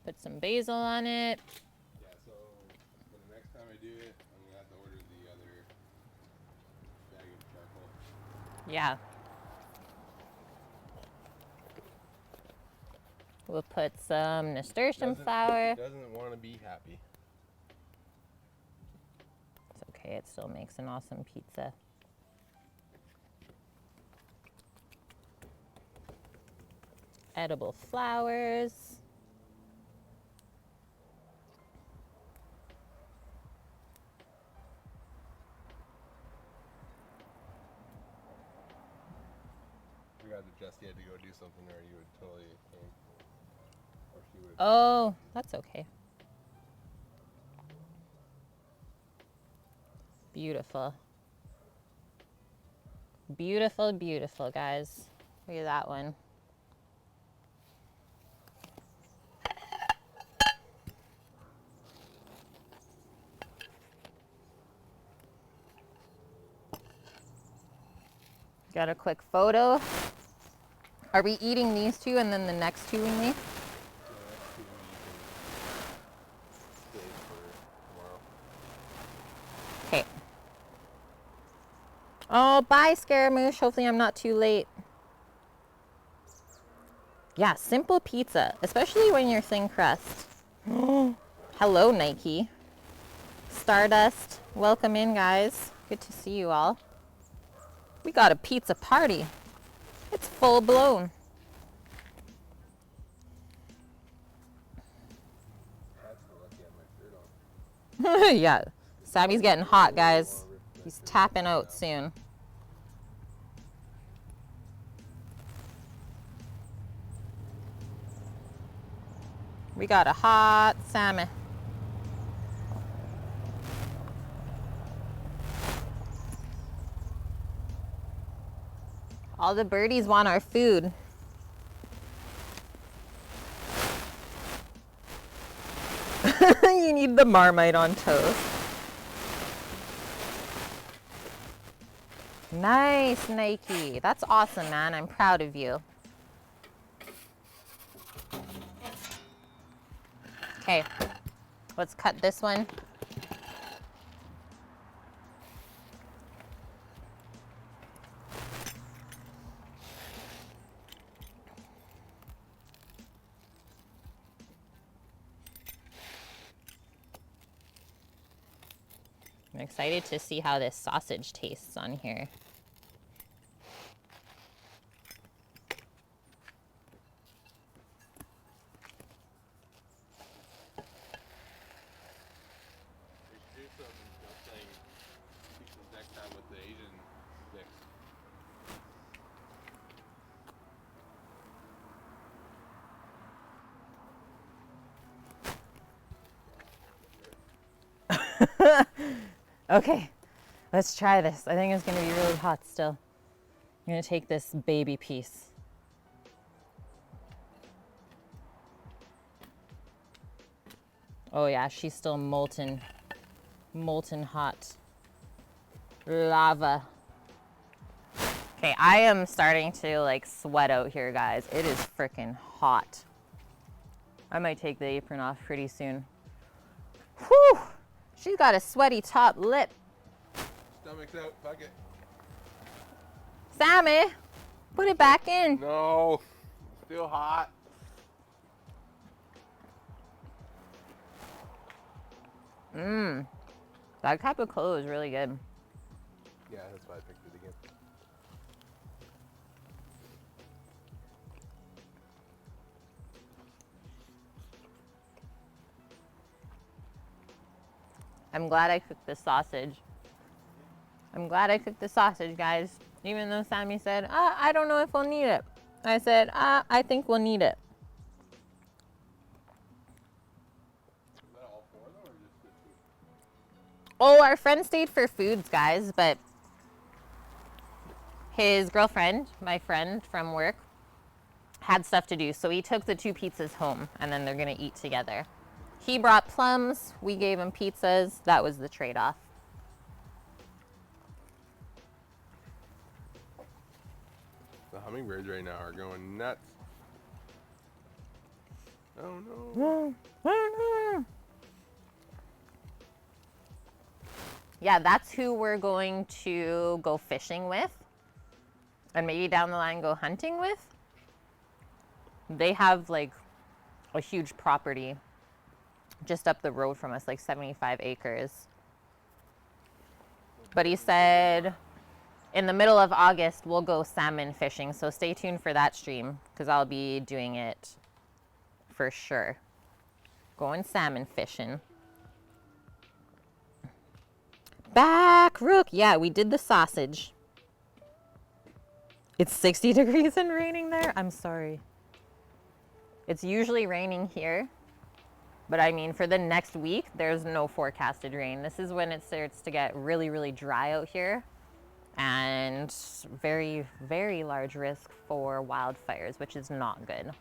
[SPEAKER 1] Put some basil on it.
[SPEAKER 2] Yeah, so for the next time I do it, I'm gonna have to order the other bag of charcoal.
[SPEAKER 1] Yeah. We'll put some nasturtium flour.
[SPEAKER 2] Doesn't want to be happy.
[SPEAKER 1] It's okay, it still makes an awesome pizza. Edible flowers.
[SPEAKER 2] We got that Jessie had to go do something, or you would totally came. Or she would.
[SPEAKER 1] Oh, that's okay. Beautiful. Beautiful, beautiful, guys. Look at that one. Got a quick photo Are we eating these two and then the next two we make?
[SPEAKER 2] The next two you can save for tomorrow.
[SPEAKER 1] Okay. Oh, bye, Scaramouche. Hopefully I'm not too late. Yeah, simple pizza, especially when you're thin crust. Hello, Nike. Stardust. Welcome in, guys. Good to see you all. We got a pizza party. It's full blown.
[SPEAKER 2] That's the lucky I have my shirt on.
[SPEAKER 1] Yeah, Sammy's getting hot, guys. He's tapping out soon. We got a hot Sammy. All the birdies want our food. You need the Marmite on toast. Nice, Nike. That's awesome, man. I'm proud of you. Okay, let's cut this one. I'm excited to see how this sausage tastes on here.
[SPEAKER 2] We should do some thing pieces next time with the Asian mix.
[SPEAKER 1] Okay, let's try this. I think it's gonna be really hot still. I'm gonna take this baby piece. Oh yeah, she's still molten hot. Lava. Okay, I am starting to like sweat out here, guys. It is freaking hot. I might take the apron off pretty soon. Whew! She's got a sweaty top lip.
[SPEAKER 2] Stomach's out, fuck it.
[SPEAKER 1] Sammy, put it back in.
[SPEAKER 2] No, still hot.
[SPEAKER 1] That type of cola is really good.
[SPEAKER 2] Yeah, that's why I picked it again.
[SPEAKER 1] I'm glad I cooked the sausage. I'm glad I cooked the sausage, guys. Even though Sammy said, I don't know if we'll need it. I said, I think we'll need it.
[SPEAKER 2] Is that all four though, or just the two?
[SPEAKER 1] Oh, our friend stayed for foods, guys, but his girlfriend, my friend from work, had stuff to do. So he took the two pizzas home and then they're gonna eat together. He brought plums, we gave him pizzas. That was the trade-off.
[SPEAKER 2] The hummingbirds right now are going nuts. Oh no.
[SPEAKER 1] Yeah, that's who we're going to go fishing with. And maybe down the line go hunting with. They have like a huge property just up the road from us, like 75 acres. But he said in the middle of August, we'll go salmon fishing. So stay tuned for that stream because I'll be doing it for sure. Going salmon fishing. Back, Rook. Yeah, we did the sausage. It's 60 degrees and raining there? I'm sorry. It's usually raining here. But I mean, for the next week, there's no forecasted rain. This is when it starts to get really, really dry out here. And very, very large risk for wildfires, which is not good.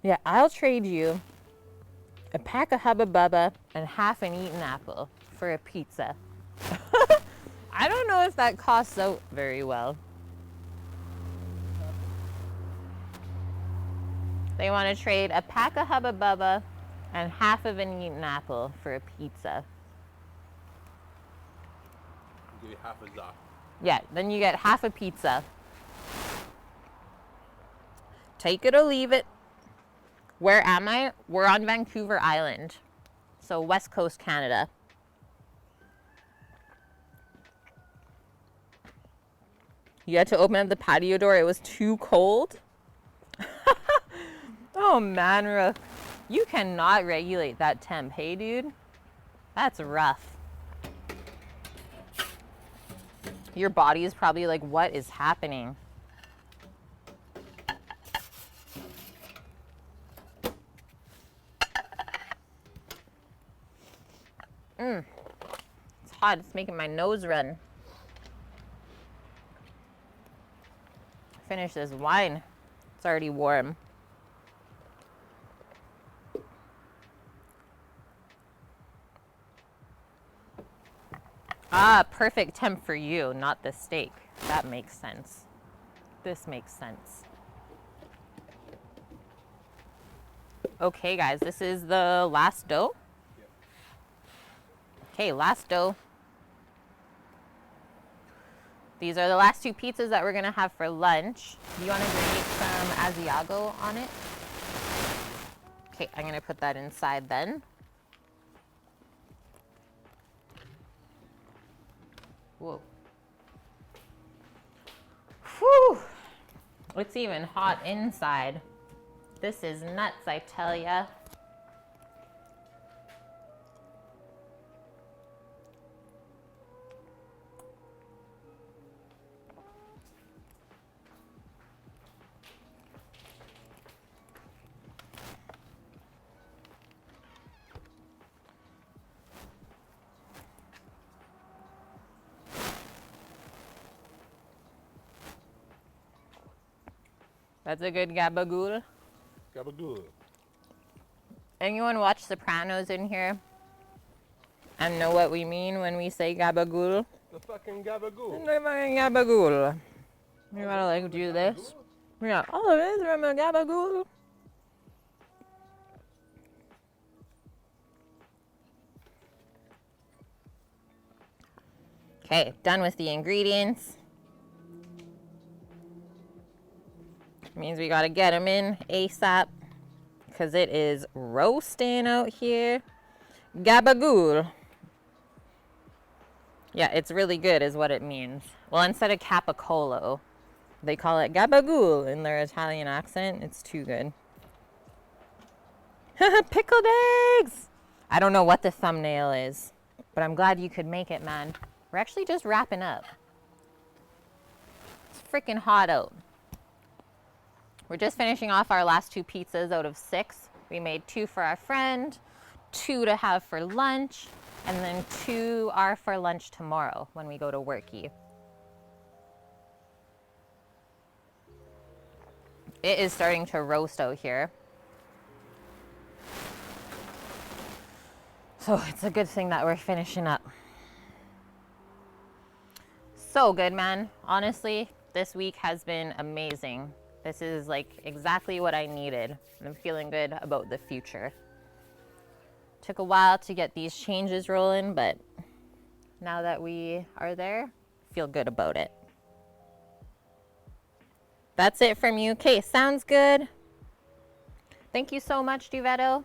[SPEAKER 1] Yeah, I'll trade you a pack of Hubba Bubba and half an eaten apple for a pizza. I don't know if that costs out very well. They want to trade a pack of Hubba Bubba and half of an eaten apple for a pizza.
[SPEAKER 2] I'll give you half a za.
[SPEAKER 1] Yeah, then you get half a pizza. Take it or leave it. Where am I? We're on Vancouver Island. So West Coast Canada. You had to open up the patio door. It was too cold. Oh man, Rook. You cannot regulate that temp, hey dude? That's rough. Your body is probably like, what is happening? It's hot, it's making my nose run. Finish this wine. It's already warm. Ah, perfect temp for you, not the steak. That makes sense. This makes sense. Okay, guys, this is the last dough.
[SPEAKER 2] Yep.
[SPEAKER 1] Okay, last dough. These are the last two pizzas that we're gonna have for lunch. Do you wanna grate some Asiago on it? Okay, I'm gonna put that inside then. Whoa. Whew. It's even hot inside. This is nuts, I tell ya. That's a good gabagool.
[SPEAKER 2] Gabagool.
[SPEAKER 1] Anyone watch Sopranos in here and know what we mean when we say gabagool?
[SPEAKER 2] The fucking gabagool.
[SPEAKER 1] The fucking gabagool. You gotta like do this. Yeah, all of it is from a gabagool. Okay, done with the ingredients. Means we gotta get them in ASAP because it is roasting out here. Gabagool. Yeah, it's really good is what it means. Well, instead of capicolo, they call it gabagool in their Italian accent. It's too good. Pickled eggs! I don't know what the thumbnail is, but I'm glad you could make it, man. We're actually just wrapping up. It's freaking hot out. We're just finishing off our last two pizzas out of 6. We made 2 for our friend, 2 to have for lunch, and then 2 are for lunch tomorrow when we go to worky. It is starting to roast out here. So it's a good thing that we're finishing up. So good, man. Honestly, this week has been amazing. This is like exactly what I needed. I'm feeling good about the future. Took a while to get these changes rolling, but now that we are there, feel good about it. That's it from you. Okay, sounds good. Thank you so much, Duvetto.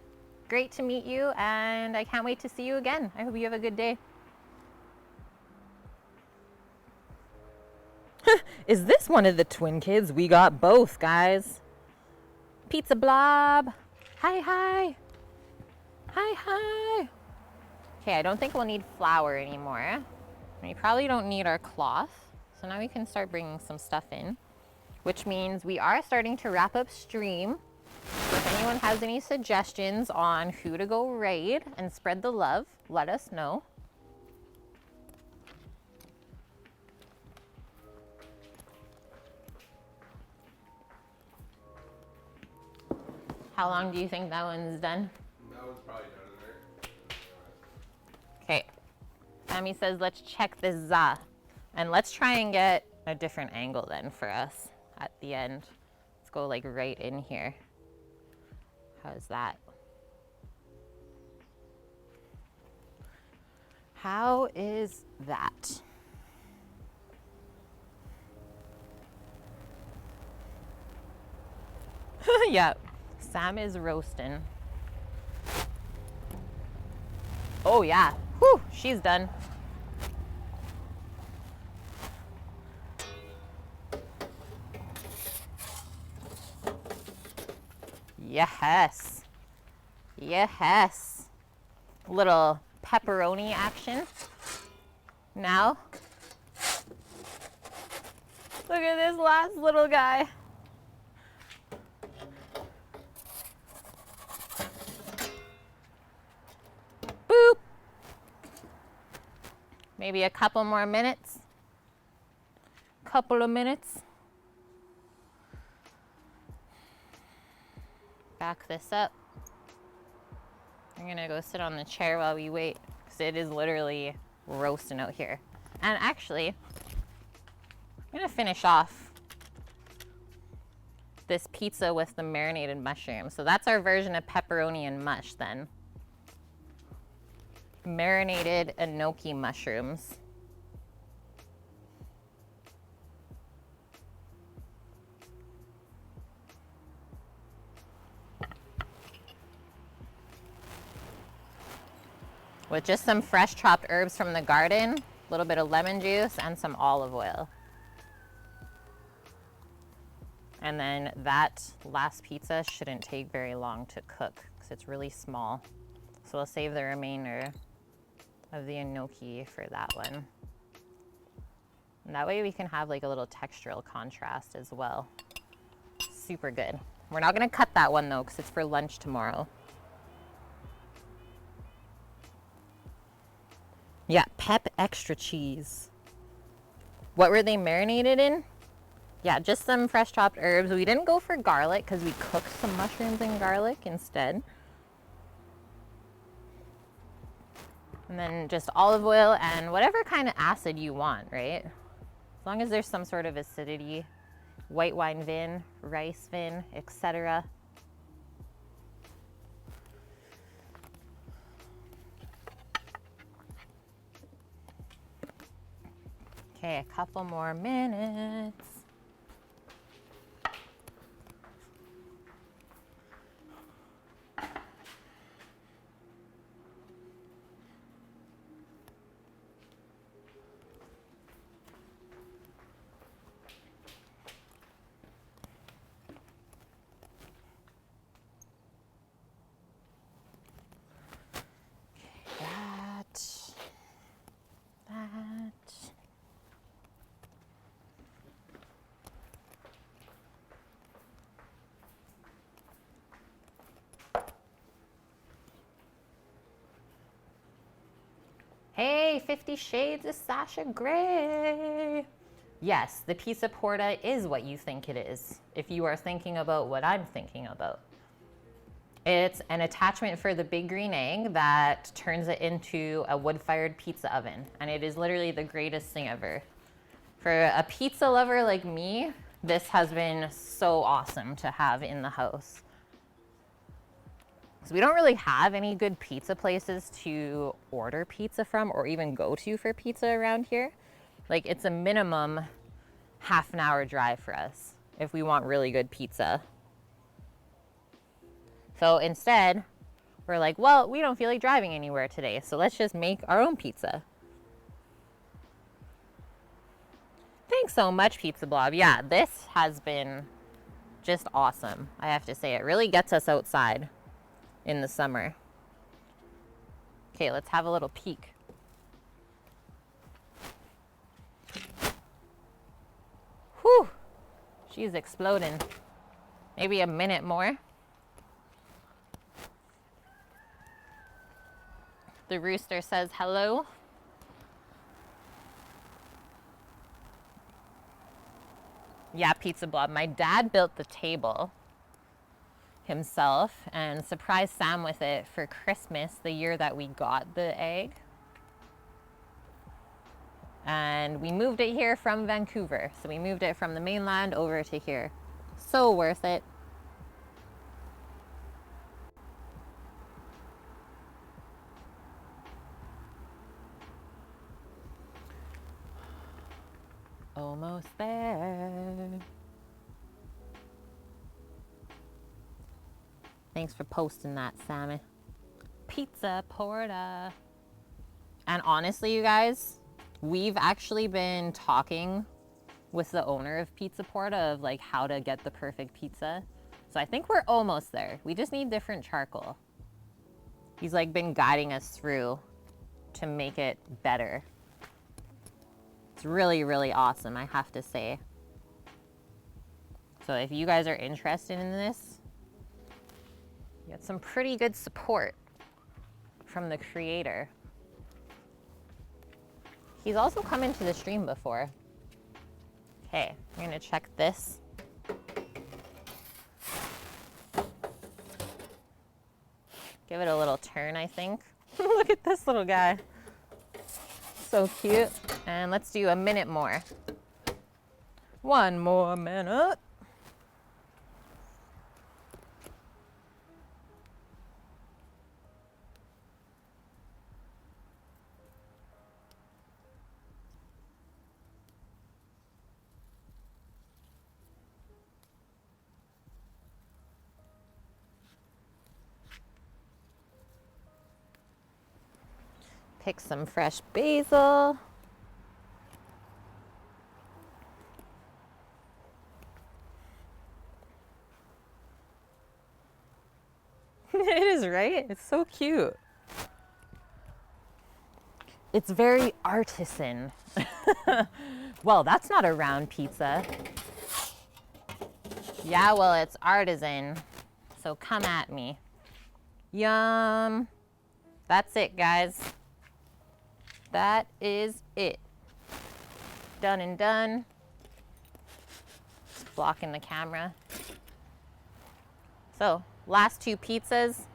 [SPEAKER 1] Great to meet you, and I can't wait to see you again. I hope you have a good day. Is this one of the twin kids? We got both, guys. Pizza Blob. Hi, hi. Hi, hi. Okay, I don't think we'll need flour anymore. We probably don't need our cloth. So now we can start bringing some stuff in, which means we are starting to wrap up stream. So if anyone has any suggestions on who to go raid and spread the love, let us know. How long do you think that one's done?
[SPEAKER 2] That one's probably done in there.
[SPEAKER 1] Okay. Sammy says, let's check this za. And let's try and get a different angle then for us at the end. Let's go like right in here. How's that? How is that? Yeah, Sam is roasting. Oh yeah, whew, she's done. Yes, yes. Little pepperoni action. Now, look at this last little guy. Boop. Maybe a couple more minutes. Couple of minutes. Back this up. I'm gonna go sit on the chair while we wait because it is literally roasting out here. And actually, I'm gonna finish off this pizza with the marinated mushrooms. So that's our version of pepperoni and mush then. Marinated enoki mushrooms. With just some fresh chopped herbs from the garden, a little bit of lemon juice, and some olive oil. And then that last pizza shouldn't take very long to cook because it's really small. So we'll save the remainder of the enoki for that one. And that way we can have like a little textural contrast as well. Super good. We're not gonna cut that one though because it's for lunch tomorrow. Yeah, pep extra cheese. What were they marinated in? Yeah, just some fresh chopped herbs. We didn't go for garlic because we cooked some mushrooms in garlic instead. And then just olive oil and whatever kind of acid you want, right? As long as there's some sort of acidity. White wine vin, rice vin, etc. Okay, a couple more minutes. That. Hey, 50 Shades of Sasha Grey. Yes, the pizza Porta is what you think it is, if you are thinking about what I'm thinking about. It's an attachment for the big green egg that turns it into a wood-fired pizza oven, and it is literally the greatest thing ever. For a pizza lover like me, this has been so awesome to have in the house. So we don't really have any good pizza places to order pizza from or even go to for pizza around here. Like, it's a minimum half an hour drive for us if we want really good pizza. So instead, we're like, well, we don't feel like driving anywhere today, so let's just make our own pizza. Thanks so much, Pizza Blob. Yeah, this has been just awesome, I have to say. It really gets us outside in the summer. Okay, let's have a little peek. Whew, she's exploding. Maybe a minute more. The rooster says hello. Yeah, Pizza Blob. My dad built the table himself and surprised Sam with it for Christmas the year that we got the egg. And we moved it here from Vancouver. So we moved it from the mainland over to here. So worth it. Almost there. Thanks for posting that, Sammy. Pizza Porta. And honestly, you guys, we've actually been talking with the owner of Pizza Porta of like how to get the perfect pizza. So I think we're almost there. We just need different charcoal. He's like been guiding us through to make it better. It's really, really awesome, I have to say. So if you guys are interested in this, you get some pretty good support from the creator. He's also come into the stream before. Okay, I'm gonna check this. Give it a little turn, I think. Look at this little guy. So cute. And let's do a minute more. One more minute. Pick some fresh basil. It is, right? It's so cute. It's very artisan. Well, that's not a round pizza. Yeah, well, it's artisan. So come at me. Yum. That's it, guys. That is it. Done and done. Just blocking the camera. So, last two pizzas.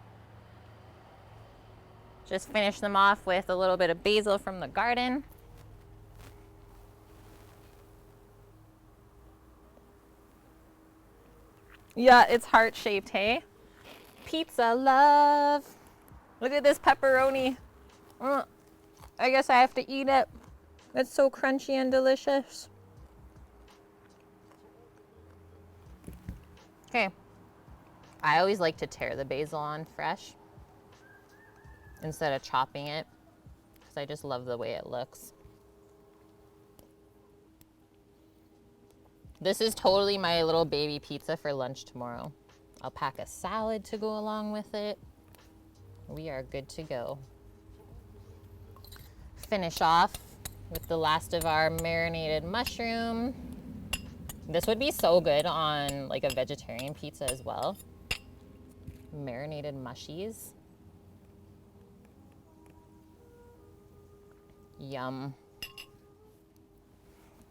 [SPEAKER 1] Just finish them off with a little bit of basil from the garden. Yeah, it's heart-shaped, hey? Pizza love. Look at this pepperoni. I guess I have to eat it. It's so crunchy and delicious. Okay. I always like to tear the basil on fresh instead of chopping it because I just love the way it looks. This is totally my little baby pizza for lunch tomorrow. I'll pack a salad to go along with it. We are good to go. Finish off with the last of our marinated mushroom. This would be so good on like a vegetarian pizza as well. Marinated mushies. Yum.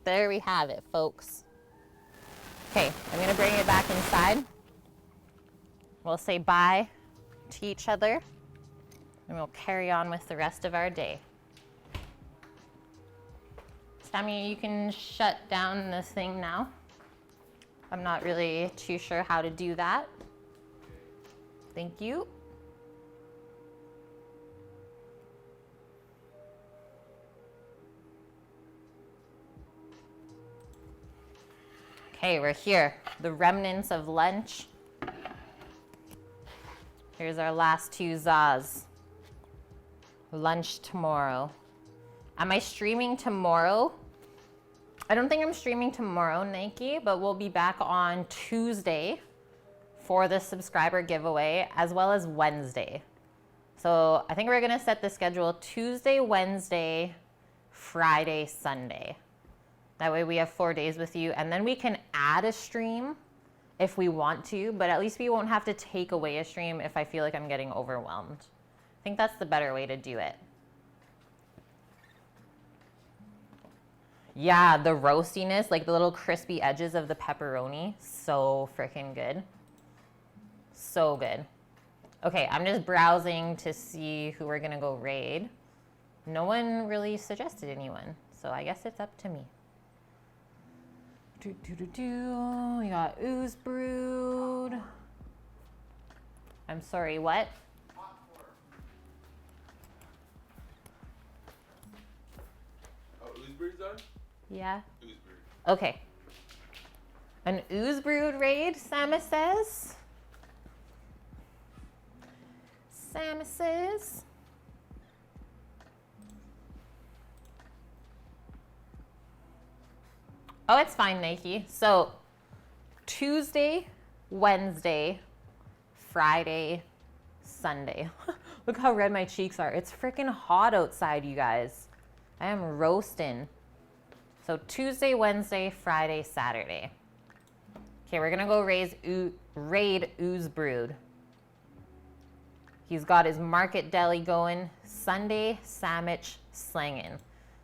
[SPEAKER 1] There we have it, folks. Okay, I'm gonna bring it back inside. We'll say bye to each other and we'll carry on with the rest of our day. Sammy, you can shut down this thing now. I'm not really too sure how to do that. Thank you. Okay, we're here. The remnants of lunch. Here's our last two zaz. Lunch tomorrow. Am I streaming tomorrow? I don't think I'm streaming tomorrow, Nike, but we'll be back on Tuesday for the subscriber giveaway as well as Wednesday. So I think we're gonna set the schedule Tuesday, Wednesday, Friday, Sunday. That way we have 4 days with you and then we can add a stream if we want to, but at least we won't have to take away a stream if I feel like I'm getting overwhelmed. I think that's the better way to do it. Yeah, the roastiness, like the little crispy edges of the pepperoni, so freaking good. So good. Okay, I'm just browsing to see who we're gonna go raid. No one really suggested anyone, so I guess it's up to me. We got Ooze Brood. I'm sorry, what?
[SPEAKER 2] Oh, Ooze Brood's on?
[SPEAKER 1] Yeah.
[SPEAKER 2] Ooze Brood.
[SPEAKER 1] Okay. An Ooze Brood raid, Samus says. Samus says. Oh, it's fine, Nike. So, Tuesday, Wednesday, Friday, Sunday. Look how red my cheeks are. It's freaking hot outside, you guys. I am roasting. So, Tuesday, Wednesday, Friday, Saturday. Okay, we're gonna go raid Ooze Brood. He's got his market deli going. Sunday, sandwich slanging.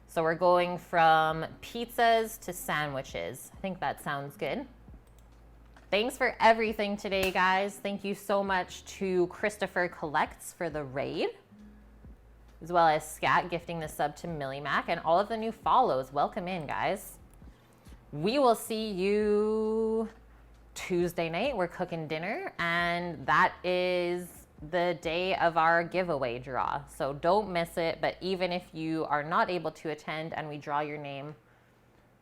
[SPEAKER 1] So we're going from pizzas to sandwiches. I think that sounds good. Thanks for everything today, guys. Thank you so much to Christopher Collects for the raid, as well as Scat gifting the sub to Millimac, and all of the new follows. Welcome in, guys. We will see you Tuesday night. We're cooking dinner, and that is the day of our giveaway draw. So don't miss it. But even if you are not able to attend and we draw your name,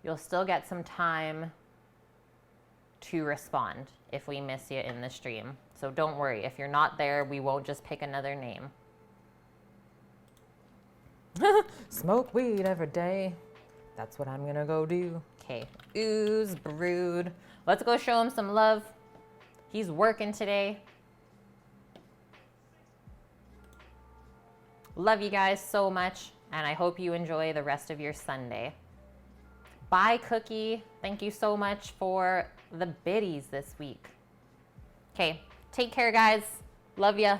[SPEAKER 1] you'll still get some time to respond if we miss you in the stream. So don't worry. If you're not there, we won't just pick another name. Smoke weed every day. That's what I'm gonna go do. Okay, Ooze Brood. Let's go show him some love. He's working today. Love you guys so much, and I hope you enjoy the rest of your Sunday. Bye, Cookie. Thank you so much for the biddies this week. Okay, take care, guys. Love ya.